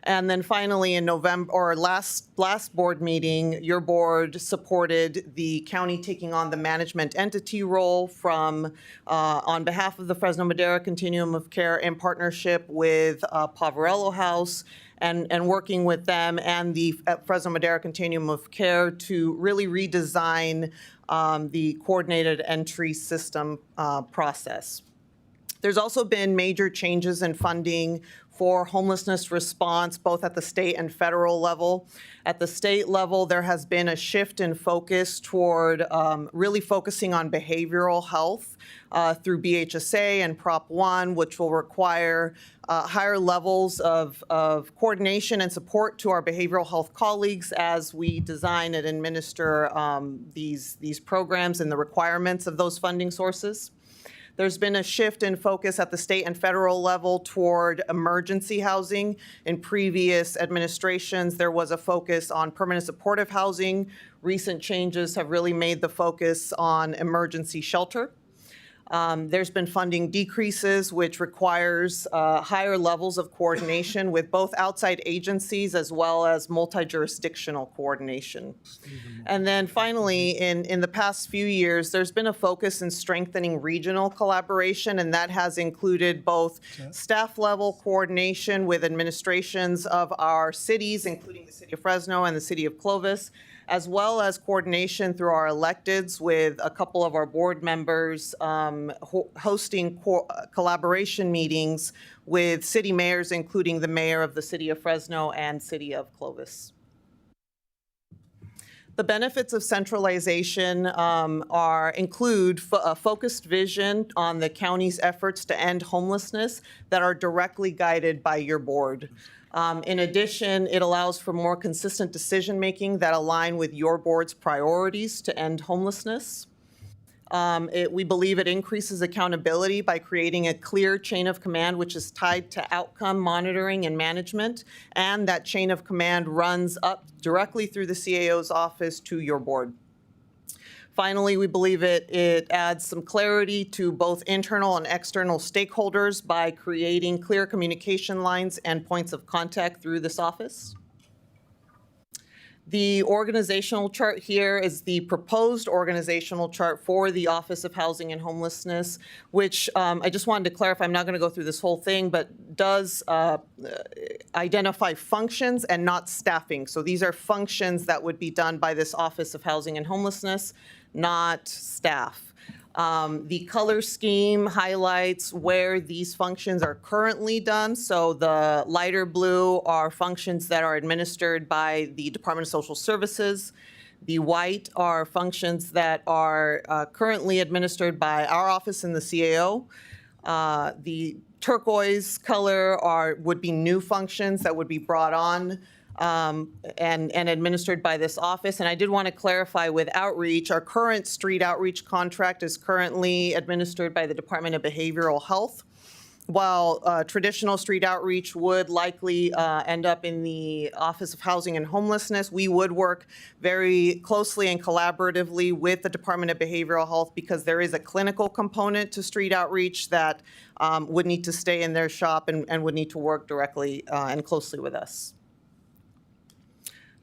And then finally, in November, or last board meeting, your board supported the county taking on the management entity role from, on behalf of the Fresno Madera Continuum of Care in partnership with Poverello House, and working with them and the Fresno Madera Continuum of Care to really redesign the coordinated entry system process. There's also been major changes in funding for homelessness response, both at the state and federal level. At the state level, there has been a shift in focus toward really focusing on behavioral health through BHSA and Prop 1, which will require higher levels of coordination and support to our behavioral health colleagues as we design and administer these programs and the requirements of those funding sources. There's been a shift in focus at the state and federal level toward emergency housing. In previous administrations, there was a focus on permanent supportive housing. Recent changes have really made the focus on emergency shelter. There's been funding decreases, which requires higher levels of coordination with both outside agencies as well as multi-jurisdictional coordination. And then finally, in the past few years, there's been a focus in strengthening regional collaboration, and that has included both staff level coordination with administrations of our cities, including the city of Fresno and the city of Clovis, as well as coordination through our electeds with a couple of our board members hosting collaboration meetings with city mayors, including the mayor of the city of Fresno and city of Clovis. The benefits of centralization include a focused vision on the county's efforts to end homelessness that are directly guided by your board. In addition, it allows for more consistent decision-making that align with your board's priorities to end homelessness. We believe it increases accountability by creating a clear chain of command which is tied to outcome monitoring and management, and that chain of command runs up directly through the CAO's office to your board. Finally, we believe it adds some clarity to both internal and external stakeholders by creating clear communication lines and points of contact through this office. The organizational chart here is the proposed organizational chart for the Office of Housing and Homelessness, which I just wanted to clarify, I'm not going to go through this whole thing, but does identify functions and not staffing. So these are functions that would be done by this Office of Housing and Homelessness, not staff. The color scheme highlights where these functions are currently done. So the lighter blue are functions that are administered by the Department of Social Services. The white are functions that are currently administered by our office and the CAO. The turquoise color would be new functions that would be brought on and administered by this office. And I did want to clarify with outreach, our current street outreach contract is currently administered by the Department of Behavioral Health. While traditional street outreach would likely end up in the Office of Housing and Homelessness, we would work very closely and collaboratively with the Department of Behavioral Health because there is a clinical component to street outreach that would need to stay in their shop and would need to work directly and closely with us.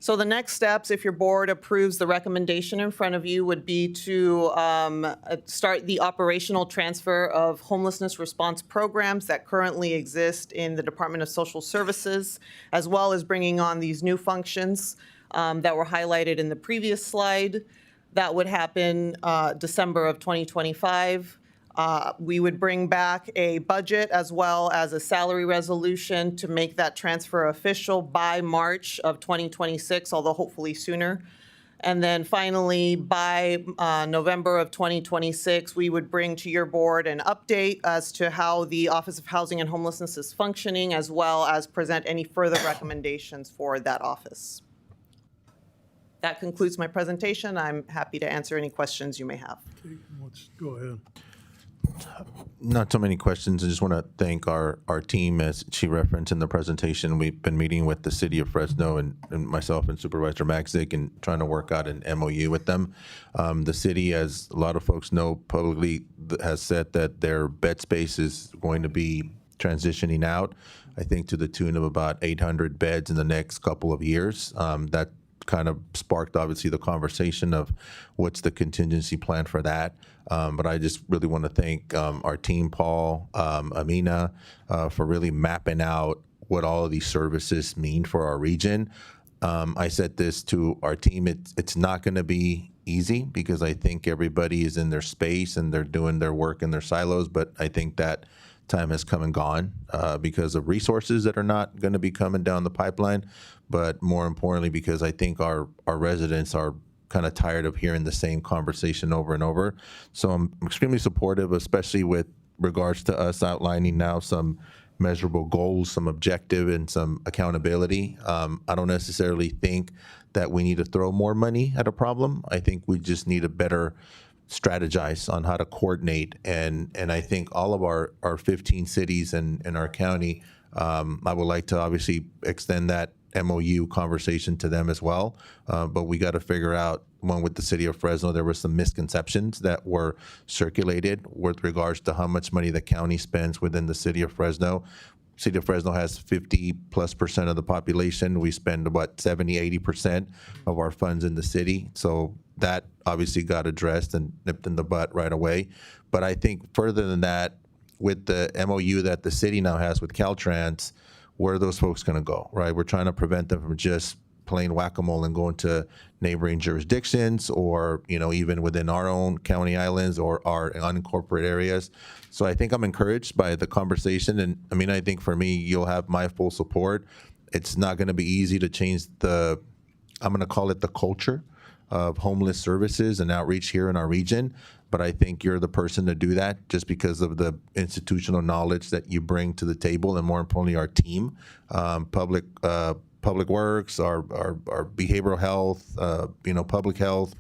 So the next steps, if your board approves the recommendation in front of you, would be to start the operational transfer of homelessness response programs that currently exist in the Department of Social Services, as well as bringing on these new functions that were highlighted in the previous slide. That would happen December of 2025. We would bring back a budget as well as a salary resolution to make that transfer official by March of 2026, although hopefully sooner. And then finally, by November of 2026, we would bring to your board an update as to how the Office of Housing and Homelessness is functioning, as well as present any further recommendations for that office. That concludes my presentation. I'm happy to answer any questions you may have. Okay, let's go ahead. Not so many questions. I just want to thank our team. As she referenced in the presentation, we've been meeting with the city of Fresno and myself and Supervisor Magzik and trying to work out an MOU with them. The city, as a lot of folks know, publicly has said that their bed space is going to be transitioning out, I think to the tune of about 800 beds in the next couple of years. That kind of sparked, obviously, the conversation of what's the contingency plan for that. But I just really want to thank our team, Paul, Amina, for really mapping out what all of these services mean for our region. I said this to our team, it's not going to be easy because I think everybody is in their space and they're doing their work in their silos, but I think that time has come and gone because of resources that are not going to be coming down the pipeline, but more importantly, because I think our residents are kind of tired of hearing the same conversation over and over. So I'm extremely supportive, especially with regards to us outlining now some measurable goals, some objective, and some accountability. I don't necessarily think that we need to throw more money at a problem. I think we just need to better strategize on how to coordinate. And I think all of our 15 cities in our county, I would like to obviously extend that MOU conversation to them as well. But we got to figure out, one, with the city of Fresno, there were some misconceptions that were circulated with regards to how much money the county spends within the city of Fresno. City of Fresno has 50+% of the population. We spend about 70-80% of our funds in the city. So that obviously got addressed and nipped in the butt right away. But I think further than that, with the MOU that the city now has with Caltrans, where are those folks going to go, right? We're trying to prevent them from just playing whack-a-mole and going to neighboring jurisdictions or, even within our own county islands or our unincorporated areas. So I think I'm encouraged by the conversation. And I think for me, you'll have my full support. It's not going to be easy to change I'm going to call it the culture of homeless services and outreach here in our region. But I think you're the person to do that just because of the institutional knowledge that you bring to the table, and more importantly, our team, public public works, our behavioral health, public health.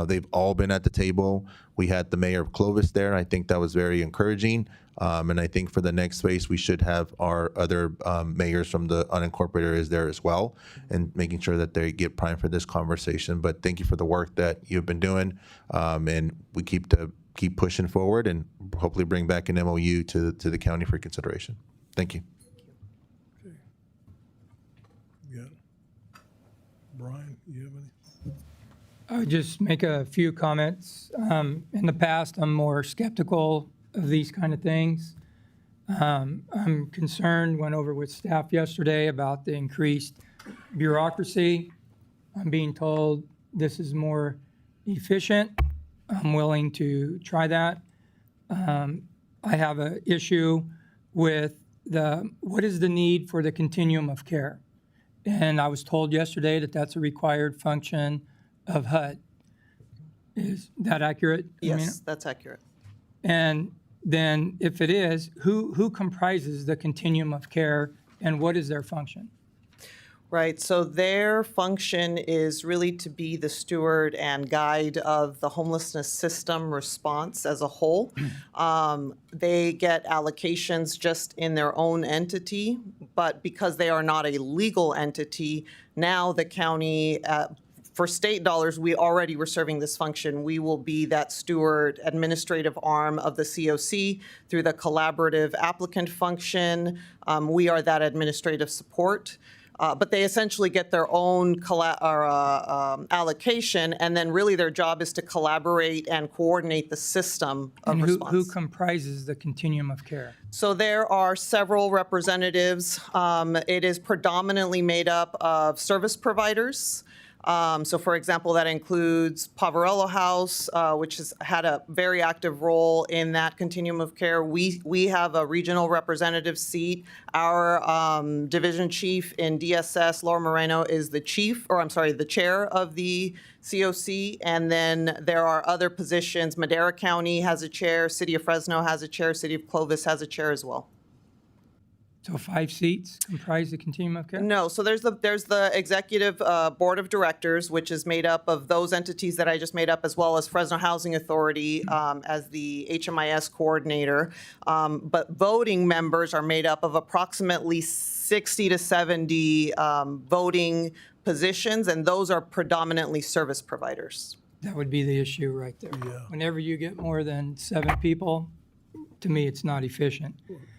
They've all been at the table. We had the mayor of Clovis there. I think that was very encouraging. And I think for the next phase, we should have our other mayors from the unincorporated areas there as well, and making sure that they get primed for this conversation. But thank you for the work that you've been doing, and we keep pushing forward and hopefully bring back an MOU to the county for consideration. Thank you. Yeah. Brian, you have any? I would just make a few comments. In the past, I'm more skeptical of these kind of things. I'm concerned, went over with staff yesterday about the increased bureaucracy. I'm being told this is more efficient. I'm willing to try that. I have an issue with what is the need for the continuum of care? And I was told yesterday that that's a required function of HUD. Is that accurate? Yes, that's accurate. And then if it is, who comprises the continuum of care and what is their function? Right, so their function is really to be the steward and guide of the homelessness system response as a whole. They get allocations just in their own entity, but because they are not a legal entity, now the county, for state dollars, we already were serving this function. We will be that steward administrative arm of the COC through the collaborative applicant function. We are that administrative support. But they essentially get their own allocation, and then really their job is to collaborate and coordinate the system of And response. who comprises the continuum of care? So there are several representatives. It is predominantly made up of service providers. So for example, that includes Poverello House, which has had a very active role in that continuum of care. We have a regional representative seat. Our division chief in DSS, Laura Moreno, is the chair of the COC. And then there are other positions. Madera County has a chair, City of Fresno has a chair, City of Clovis has a chair as well. So 5 seats comprise the continuum of care? No, so there's the executive board of directors, which is made up of those entities that I just made up, as well as Fresno Housing Authority as the HMIS coordinator. But voting members are made up of approximately 60 to 70 voting positions, and those are predominantly service providers. That would be the issue right there. Yeah. Whenever you get more than 7 people, to me, it's not efficient.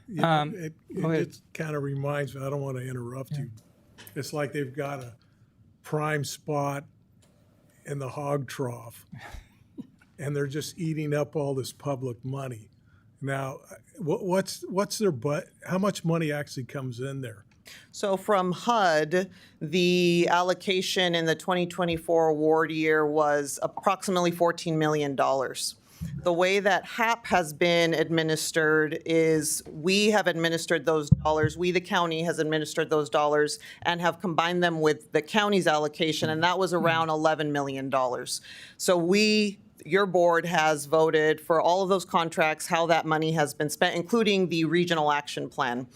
It Go ahead. just kind of reminds me, I don't want to interrupt you. It's like they've got a prime spot in the hog trough, and they're just eating up all this public money. Now, what's their how much money actually comes in there? So from HUD, the allocation in the 2024 award year was approximately $14 million. The way that HAP has been administered is we have administered those dollars, we, the county, has administered those dollars and have combined them with the county's allocation, and that was around $11 million. So your board has voted for all of those contracts, how that money has been spent, including the regional action plan.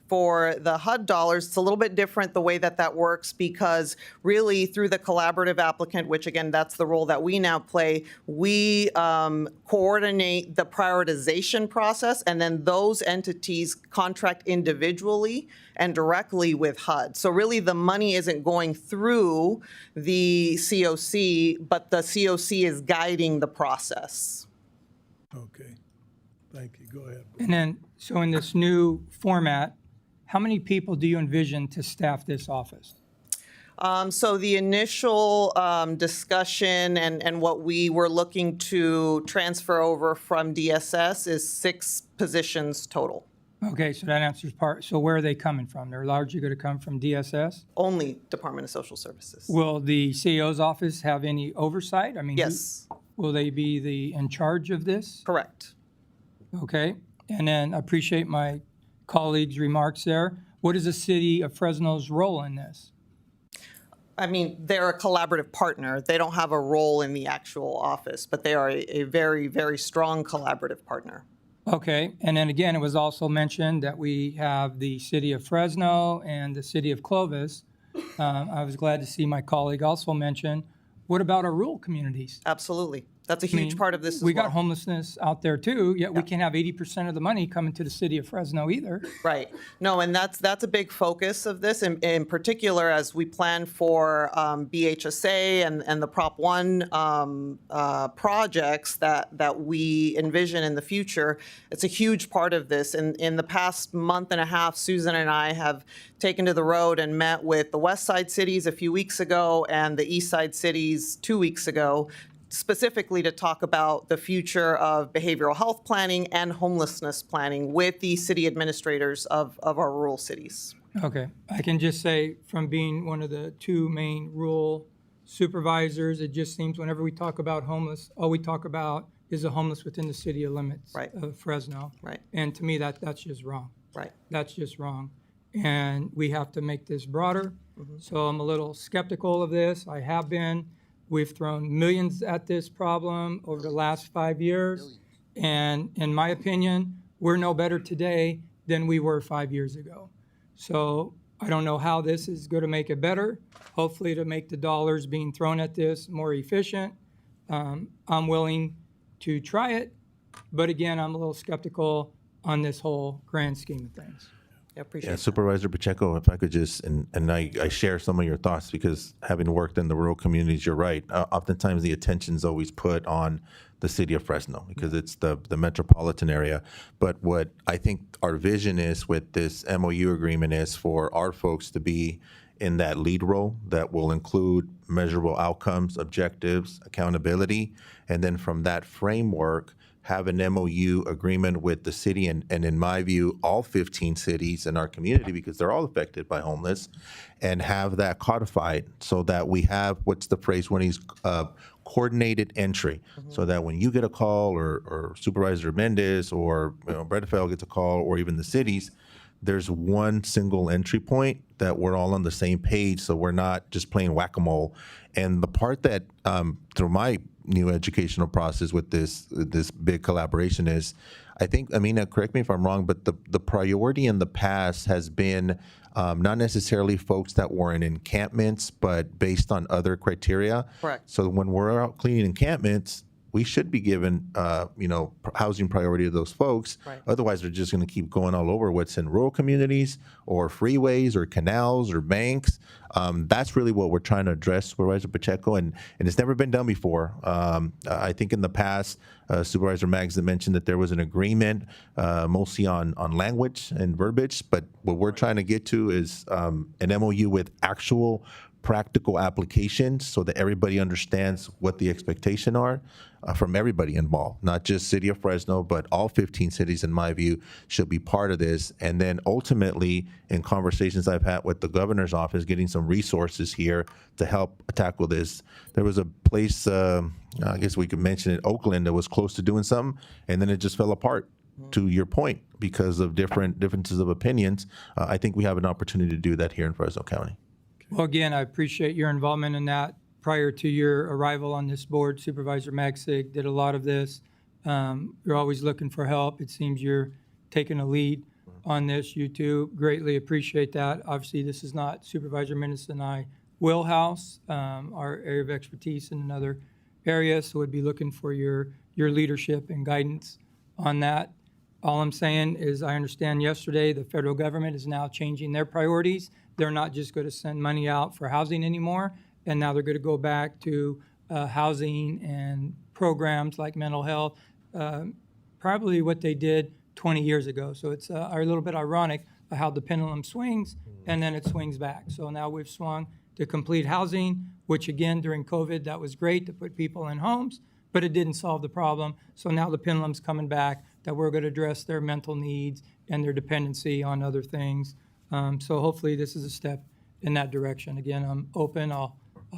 For the HUD dollars, it's a little bit different the way that works, because really through the collaborative applicant, which again, that's the role that we now play, we coordinate the prioritization process, and then those entities contract individually and directly with HUD. So really the money isn't going through the COC, but the COC is guiding the process. Okay, thank you. Go ahead. And then, so in this new format, how many people do you envision to staff this office? So the initial discussion and what we were looking to transfer over from DSS is 6 positions total. Okay, so that answers part. So where are they coming from? They're largely going to come from DSS? Only Department of Social Services. Will the CEO's office have any oversight? I mean, Yes. Will they be in charge of this? Correct. Okay, and then I appreciate my colleagues' remarks there. What is the City of Fresno's role in this? I mean, they're a collaborative partner. They don't have a role in the actual office, but they are a very, very strong collaborative partner. Okay, and then again, it was also mentioned that we have the City of Fresno and the City of Clovis I was glad to see my colleague also mention, what about our rural communities? Absolutely. That's a huge part of this as We well. got homelessness out there too, yet we can't have 80% of the money coming to the city of Fresno either. Right. No, and that's a big focus of this, in particular as we plan for BHSA and the Prop 1 projects that we envision in the future. It's a huge part of this. In the past month and a half, Susan and I have taken to the road and met with the West Side cities a few weeks ago and the East Side cities 2 weeks ago, specifically to talk about the future of behavioral health planning and homelessness planning with the city administrators of our rural cities. Okay, I can just say from being one of the two main rural supervisors, it just seems whenever we talk about homeless, all we talk about is the homeless within the city limits of Fresno. Right. And to me, that's just wrong. Right. That's just wrong. And we have to make this broader. So I'm a little skeptical of this. I have been. We've thrown millions at this problem over the last 5 years. And in my opinion, we're no better today than we were 5 years ago. So I don't know how this is going to make it better. Hopefully to make the dollars being thrown at this more efficient. I'm willing to try it. But again, I'm a little skeptical on this whole grand scheme of things. I appreciate Yeah, Supervisor Pacheco, if I could just, and I share some of your thoughts because having worked in the rural communities, you're right. Oftentimes the attention's always put on the city of Fresno because it's the metropolitan area. But what I think our vision is with this MOU agreement is for our folks to be in that lead role that will include measurable outcomes, objectives, accountability, and then from that framework, have an MOU agreement with the city and in my view, all 15 cities in our community because they're all affected by homeless, and have that codified so that we have, what's the phrase when he's coordinated entry, so that when you get a call or Supervisor Mendez or Bredefeld gets a call or even the cities, there's one single entry point that we're all on the same page so we're not just playing whack-a-mole. And the part that through my new educational process with this big collaboration is, I think, Amina, correct me if I'm wrong, but the priority in the past has been not necessarily folks that were in encampments, but based on other criteria. Correct. So when we're out cleaning encampments, we should be given, housing priority to those folks. Right. Otherwise, they're just going to keep going all over what's in rural communities or freeways or canals or banks. That's really what we're trying to address, Supervisor Pacheco, and it's never been done before. I think in the past, Supervisor Maggs had mentioned that there was an agreement mostly on language and verbiage, but what we're trying to get to is an MOU with actual practical applications so that everybody understands what the expectation are from everybody involved, not just City of Fresno, but all 15 cities, in my view, should be part of this. And then ultimately, in conversations I've had with the governor's office, getting some resources here to help tackle this. There was a place, I guess we could mention it, Oakland, that was close to doing something, and then it just fell apart. To your point, because of differences of opinions, I think we have an opportunity to do that here in Fresno County. Well, again, I appreciate your involvement in that. Prior to your arrival on this board, Supervisor Magsig did a lot of this. You're always looking for help. It seems you're taking a lead on this. You two greatly appreciate that. Obviously, this is not Supervisor Menace and I wheelhouse, our area of expertise in another area, so we'd be looking for your leadership and guidance on that. All I'm saying is I understand yesterday the federal government is now changing their priorities. They're not just going to send money out for housing anymore, and now they're going to go back to housing and programs like mental health, probably what they did 20 years ago. So it's a little bit ironic how the pendulum swings and then it swings back. So now we've swung to complete housing, which again, during COVID, that was great to put people in homes, but it didn't solve the problem. So now the pendulum's coming back that we're going to address their mental needs and their dependency on other things. So hopefully this is a step in that direction. Again, I'm open, I'll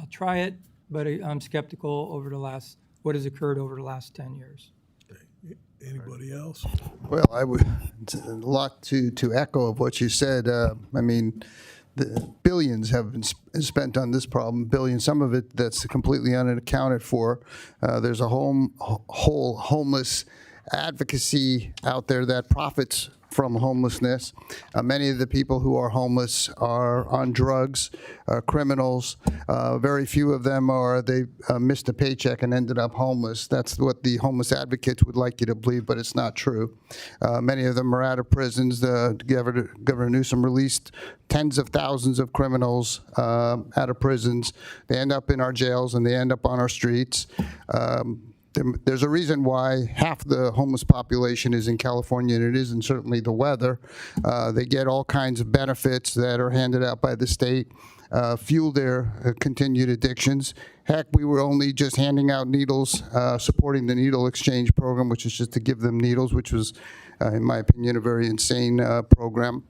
try it, but I'm skeptical over what has occurred over the last 10 years. Anybody else? Well, it's a lot to echo of what you said. I mean, the billions have been spent on this problem, billions, some of it that's completely unaccounted for. There's a whole homeless advocacy out there that profits from homelessness. Many of the people who are homeless are on drugs, criminals. Very few of them they missed a paycheck and ended up homeless. That's what the homeless advocates would like you to believe, but it's not true. Many of them are out of prisons. Governor Newsom released tens of thousands of criminals out of prisons. They end up in our jails and they end up on our streets. There's a reason why half the homeless population is in California, and it isn't certainly the weather. They get all kinds of benefits that are handed out by the state, fuel their continued addictions. Heck, we were only just handing out needles, supporting the needle exchange program, which is just to give them needles, which was, in my opinion, a very insane program.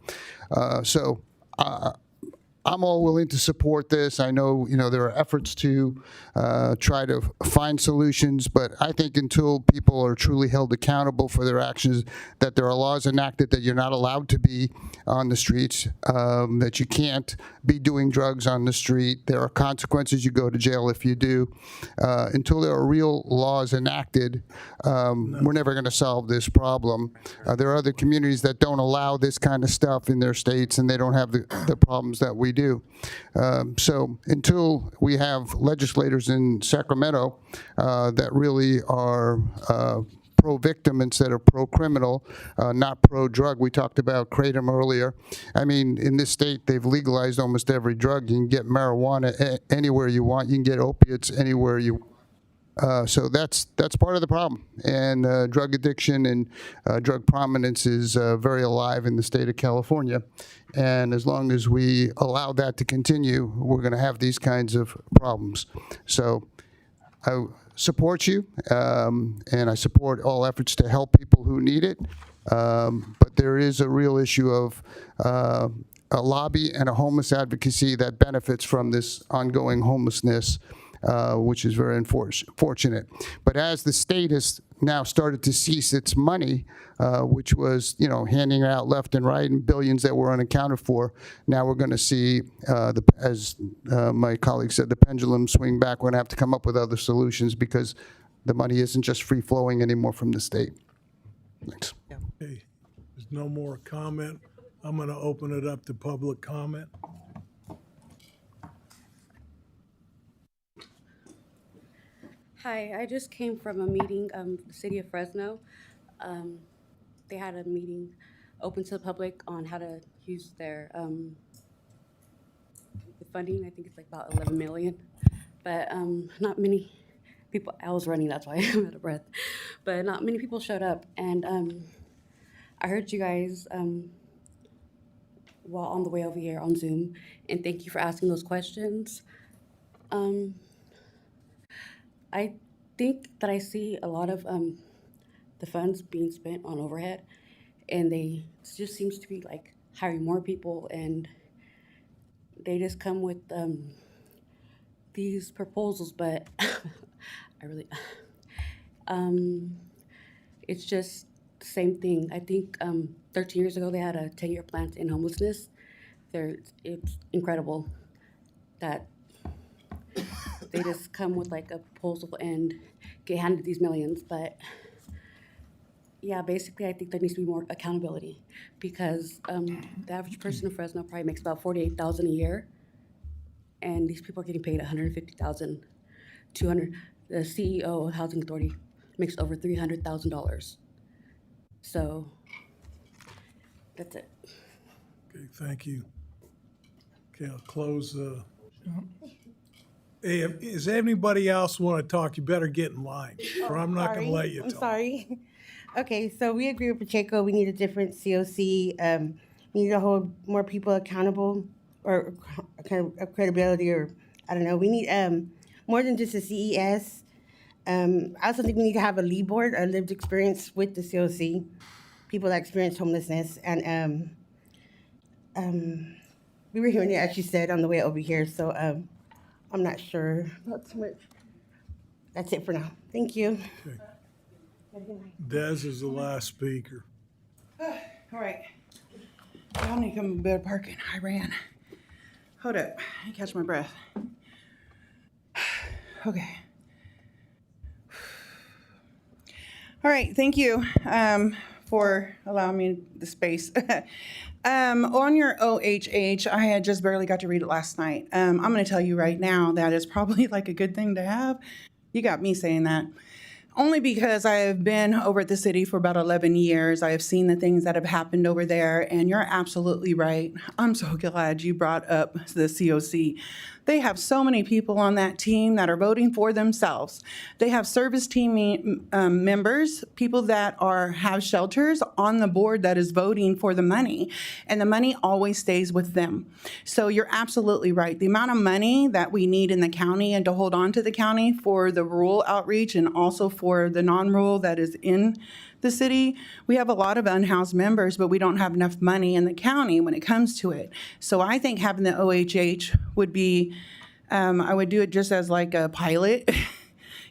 I'm all willing to support this. I know, there are efforts to try to find solutions, but I think until people are truly held accountable for their actions, that there are laws enacted that you're not allowed to be on the streets, that you can't be doing drugs on the street. There are consequences. You go to jail if you do. Until there are real laws enacted, we're never going to solve this problem. There are other communities that don't allow this kind of stuff in their states, and they don't have the problems that we do. So until we have legislators in Sacramento that really are pro-victim instead of pro-criminal, not pro-drug. We talked about Kratom earlier. I mean, in this state, they've legalized almost every drug. You can get marijuana anywhere you want. You can get opiates anywhere you want. So that's part of the problem. And drug addiction and drug prominence is very alive in the state of California. And as long as we allow that to continue, we're going to have these kinds of problems. So I support you, and I support all efforts to help people who need it. But there is a real issue of a lobby and a homeless advocacy that benefits from this ongoing homelessness, which is very unfortunate. But as the state has now started to cease its money, which was, handing out left and right and billions that were unaccounted for, now we're going to see, as my colleague said, the pendulum swing back. We're going to have to come up with other solutions because the money isn't just free flowing anymore from the state. Thanks. Okay, there's no more comment. I'm going to open it up to public comment. Hi, I just came from a meeting, the city of Fresno. They had a meeting open to the public on how to use their the funding. I think it's like about 11 million, but not many people. I was running, that's why I'm out of breath. But not many people showed up, and I heard you guys while on the way over here on Zoom, and thank you for asking those questions. I think that I see a lot of the funds being spent on overhead, and it just seems to be like hiring more people, and they just come with these proposals, but I really, it's just the same thing. I think 13 years ago they had a 10-year plan in homelessness. It's incredible that they just come with like a proposal and get handed these millions. But yeah, basically I think there needs to be more accountability, because the average person in Fresno probably makes about $48,000 a year, and these people are getting paid $150,000, $200,000. The CEO of Housing Authority makes over $300,000. So that's it. Okay, thank you. Okay, I'll close the. Hey, is anybody else want to talk? You better get in line, or I'm not going to let you talk. I'm sorry. Okay, so we agree with Pacheco. We need a different COC. We need to hold more people accountable, or kind of credibility, or I don't know. We need more than just a CES. I also think we need to have a lead board, a lived experience with the COC, people that experience homelessness. And we were hearing it, as you said, on the way over here. So I'm not sure about too much. That's it for now. Thank you. Okay. Des is the last speaker. All right. Y'all need to come to better parking. I ran. Hold up. I catch my breath. Okay. All right. Thank you for allowing me the space. On your OHH, I had just barely got to read it last night. I'm going to tell you right now that is probably like a good thing to have. You got me saying that. Only because I have been over at the city for about 11 years. I have seen the things that have happened over there, and you're absolutely right. I'm so glad you brought up the COC. They have so many people on that team that are voting for themselves. They have service team members, people that have shelters on the board that is voting for the money, and the money always stays with them. So you're absolutely right. The amount of money that we need in the county and to hold on to the county for the rural outreach and also for the non-rural that is in the city, we have a lot of unhoused members, but we don't have enough money in the county when it comes to it. So I think having the OHH would be, I would do it just as like a pilot,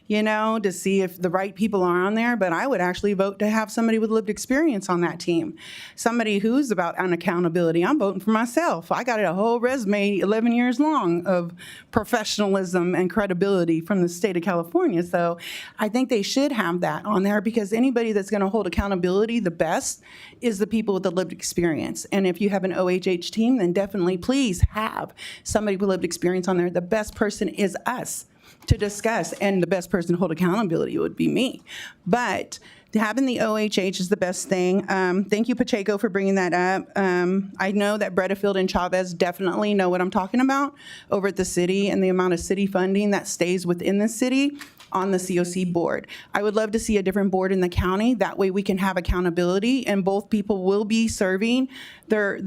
to see if the right people are on there. But I would actually vote to have somebody with lived experience on that team, somebody who's about accountability. I'm voting for myself. I got a whole resume, 11 years long, of professionalism and credibility from the state of California. So I think they should have that on there, because anybody that's going to hold accountability the best is the people with the lived experience. And if you have an OHH team, then definitely please have somebody with lived experience on there. The best person is us to discuss, and the best person to hold accountability would be me. But having the OHH is the best thing. Thank you, Pacheco, for bringing that up. I know that Bredefield and Chavez definitely know what I'm talking about over at the city and the amount of city funding that stays within the city on the COC board. I would love to see a different board in the county. That way we can have accountability, and both people will be serving their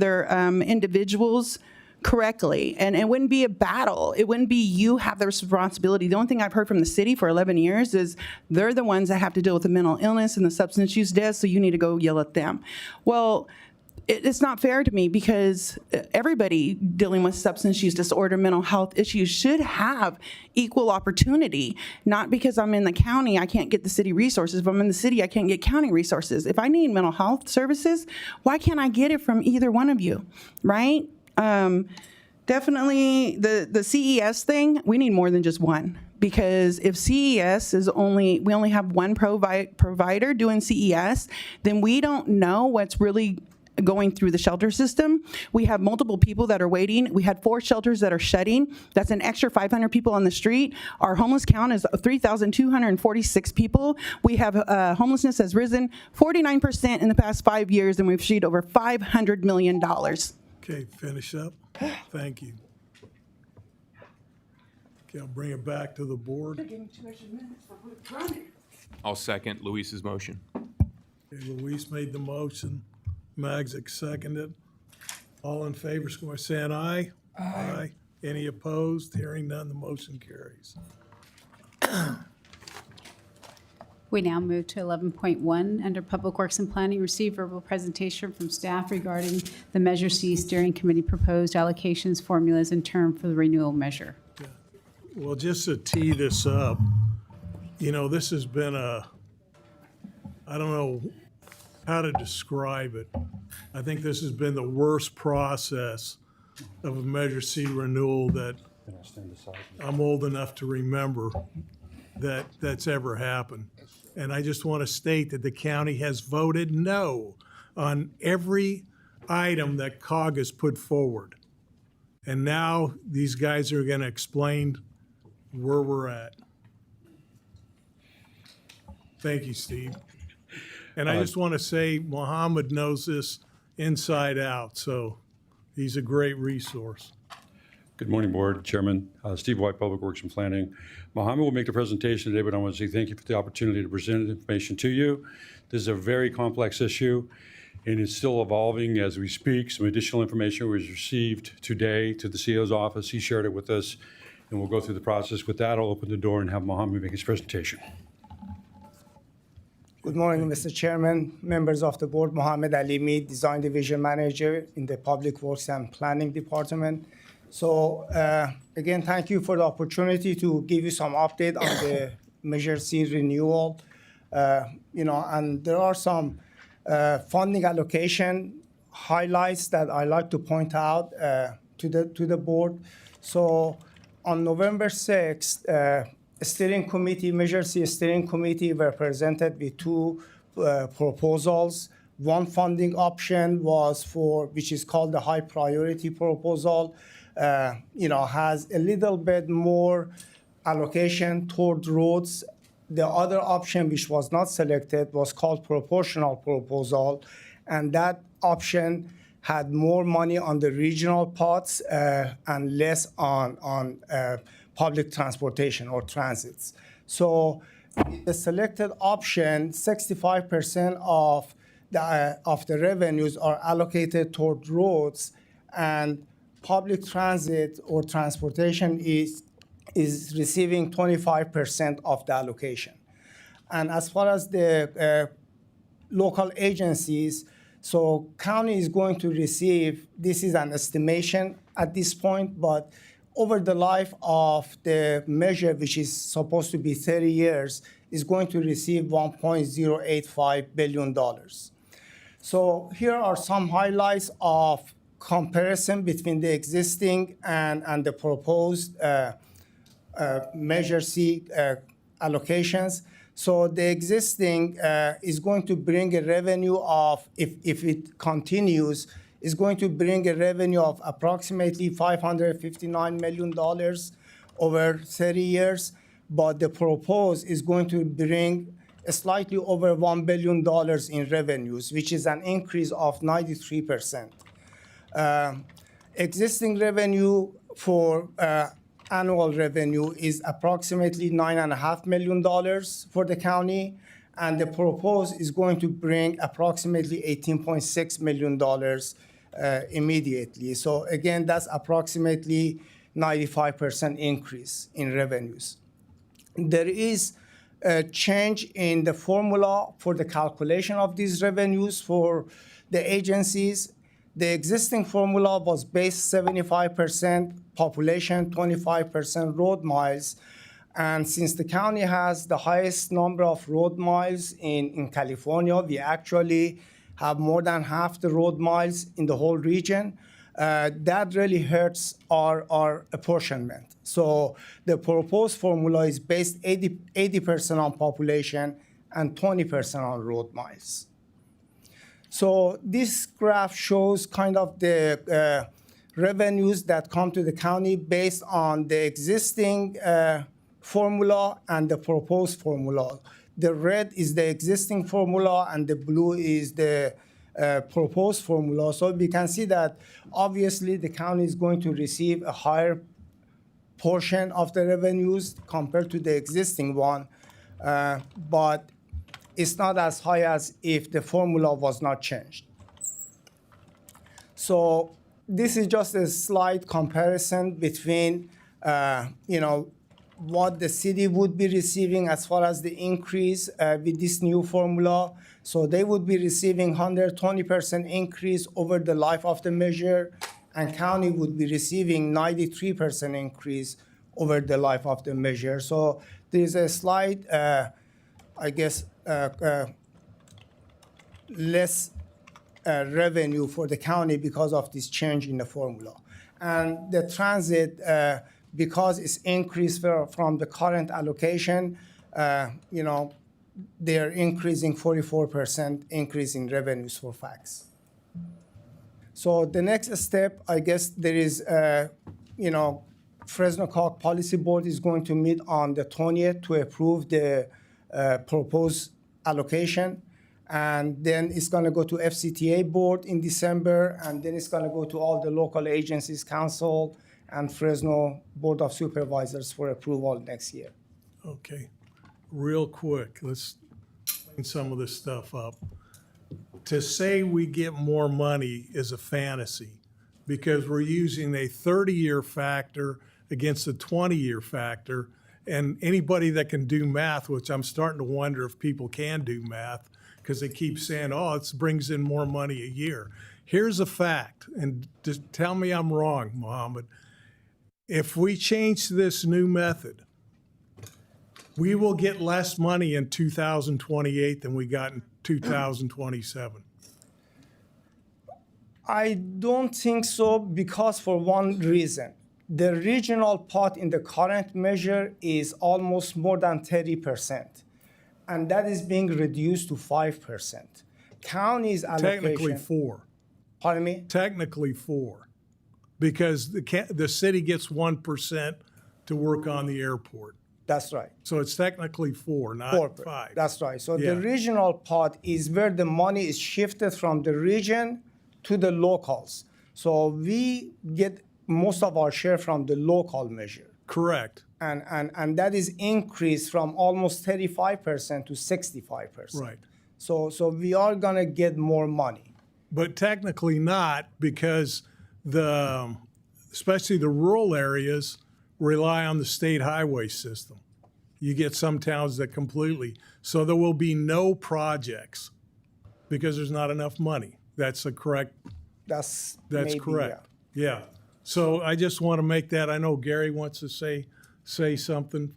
individuals correctly, and it wouldn't be a battle. It wouldn't be you have the responsibility. The only thing I've heard from the city for 11 years is they're the ones that have to deal with the mental illness and the substance use deaths, so you need to go yell at them. Well, it's not fair to me, because everybody dealing with substance use disorder, mental health issues should have equal opportunity. Not because I'm in the county, I can't get the city resources. If I'm in the city, I can't get county resources. If I need mental health services, why can't I get it from either one of you, right? Definitely the CES thing, we need more than just one, because if CES is we only have one provider doing CES, then we don't know what's really going through the shelter system. We have multiple people that are waiting. We had 4 shelters that are shutting. That's an extra 500 people on the street. Our homeless count is 3,246 people. We have homelessness has risen 49% in the past 5 years, and we've received over $500 million. Okay, finish up. Thank you. Okay, I'll bring it back to the board. I'll second Luis's motion. Okay, Luis made the motion. Magzik seconded. All in favor, so by saying aye. Aye. Any opposed? Hearing none, the motion carries. We now move to 11.1, under Public Works and Planning, receive verbal presentation from staff regarding the Measure C Steering Committee proposed allocations, formulas, and term for the renewal measure. Well, just to tee this up, this has been I don't know how to describe it. I think this has been the worst process of a Measure C renewal that I'm old enough to remember that's ever happened. And I just want to state that the county has voted no on every item that COG has put forward. And now these guys are going to explain where we're at. Thank you, Steve. And I just want to say Mohammed knows this inside out, so he's a great resource. Good morning, Board Chairman. Steve White, Public Works and Planning. Mohammed will make the presentation today, but I want to say thank you for the opportunity to present information to you. This is a very complex issue, and it's still evolving as we speak. Some additional information was received today to the CEO's office. He shared it with us, and we'll go through the process. With that, I'll open the door and have Mohammed make his presentation. Good morning, Mr. Chairman, members of the board. Mohammed Alimi, Design Division Manager in the Public Works and Planning Department. So again, thank you for the opportunity to give you some update on the Measure C renewal. And there are some funding allocation highlights that I like to point out to the board. So on November 6th, steering committee, Measure C steering committee were presented with 2 proposals. One funding option was for, which is called the high priority proposal, has a little bit more allocation toward roads. The other option, which was not selected, was called proportional proposal, and that option had more money on the regional pots and less on public transportation or transits. So the selected option, 65% of the revenues are allocated toward roads, and public transit or transportation is receiving 25% of the allocation. And as far as the local agencies, so county is going to receive, this is an estimation at this point, but over the life of the measure, which is supposed to be 30 years, is going to receive $1.085 billion. So here are some highlights of comparison between the existing and the proposed Measure C allocations. So the existing is going to bring a revenue of, if it continues, is going to bring a revenue of approximately $559 million over 30 years. But the proposed is going to bring slightly over $1 billion in revenues, which is an increase of 93%. Existing revenue for annual revenue is approximately $9.5 million for the county, and the proposed is going to bring approximately $18.6 million immediately. So again, that's approximately 95% increase in revenues. There is a change in the formula for the calculation of these revenues for the agencies. The existing formula was based 75% population, 25% road miles. And since the county has the highest number of road miles in California, we actually have more than half the road miles in the whole region. That really hurts our apportionment. So the proposed formula is based 80% on population and 20% on road miles. So this graph shows kind of the revenues that come to the county based on the existing formula and the proposed formula. The red is the existing formula and the blue is the proposed formula. So we can see that obviously the county is going to receive a higher portion of the revenues compared to the existing one, but it's not as high as if the formula was not changed. So this is just a slight comparison between, what the city would be receiving as far as the increase with this new formula. So they would be receiving 120% increase over the life of the measure, and county would be receiving 93% increase over the life of the measure. So there's a slight, less revenue for the county because of this change in the formula. And the transit, because it's increased from the current allocation, they're increasing 44% increase in revenues for fax. So the next step, I guess there is, Fresno Cog Policy Board is going to meet on the 20th to approve the proposed allocation. And then it's going to go to FCTA board in December, and then it's going to go to all the local agencies, council, and Fresno Board of Supervisors for approval next year. Okay, real quick, let's clean some of this stuff up. To say we get more money is a fantasy because we're using a 30-year factor against a 20-year factor, and anybody that can do math, which I'm starting to wonder if people can do math, because they keep saying, oh, it brings in more money a year. Here's a fact, and just tell me I'm wrong, Mohammed. If we change this new method, we will get less money in 2028 than we got in 2027. I don't think so, because for one reason. The regional pot in the current measure is almost more than 30%, and that is being reduced to 5%. county's allocation. Technically 4. Pardon me? Technically 4. Because the city gets 1% to work on the airport. That's right. So it's technically 4, not 5. That's right. So Yeah. the regional part is where the money is shifted from the region to the locals. So we get most of our share from the local measure. Correct. And that is increased from almost 35% to 65%. Right. So we are gonna get more money. But technically not, because especially the rural areas rely on the state highway system. You get some towns that completely. So there will be no projects because there's not enough money. That's correct. That's That's maybe, correct. Yeah. So I just want to make that. I know Gary wants to say something.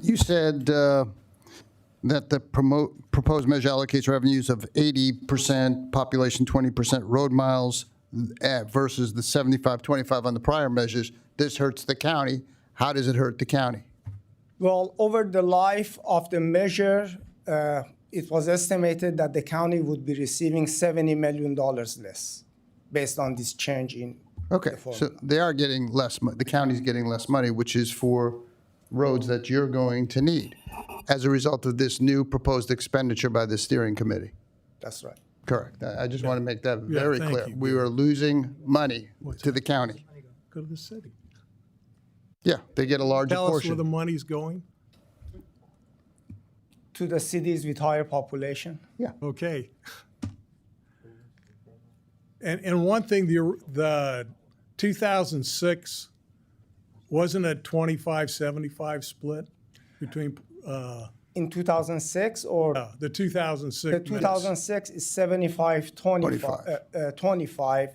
You said that the proposed measure allocates revenues of 80% population, 20% road miles versus the 75-25 on the prior measures. This hurts the county. How does it hurt the county? Well, over the life of the measure, it was estimated that the county would be receiving $70 million less based on this change in Okay, the so formula. they are getting less, the county's getting less money, which is for roads that you're going to need as a result of this new proposed expenditure by the steering committee. That's right. Correct. I just want to make that Yeah, very thank clear. you, We Gary. are losing money to the county. Go to the city. Yeah, they get a larger Tell us where the portion. money's going. To the cities with higher population. Okay. And one thing, the 2006, wasn't a 25-75 split between, In 2006 or the 2006? the 2006 is 75-25.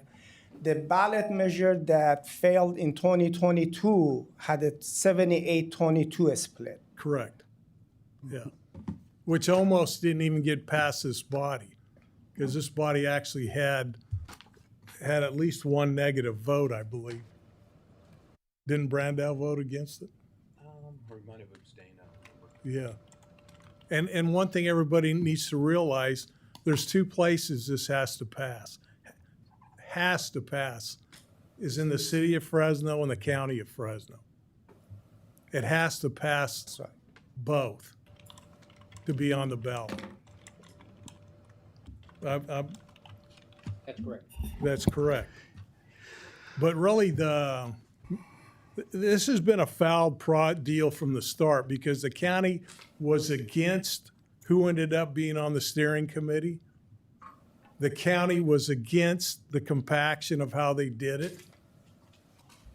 The ballot measure that failed in 2022 had a 78-22 split. Correct. Yeah. Which almost didn't even get past this body, because this body actually had at least one negative vote, I believe. Didn't Brandau vote against it? Or might have abstained. Yeah. And one thing everybody needs to realize, there's 2 places this has to pass. Has to pass is in the city of Fresno and the county of Fresno. It has to pass both to be on the ballot. That's correct. That's correct. But really, this has been a foul deal from the start, because the county was against who ended up being on the steering committee. The county was against the compaction of how they did it.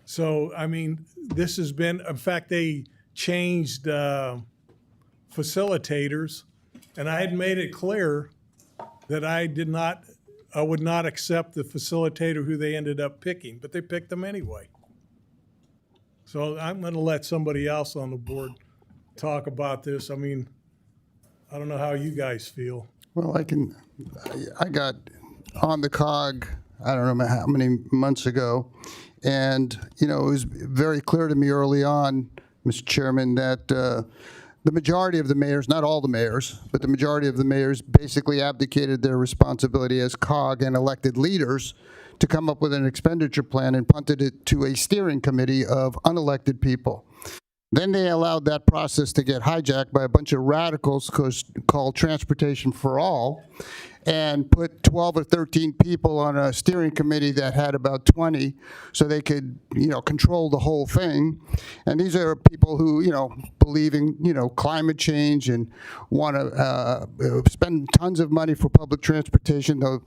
So, I mean, this has been, in fact, they changed facilitators, and I had made it clear that I would not accept the facilitator who they ended up picking, but they picked them anyway. So I'm going to let somebody else on the board talk about this. I mean, I don't know how you guys feel. Well, I got on the COG, I don't know how many months ago, and, it was very clear to me early on, Mr. Chairman, that the majority of the mayors, not all the mayors, but the majority of the mayors basically abdicated their responsibility as COG and elected leaders to come up with an expenditure plan and punted it to a steering committee of unelected people. Then they allowed that process to get hijacked by a bunch of radicals called Transportation for All, and put 12 or 13 people on a steering committee that had about 20, so they could, control the whole thing. And these are people who, believe in, climate change and want to spend tons of money for public transportation, though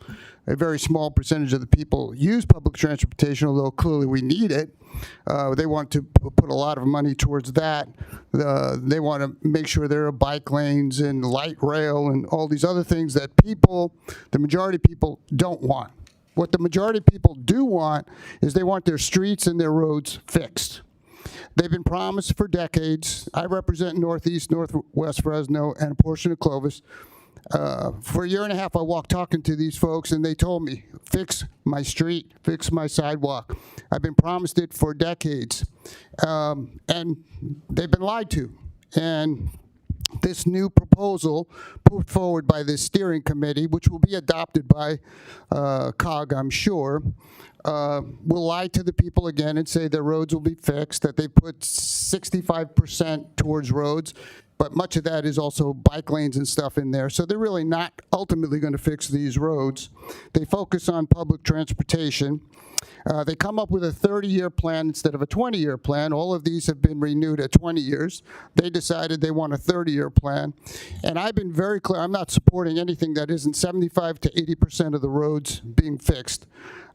a very small percentage of the people use public transportation, although clearly we need it. They want to put a lot of money towards that. They want to make sure there are bike lanes and light rail and all these other things that the majority of people don't want. What the majority of people do want is they want their streets and their roads fixed. They've been promised for decades. I represent Northeast, Northwest Fresno, and a portion of Clovis. For a year and a half, I walked talking to these folks, and they told me, fix my street, fix my sidewalk. I've been promised it for decades, and they've been lied to. And this new proposal put forward by this steering committee, which will be adopted by COG, I'm sure, will lie to the people again and say their roads will be fixed, that they put 65% towards roads, but much of that is also bike lanes and stuff in there. So they're really not ultimately going to fix these roads. They focus on public transportation. They come up with a 30-year plan instead of a 20-year plan. All of these have been renewed at 20 years. They decided they want a 30-year plan. And I've been very clear, I'm not supporting anything that isn't 75 to 80% of the roads being fixed.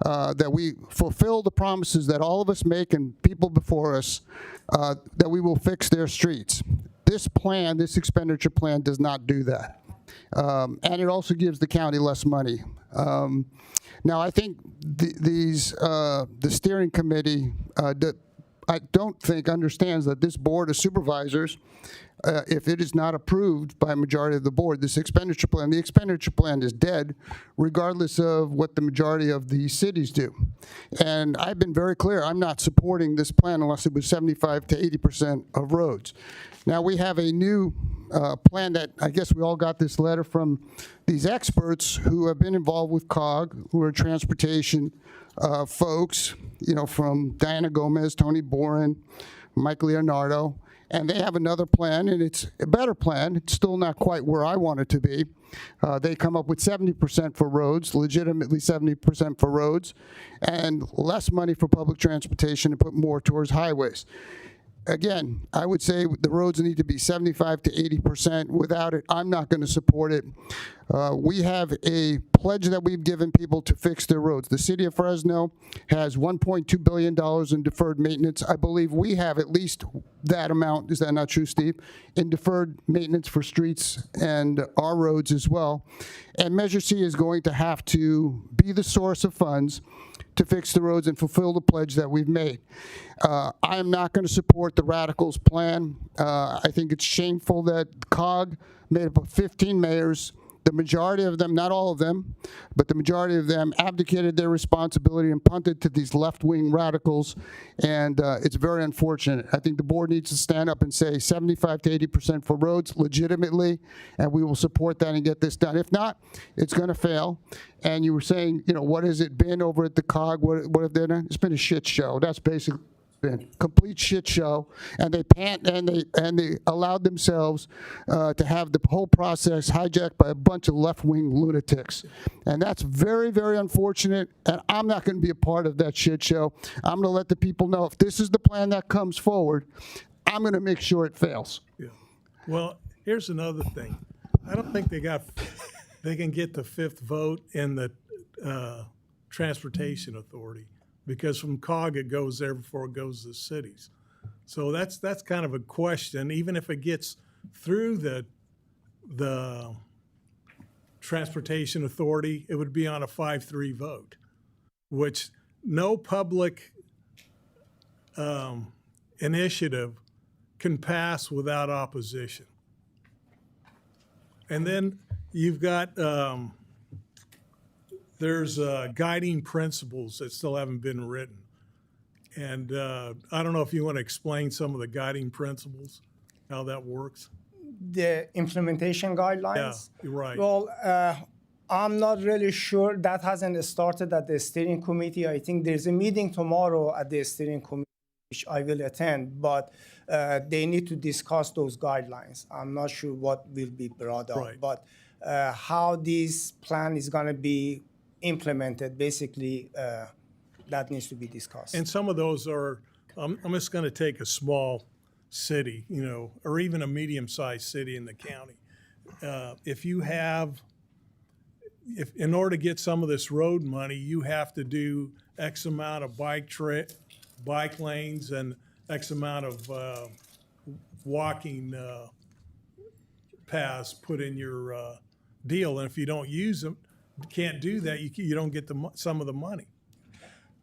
That we fulfill the promises that all of us make and people before us, that we will fix their streets. This plan, this expenditure plan, does not do that. And it also gives the county less money. Now, I think the steering committee, I don't think understands that this board of supervisors, if it is not approved by a majority of the board, this expenditure plan, the expenditure plan is dead, regardless of what the majority of the cities do. And I've been very clear, I'm not supporting this plan unless it was 75 to 80% of roads. Now, we have a new plan that I guess we all got this letter from these experts who have been involved with COG, who are transportation folks, you know, from Diana Gomez, Tony Boren, Mike Leonardo, and they have another plan, and it's a better plan. It's still not quite where I want it to be. They come up with 70% for roads, legitimately 70% for roads, and less money for public transportation and put more towards highways. Again, I would say the roads need to be 75 to 80%. Without it, I'm not going to support it. We have a pledge that we've given people to fix their roads. The city of Fresno has $1.2 billion in deferred maintenance. I believe we have at least that amount, is that not true, Steve, in deferred maintenance for streets and our roads as well. And Measure C is going to have to be the source of funds to fix the roads and fulfill the pledge that we've made. I am not going to support the Radicals' plan. I think it's shameful that COG made up of 15 mayors. The majority of them, not all of them, but the majority of them abdicated their responsibility and punted to these left-wing radicals, and it's very unfortunate. I think the board needs to stand up and say 75 to 80% for roads legitimately, and we will support that and get this done. If not, it's going to fail. And you were saying, you know, what has it been over at the COG? What have they done? It's been a shit show. That's basically been complete shit show, and they allowed themselves to have the whole process hijacked by a bunch of left-wing lunatics, and that's very, very unfortunate. And I'm not going to be a part of that shit show. I'm going to let the people know if this is the plan that comes forward, I'm going to make sure it fails. Yeah. Well, here's another thing. I don't think they can get the fifth vote in the Transportation Authority, because from COG it goes there before it goes to the cities. So that's kind of a question. Even if it gets through the Transportation Authority, it would be on a 5-3 vote, which no public initiative can pass without opposition. And then you've got there's guiding principles that still haven't been written. And I don't know if you want to explain some of the guiding principles, how that works. The implementation guidelines? Yeah, you're right. Well, I'm not really sure. That hasn't started at the steering committee. I think there's a meeting tomorrow at the steering committee, which I will attend, but they need to discuss those guidelines. I'm not sure what will be brought up, Right. but how this plan is going to be implemented, basically, that needs to be discussed. And some of those are, I'm just going to take a small city, you know, or even a medium-sized city in the county. If in order to get some of this road money, you have to do X amount of bike lanes and X amount of walking paths put in your deal. And if you don't use them, can't do that, you don't get some of the money.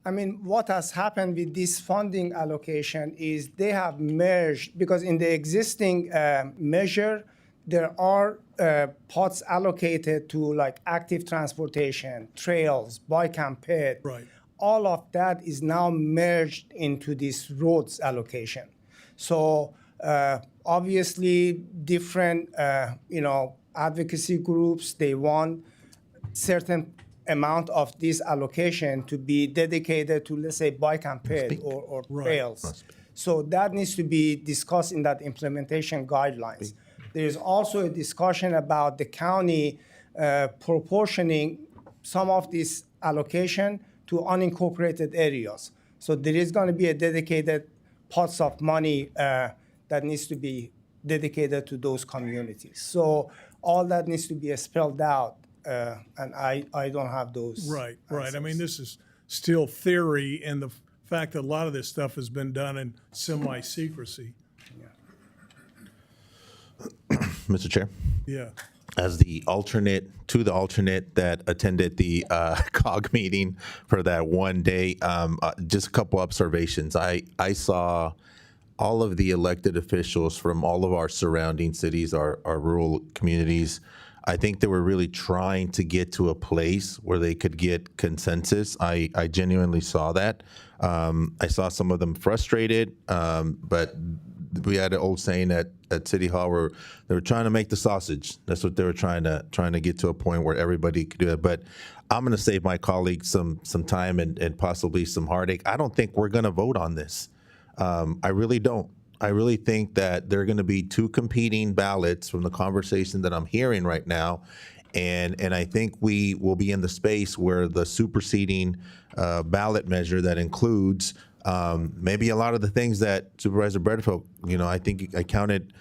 I mean, what has happened with this funding allocation is they have merged, because in the existing measure, there are pots allocated to like active transportation, trails, bike and ped. Right. All of that is now merged into this roads allocation. So Obviously, different, advocacy groups, they want certain amount of this allocation to be dedicated to, let's say, bike and ped or trails. So that needs to be discussed in that implementation guidelines. There is also a discussion about the county proportioning some of this allocation to unincorporated areas. So there is going to be a dedicated pots of money that needs to be dedicated to those communities. So all that needs to be spelled out, and I don't have those. Right. I mean, this is still theory, and the fact that a lot of this stuff has been done in semi-secrecy. Mr. Chair, Yeah. as the alternate that attended the COG meeting for that one day, just a couple observations. I saw all of the elected officials from all of our surrounding cities, our rural communities. I think they were really trying to get to a place where they could get consensus. I genuinely saw that. I saw some of them frustrated, but we had an old saying at City Hall where they were trying to make the sausage. That's what they were trying to get to a point where everybody could do it. But I'm going to save my colleagues some time and possibly some heartache. I don't think we're going to vote on this. I really don't. I really think that there are going to be two competing ballots from the conversation that I'm hearing right now. And I think we will be in the space where the superseding ballot measure that includes maybe a lot of the things that Supervisor Bredefeld, I think I counted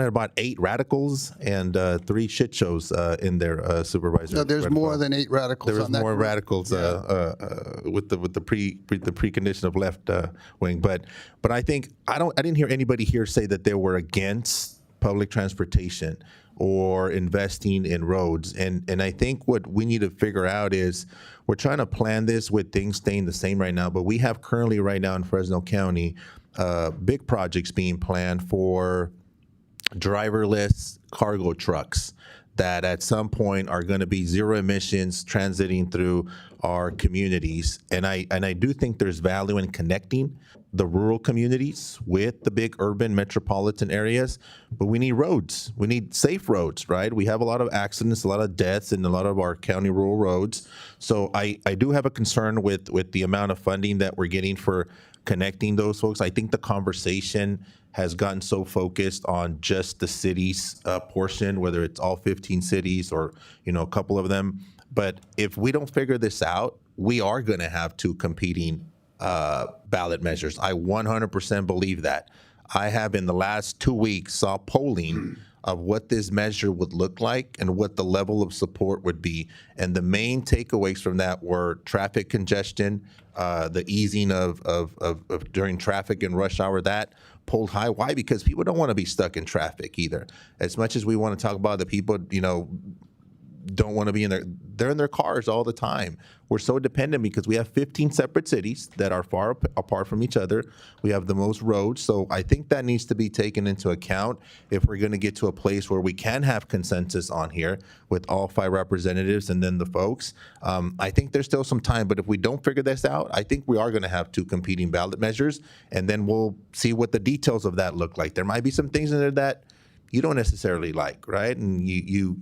about 8 radicals and 3 shit shows in there, Supervisor. No, there's Bredefeld. more than 8 radicals. There was on that more group. radicals with the precondition of left wing, but I think I didn't hear anybody here say that they were against public transportation or investing in roads, and I think what we need to figure out is we're trying to plan this with things staying the same right now, but we have currently right now in Fresno County big projects being planned for driverless cargo trucks that at some point are going to be zero emissions transiting through our communities. And I do think there's value in connecting the rural communities with the big urban metropolitan areas, but we need roads. We need safe roads, right? We have a lot of accidents, a lot of deaths in a lot of our county rural roads. So I do have a concern with the amount of funding that we're getting for connecting those folks. I think the conversation has gotten so focused on just the cities portion, whether it's all 15 cities or a couple of them. But if we don't figure this out, we are going to have two competing ballot measures. I 100% believe that. I have in the last 2 weeks saw polling of what this measure would look like and what the level of support would be. And the main takeaways from that were traffic congestion, the easing of during traffic and rush hour. That pulled high. Why? Because people don't want to be stuck in traffic either. As much as we want to talk about the people, don't want to be they're in their cars all the time. We're so dependent because we have 15 separate cities that are far apart from each other. We have the most roads. So I think that needs to be taken into account if we're going to get to a place where we can have consensus on here with all 5 representatives and then the folks. I think there's still some time, but if we don't figure this out, I think we are going to have 2 competing ballot measures, and then we'll see what the details of that look like. There might be some things in there that you don't necessarily like, right? And you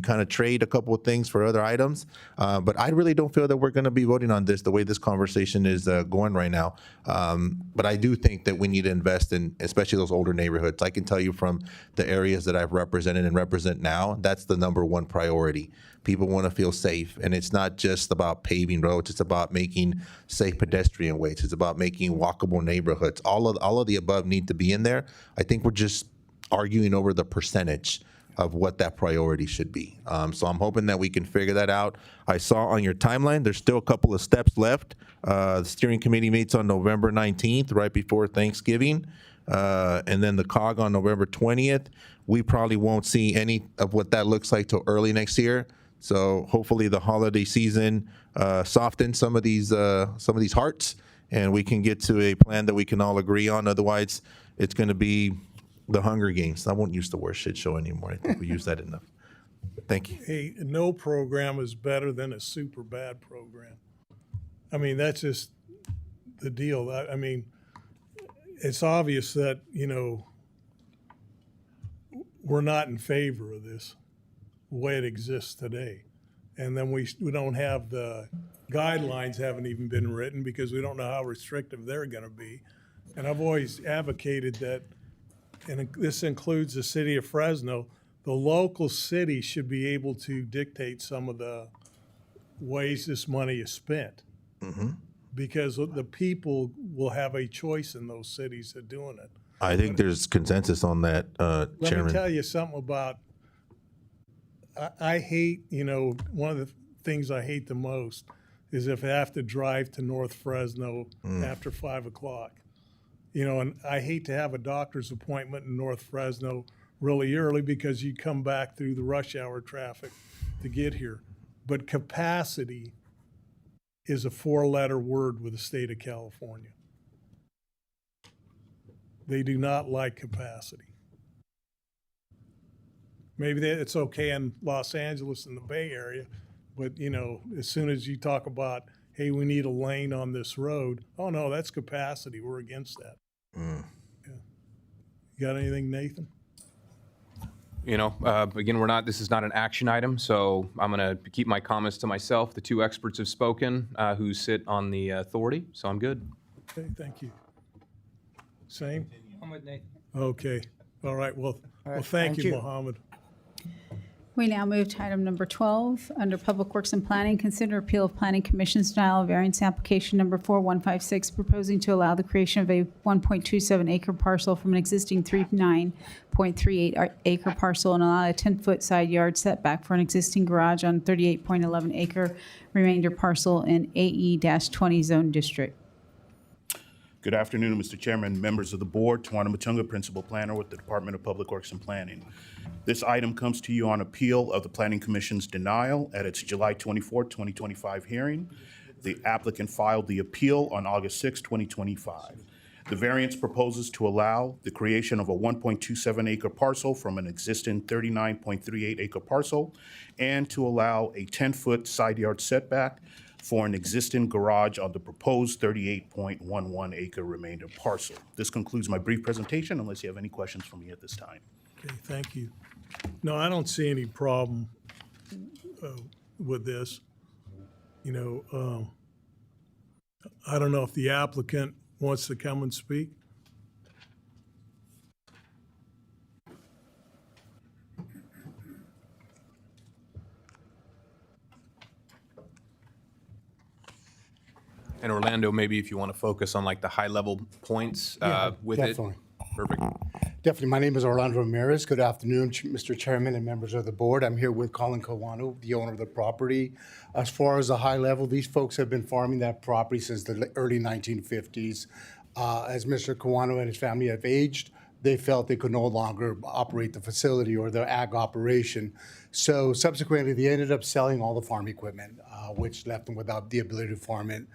kind of trade a couple of things for other items. But I really don't feel that we're going to be voting on this the way this conversation is going right now. But I do think that we need to invest in, especially those older neighborhoods. I can tell you from the areas that I've represented and represent now, that's the #1 priority. People want to feel safe, and it's not just about paving roads. It's about making safe pedestrian ways. It's about making walkable neighborhoods. All of the above need to be in there. I think we're just arguing over the percentage of what that priority should be. So I'm hoping that we can figure that out. I saw on your timeline, there's still a couple of steps left. The steering committee meets on November 19th, right before Thanksgiving. And then the COG on November 20th. We probably won't see any of what that looks like till early next year. So hopefully the holiday season softens some of these hearts, and we can get to a plan that we can all agree on. Otherwise, it's going to be the Hunger Games. I won't use the word shit show anymore. I think we use that enough. Thank you. Hey, no program is better than a super bad program. I mean, that's just the deal. I mean, it's obvious that, we're not in favor of this, the way it exists today. And then we don't have the guidelines haven't even been written because we don't know how restrictive they're going to be. And I've always advocated that, and this includes the city of Fresno, the local city should be able to dictate some of the ways this money is spent. Because the people will have a choice in those cities of doing it. I think there's consensus on that, Let Chairman. me tell you something about, I hate, one of the things I hate the most is if I have to drive to North Fresno after 5 o'clock. And I hate to have a doctor's appointment in North Fresno really early because you come back through the rush hour traffic to get here. But capacity is a 4-letter word with the state of California. They do not like capacity. Maybe it's okay in Los Angeles and the Bay Area, but as soon as you talk about, hey, we need a lane on this road, oh no, that's capacity. We're against that. Yeah. You got anything, Nathan? Again, this is not an action item, so I'm going to keep my comments to myself. The two experts have spoken who sit on the authority, so I'm good. Okay, thank you. Same? I'm with Nathan. Okay. All right. Well, thank thank you, you. Mohammed. We now move to item number 12, under Public Works and Planning. Consider appeal of Planning Commission's denial of variance application number 4156, proposing to allow the creation of a 1.27 acre parcel from an existing 39.38 acre parcel and allow a 10-foot side yard setback for an existing garage on 38.11 acre remainder parcel in AE-20 zone district. Good afternoon, Mr. Chairman, members of the board. Tawana Matunga, Principal Planner with the Department of Public Works and Planning. This item comes to you on appeal of the Planning Commission's denial at its July 24, 2025 hearing. The applicant filed the appeal on August 6, 2025. The variance proposes to allow the creation of a 1.27 acre parcel from an existing 39.38 acre parcel and to allow a 10-foot side yard setback for an existing garage on the proposed 38.11 acre remainder parcel. This concludes my brief presentation, unless you have any questions for me at this time. Okay, thank you. No, I don't see any problem with this. I don't know if the applicant wants to come and speak. And Orlando, maybe if you want to focus on like the high level points with definitely. it. Perfect. Definitely. My name is Orlando Ramirez. Good afternoon, Mr. Chairman and members of the board. I'm here with Colin Kawano, the owner of the property. As far as the high level, these folks have been farming that property since the early 1950s. As Mr. Kawano and his family have aged, they felt they could no longer operate the facility or the ag operation. So subsequently, they ended up selling all the farm equipment, which left them without the ability to farm it.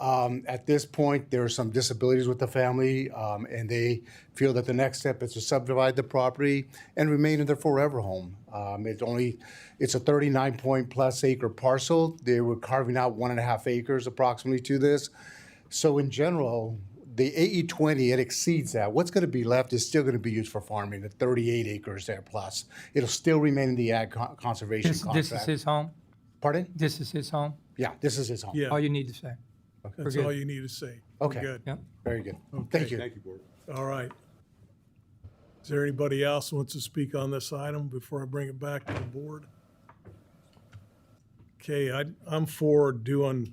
At this point, there are some disabilities with the family, and they feel that the next step is to subdivide the property and remain in their forever home. It's a 39+ acre parcel. They were carving out 1.5 acres approximately to this. So in general, the AE-20, it exceeds that. What's going to be left is still going to be used for farming, the 38 acres there plus. It'll still remain in the ag conservation contract. This is his home? Pardon? This is his home? Yeah, this is his home. Yeah. All you need to say. That's all you need to say. Okay. We're good. Yep. Very good. Okay. Thank you. Thank you, Board. All right. Is there anybody else who wants to speak on this item before I bring it back to the board? Okay, I'm for doing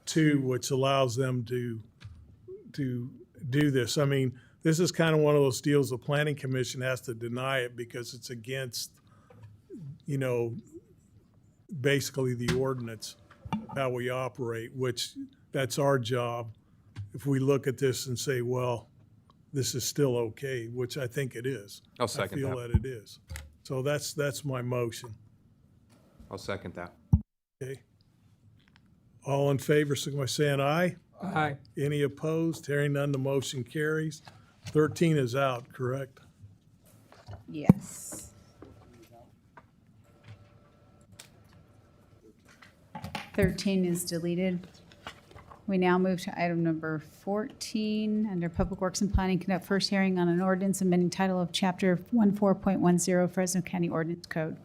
2, which allows them to do this. I mean, this is kind of one of those deals the Planning Commission has to deny it because it's against, basically the ordinance, how we operate, which that's our job. If we look at this and say, well, this is still okay, which I think it is. I'll second I feel that. that it is. So that's my motion. I'll second that. Okay. All in favor, signify by saying aye. Aye. Any opposed? Hearing none, the motion carries. 13 is out, correct? Yes. 13 is deleted. We now move to item number 14, under Public Works and Planning, conduct first hearing on an ordinance amending title of Chapter 14.10 Fresno County Ordinance Code.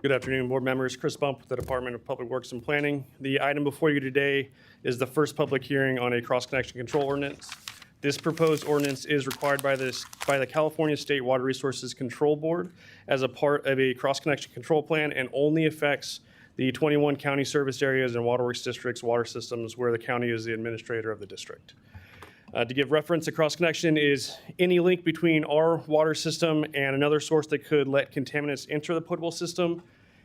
Good afternoon, board members. Chris Bump with the Department of Public Works and Planning. The item before you today is the first public hearing on a cross-connection control ordinance. This proposed ordinance is required by the California State Water Resources Control Board as a part of a cross-connection control plan and only affects the 21 county service areas and waterworks districts water systems where the county is the administrator of the district. To give reference, a cross-connection is any link between our water system and another source that could let contaminants enter the potable system,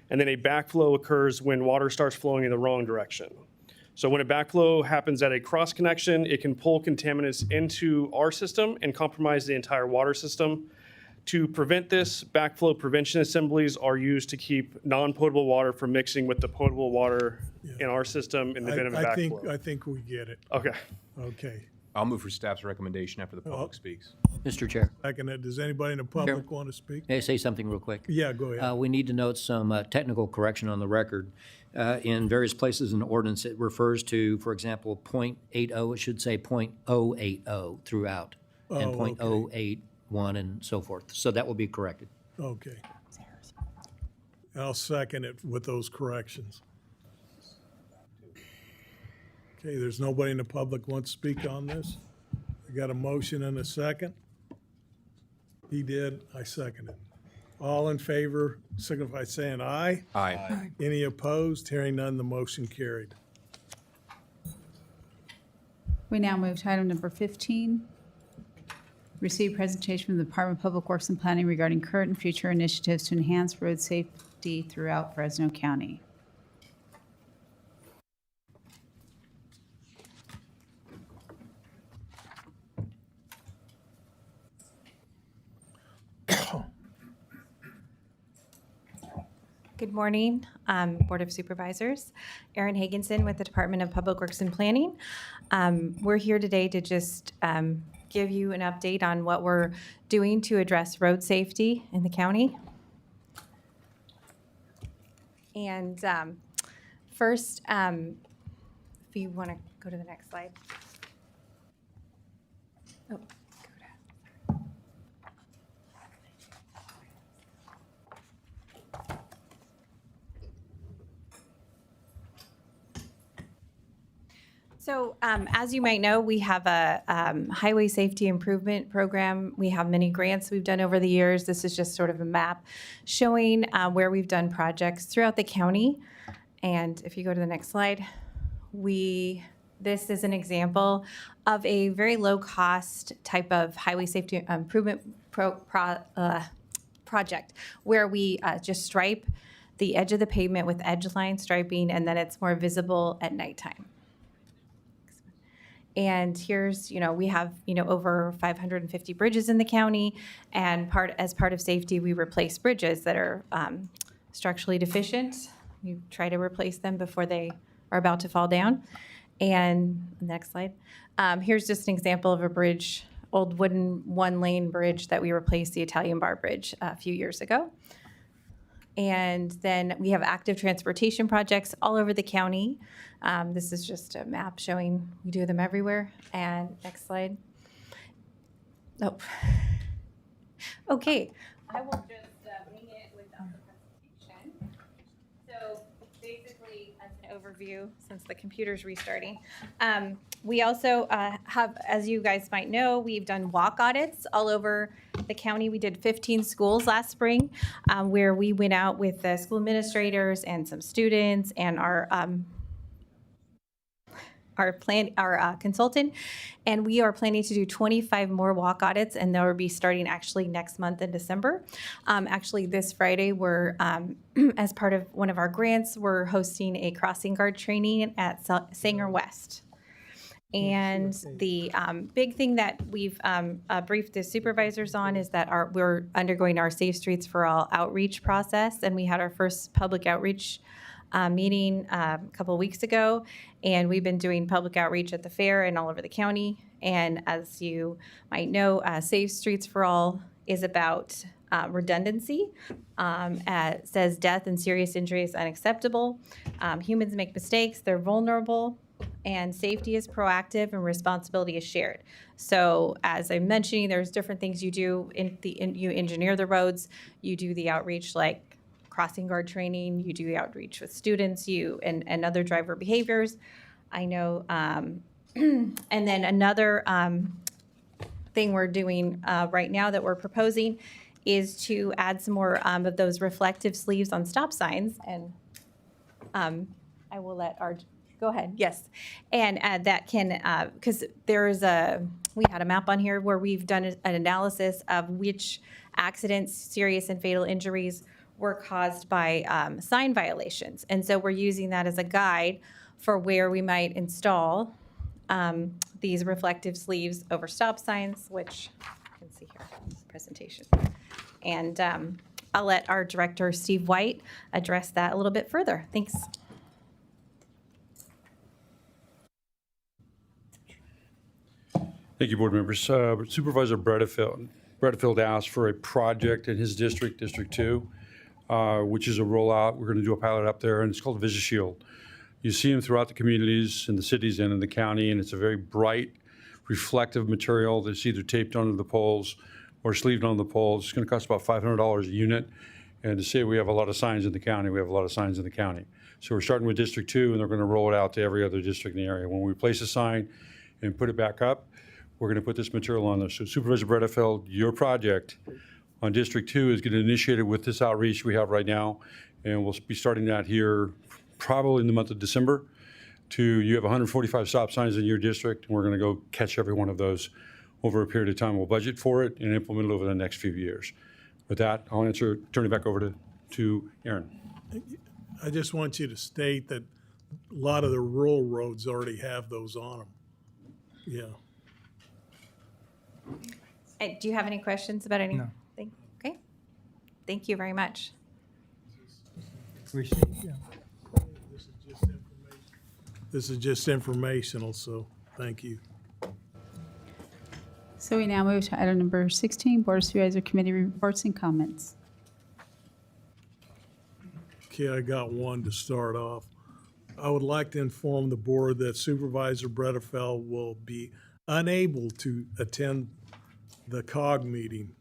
and then a backflow occurs when water starts flowing in the wrong direction. So when a backflow happens at a cross-connection, it can pull contaminants into our system and compromise the entire water system. To prevent this, backflow prevention assemblies are used to keep non-potable water from mixing with the potable water in our system in the event of a backflow. I think we get it. Okay. Okay. I'll move for staff's recommendation after the public speaks. Mr. Chair, Second, does anybody in the public want to speak? may I say something real quick? Yeah, go ahead. We need to note some technical correction on the record. In various places in the ordinance, it refers to, for example, .80. It should say .080 throughout, and .081 and so forth. So that will be corrected. Okay. I'll second it with those corrections. Okay, there's nobody in the public wants to speak on this? I got a motion and a second? He did, I seconded. All in favor, signify by saying aye. Aye. Any opposed? Hearing none, the motion carried. We now move to item number 15. Receive presentation from the Department of Public Works and Planning regarding current and future initiatives to enhance road safety throughout Fresno County. Good morning, Board of Supervisors. Erin Hagenson with the Department of Public Works and Planning. We're here today to just give you an update on what we're doing to address road safety in the county. And first, if you want to go to the next slide. Oh. So as you might know, we have a highway safety improvement program. We have many grants we've done over the years. This is just sort of a map showing where we've done projects throughout the county. And if you go to the next slide, this is an example of a very low cost type of highway safety improvement project where we just stripe the edge of the pavement with edge line striping, and then it's more visible at nighttime. And here's, we have, over 550 bridges in the county, and as part of safety, we replace bridges that are structurally deficient. You try to replace them before they are about to fall down. And next slide. Here's just an example of a bridge, old wooden one-lane bridge that we replaced, the Italian Bar Bridge, a few years ago. And then we have active transportation projects all over the county. This is just a map showing we do them everywhere. And next slide. Oh. Okay. I will just wing it without the presentation. So basically, as an overview, since the computer's restarting, we also have, as you guys might know, we've done walk audits all over the county. We did 15 schools last spring, where we went out with the school administrators and some students and our consultant, and we are planning to do 25 more walk audits, and they'll be starting actually next month in December. Actually, this Friday, we're as part of one of our grants, we're hosting a crossing guard training at Sanger West. And the big thing that we've briefed the supervisors on is that we're undergoing our Safe Streets for All outreach process, and we had our first public outreach meeting a couple of weeks ago, and we've been doing public outreach at the fair and all over the county. And as you might know, Safe Streets for All is about redundancy. It says death and serious injury is unacceptable. Humans make mistakes, they're vulnerable, and safety is proactive and responsibility is shared. So as I'm mentioning, there's different things you do you engineer the roads, you do the outreach like crossing guard training, you do the outreach with students, and other driver behaviors. I know, and then another thing we're doing right now that we're proposing is to add some more of those reflective sleeves on stop signs, and I will let our, go ahead, yes. And that can, because we had a map on here where we've done an analysis of which accidents, serious and fatal injuries were caused by sign violations. And so we're using that as a guide for where we might install these reflective sleeves over stop signs, which you can see here in this presentation. And I'll let our director, Steve White, address that a little bit further. Thanks. Thank you, board members. Supervisor Bredefield asked for a project in his district, District 2, which is a rollout. We're going to do a pilot up there, and it's called Visa Shield. You see them throughout the communities, in the cities, and in the county, and it's a very bright, reflective material that's either taped onto the poles or sleeved on the poles. It's going to cost about $500 a unit. And to say we have a lot of signs in the county, we have a lot of signs in the county. So we're starting with District 2, and they're going to roll it out to every other district in the area. When we place a sign and put it back up, we're going to put this material on there. So Supervisor Bredefield, your project on District 2 is getting initiated with this outreach we have right now, and we'll be starting that here probably in the month of December. You have 145 stop signs in your district, and we're going to go catch every one of those over a period of time. We'll budget for it and implement it over the next few years. With that, I'll turn it back over to Aaron. I just want you to state that a lot of the rural roads already have those on them. Yeah. Do you have any questions about anything? No. Okay. Thank you very much. This is just informational, so thank you. So we now move to item number 16, Board of Supervisor Committee reports and comments. Okay, I got one to start off. I would like to inform the board that Supervisor Bredefield will be unable to attend the COG meeting,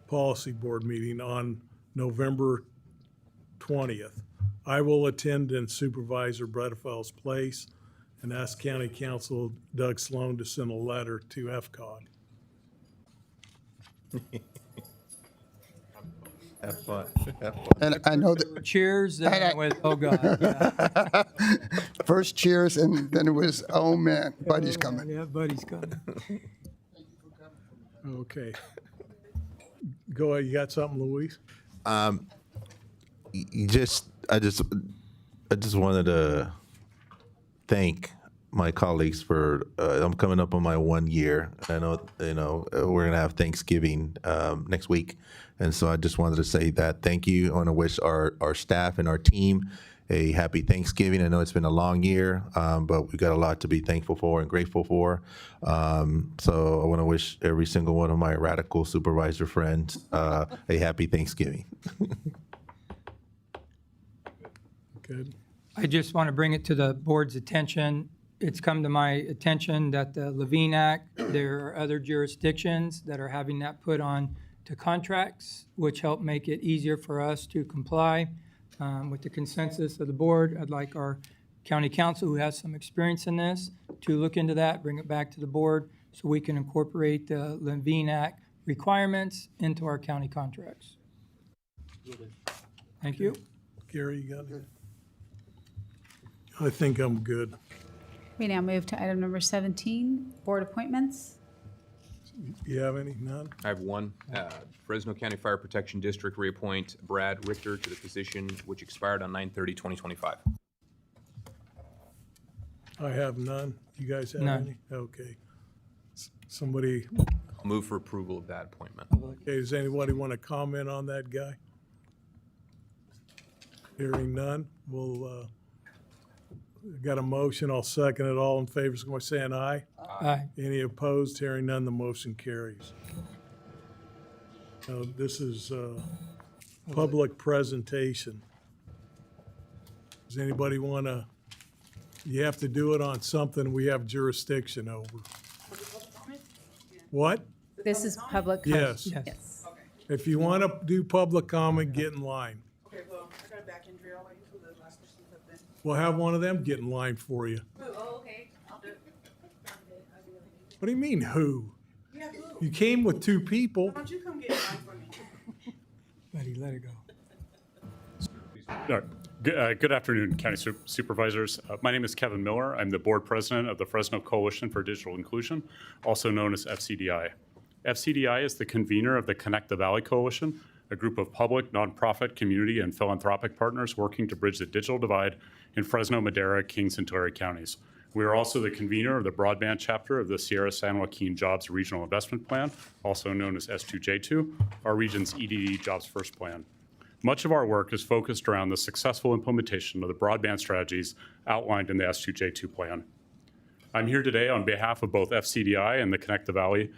Policy Board meeting, on November 20th. I will attend in Supervisor Bredefield's place and ask County Counsel Doug Sloan to send a letter to FCOG. Have fun. And I know that. Cheers, then it was, oh God. First cheers, and then it was, oh man, Buddy's coming. Yeah, Buddy's coming. Okay. Go ahead, you got something, Luis? I just wanted to thank my colleagues for, I'm coming up on my 1 year. I know, we're gonna have Thanksgiving next week. And so I just wanted to say that thank you. I want to wish our staff and our team a happy Thanksgiving. I know it's been a long year, but we've got a lot to be thankful for and grateful for. So I want to wish every single one of my radical supervisor friends a happy Thanksgiving. Good. I just want to bring it to the board's attention. It's come to my attention that the Levine Act, there are other jurisdictions that are having that put on to contracts, which help make it easier for us to comply with the consensus of the board. I'd like our county counsel, who has some experience in this, to look into that, bring it back to the board so we can incorporate the Levine Act requirements into our county contracts. Thank you. Gary, you got it? I think I'm good. We now move to item number 17, board appointments. You have any? None? I have one. Fresno County Fire Protection District reappoint Brad Richter to the position which expired on 9/30/2025. I have none. You guys have None. any? Okay. Somebody, I'll move for approval of that appointment. okay, does anybody want to comment on that guy? Hearing none, we'll, got a motion, I'll second it. All in favor, so by saying aye. Aye. Any opposed? Hearing none, the motion carries. Now, this is public presentation. Does anybody want to You have to do it on something we have jurisdiction over. What? This is public. Yes. Yes. If you want to do public comment, get in line. Okay, well, I got a back injury. I'll wait until the last person up then. We'll have one of them get in line for you. Oh, okay. I'll do it. What do you mean, who? Yeah, who? You came with two people. Why don't you come get in line for me? Let it go. Good afternoon, County Supervisors. My name is Kevin Miller. I'm the Board President of the Fresno Coalition for Digital Inclusion, also known as FCDI. FCDI is the convener of the Connect the Valley Coalition, a group of public, nonprofit, community, and philanthropic partners working to bridge the digital divide in Fresno, Madera, Kings, and Tulare counties. We are also the convener of the broadband chapter of the Sierra San Joaquin Jobs Regional Investment Plan, also known as S2J2, our region's EDD Jobs First Plan. Much of our work is focused around the successful implementation of the broadband strategies outlined in the S2J2 plan. I'm here today on behalf of both FCDI and the Connect the Valley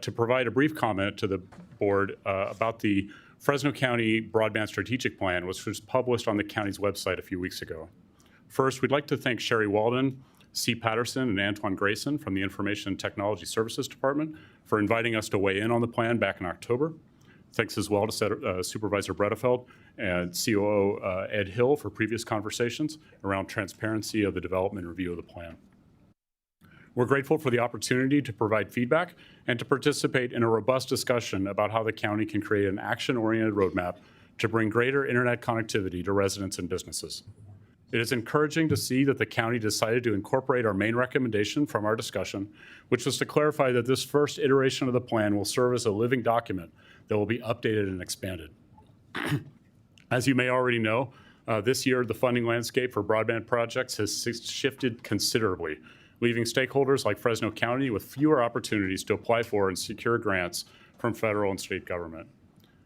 to provide a brief comment to the board about the Fresno County Broadband Strategic Plan, which was published on the county's website a few weeks ago. First, we'd like to thank Sherry Walden, C. Patterson, and Antoine Grayson from the Information and Technology Services Department for inviting us to weigh in on the plan back in October. Thanks as well to Supervisor Bredefeld and COO Ed Hill for previous conversations around transparency of the development and review of the plan. We're grateful for the opportunity to provide feedback and to participate in a robust discussion about how the county can create an action-oriented roadmap to bring greater internet connectivity to residents and businesses. It is encouraging to see that the county decided to incorporate our main recommendation from our discussion, which was to clarify that this first iteration of the plan will serve as a living document that will be updated and expanded. As you may already know, this year the funding landscape for broadband projects has shifted considerably, leaving stakeholders like Fresno County with fewer opportunities to apply for and secure grants from federal and state government.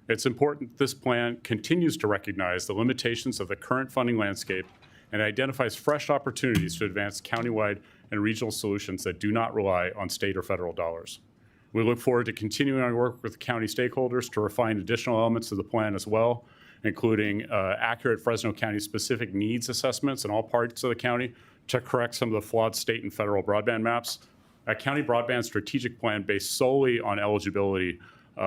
It's important this plan continues to recognize the limitations of the current funding landscape and identifies fresh opportunities to advance countywide and regional solutions that do not rely on state or federal dollars. We look forward to continuing our work with county stakeholders to refine additional elements of the plan as well, including accurate Fresno County specific needs assessments in all parts of the county to correct some of the flawed state and federal broadband maps. A county broadband strategic plan based solely on eligibility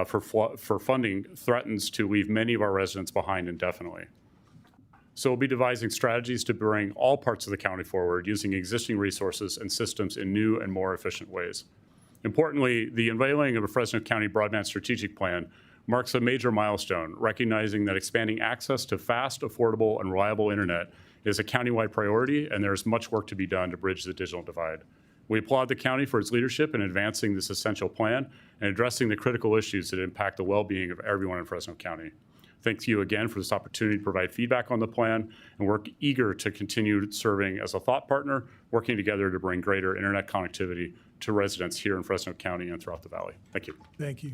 for funding threatens to leave many of our residents behind indefinitely. So we'll be devising strategies to bring all parts of the county forward using existing resources and systems in new and more efficient ways. Importantly, the unveiling of a Fresno County Broadband Strategic Plan marks a major milestone, recognizing that expanding access to fast, affordable, and reliable internet is a countywide priority, and there's much work to be done to bridge the digital divide. We applaud the county for its leadership in advancing this essential plan and addressing the critical issues that impact the well-being of everyone in Fresno County. Thank you again for this opportunity to provide feedback on the plan, and we're eager to continue serving as a thought partner, working together to bring greater internet connectivity to residents here in Fresno County and throughout the valley. Thank you. Thank you.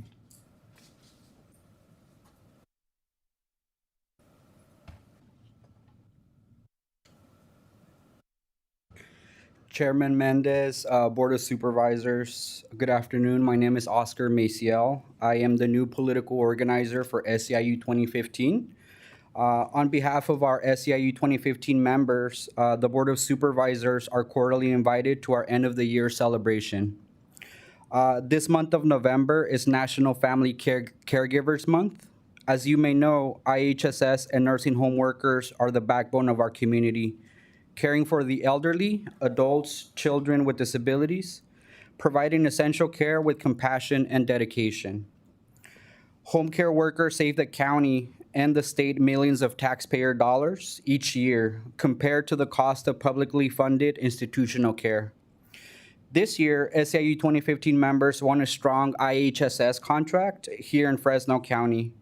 Chairman Mendez, Board of Supervisors, good afternoon. My name is Oscar Maciel. I am the new political organizer for SEIU 2015. On behalf of our SEIU 2015 members, the Board of Supervisors are cordially invited to our end of the year celebration. This month of November is National Family Caregivers Month. As you may know, IHSS and nursing home workers are the backbone of our community, caring for the elderly, adults, children with disabilities, providing essential care with compassion and dedication. Home care workers save the county and the state millions of taxpayer dollars each year compared to the cost of publicly funded institutional care. This year, SEIU 2015 members won a strong IHSS contract here in Fresno County.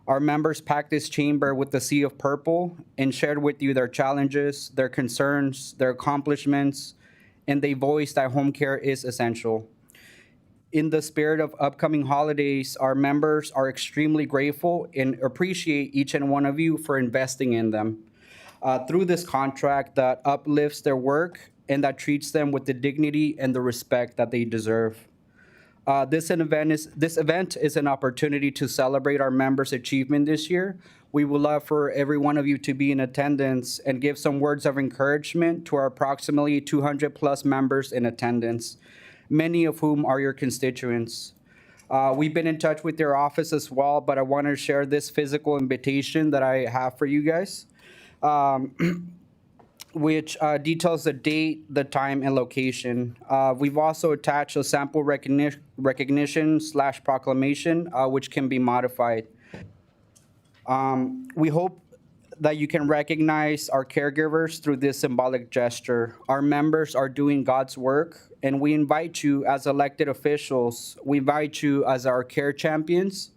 Our members packed this chamber with the sea of purple and shared with you their challenges, their concerns, their accomplishments, and they voiced that home care is essential. In the spirit of upcoming holidays, our members are extremely grateful and appreciate each and one of you for investing in them through this contract that uplifts their work and that treats them with the dignity and the respect that they deserve. This event is an opportunity to celebrate our members' achievement this year We would love for every one of you to be in attendance and give some words of encouragement to our approximately 200 plus members in attendance, many of whom are your constituents. We've been in touch with your office as well, but I want to share this physical invitation that I have for you guys, which details the date, the time, and location. We've also attached a sample recognition/proclamation, which can be modified. We hope that you can recognize our caregivers through this symbolic gesture. Our members are doing God's work, and we invite you as elected officials, we invite you as our care champions,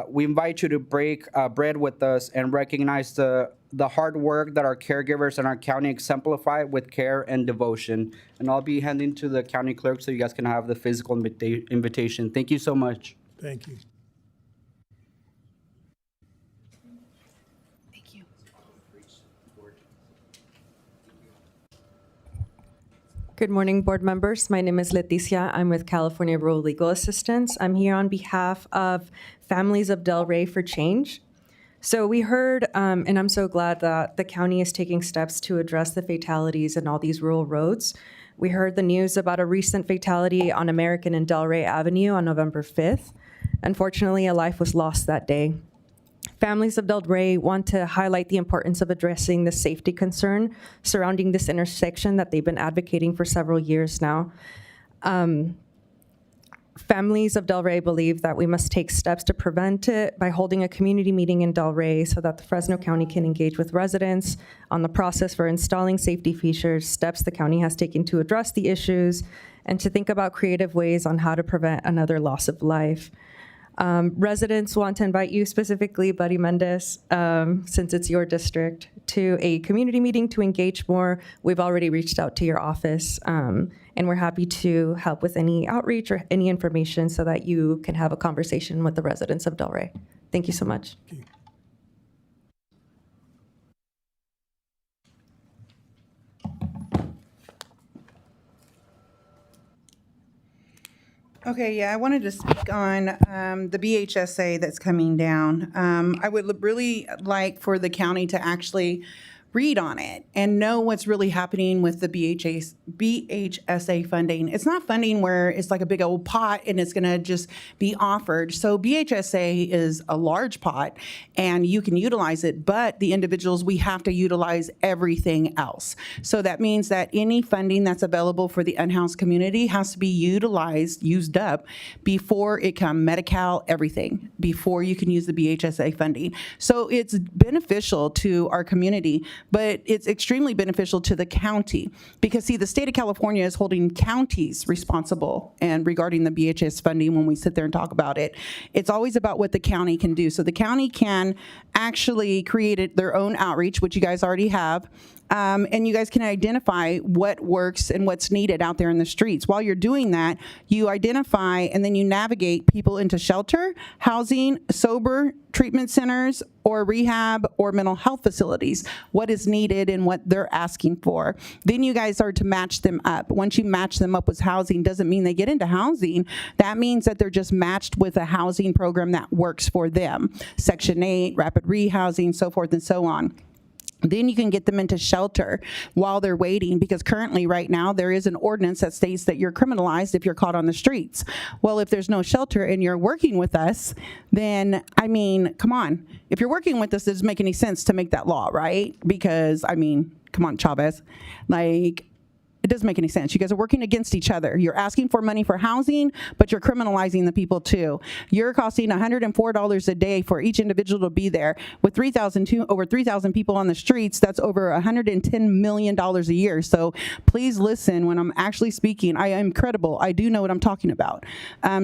we invite you to break bread with us and recognize the hard work that our caregivers in our county exemplify with care and devotion. And I'll be handing to the county clerk so you guys can have the physical invitation. Thank you so much. Thank you. Good morning, board members. My name is Leticia. I'm with California Rural Legal Assistance. I'm here on behalf of Families of Del Rey for Change. So we heard, and I'm so glad that the county is taking steps to address the fatalities in all these rural roads. We heard the news about a recent fatality on American and Del Rey Avenue on November 5th. Unfortunately, a life was lost that day. Families of Del Rey want to highlight the importance of addressing the safety concern surrounding this intersection that they've been advocating for several years now. Families of Del Rey believe that we must take steps to prevent it by holding a community meeting in Del Rey so that the Fresno County can engage with residents on the process for installing safety features, steps the county has taken to address the issues, and to think about creative ways on how to prevent another loss of life. Residents want to invite you, specifically Buddy Mendez, since it's your district, to a community meeting to engage more. We've already reached out to your office, and we're happy to help with any outreach or any information so that you can have a conversation with the residents of Del Rey. Thank you so much. Okay. Okay, yeah, I wanted to speak on the BHSA that's coming down. I would really like for the county to actually read on it and know what's really happening with the BHSA funding. It's not funding where it's like a big old pot and it's going to just be offered. So BHSA is a large pot and you can utilize it, but the individuals, we have to utilize everything else. So that means that any funding that's available for the unhoused community has to be used up before it comes, Medi-Cal, everything, before you can use the BHSA funding. So it's beneficial to our community, but it's extremely beneficial to the county because, see, the state of California is holding counties responsible and regarding the BHS funding when we sit there and talk about it. It's always about what the county can do. So the county can actually create their own outreach, which you guys already have, and you guys can identify what works and what's needed out there in the streets. While you're doing that, you identify and then you navigate people into shelter, housing, sober treatment centers, or rehab or mental health facilities, what is needed and what they're asking for. Then you guys are to match them up. Once you match them up with housing, doesn't mean they get into housing. That means that they're just matched with a housing program that works for them. Section 8, rapid rehousing, so forth and so on. Then you can get them into shelter while they're waiting, because currently right now there is an ordinance that states that you're criminalized if you're caught on the streets. Well, if there's no shelter and you're working with us, then, I mean, come on. If you're working with us, it doesn't make any sense to make that law, right? Because, I mean, come on, Chavez. Like, it doesn't make any sense. You guys are working against each other. You're asking for money for housing, but you're criminalizing the people too. You're costing $104 a day for each individual to be there. With over 3,000 people on the streets, that's over $110 million a year. So please listen when I'm actually speaking. I am credible. I do know what I'm talking about.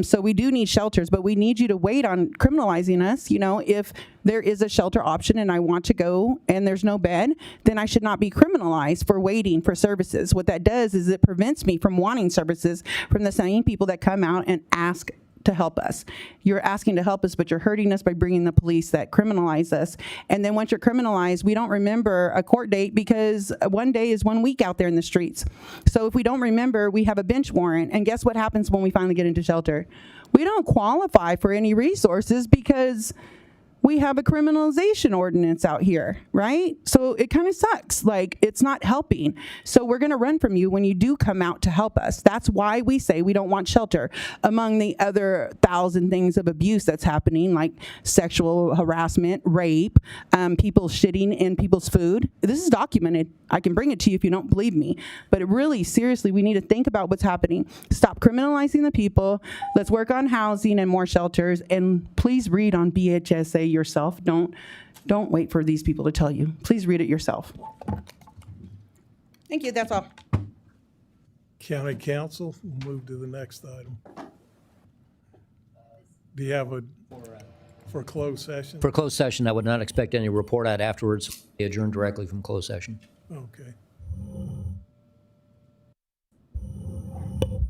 So we do need shelters, but we need you to wait on criminalizing us. You know, if there is a shelter option and I want to go and there's no bed, then I should not be criminalized for waiting for services. What that does is it prevents me from wanting services from the same people that come out and ask to help us. You're asking to help us, but you're hurting us by bringing the police that criminalize us. And then once you're criminalized, we don't remember a court date because one day is 1 week out there in the streets. So if we don't remember, we have a bench warrant. And guess what happens when we finally get into shelter? We don't qualify for any resources because we have a criminalization ordinance out here, right? So it kind of sucks. Like, it's not helping. So we're going to run from you when you do come out to help us. That's why we say we don't want shelter, among the other 1,000 things of abuse that's happening, like sexual harassment, rape, people shitting in people's food. This is documented. I can bring it to you if you don't believe me. But it really, seriously, we need to think about what's happening. Stop criminalizing the people. Let's work on housing and more shelters. And please read on BHSA yourself. Don't wait for these people to tell you. Please read it yourself. Thank you. That's all. County Council, we'll move to the next item. Do you have for closed session? For closed session, I would not expect any report out afterwards. Adjourn directly from closed session. Okay.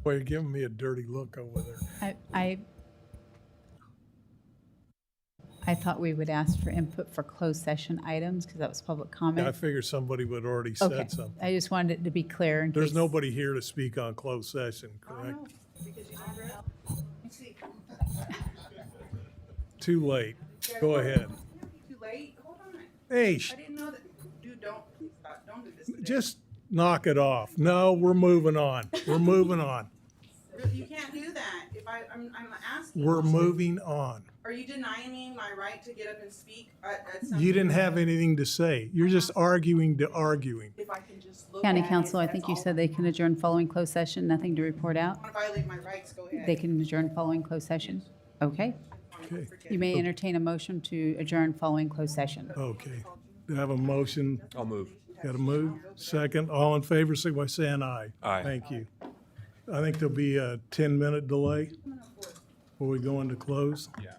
Boy, you're giving me a dirty look over there. I thought we would ask for input for closed session items because that was public comment. I figured somebody would already Okay. said something. I just wanted it to be clear in There's case. nobody here to speak on closed session, correct? Too late. Go ahead. Too late? Hold on. Hey, I didn't know that. Dude, please stop. Don't do this. just knock it off. No, we're moving on. We're moving on. You can't do that. If I'm asking. We're moving on. Are you denying me my right to get up and speak at You didn't have anything to say. You're just arguing to arguing. If I can just look County at Council, it, I that's think you all. said they can adjourn following closed session, nothing to report out. I want to violate my rights, go ahead. They can adjourn following closed session? Okay. Okay. You may entertain a motion to adjourn following closed session. Okay. Do I have a motion? I'll move. Got a move? Second. All in favor, signify by saying aye. Aye. Thank you. I think there'll be a 10-minute delay before we go into close. Yeah.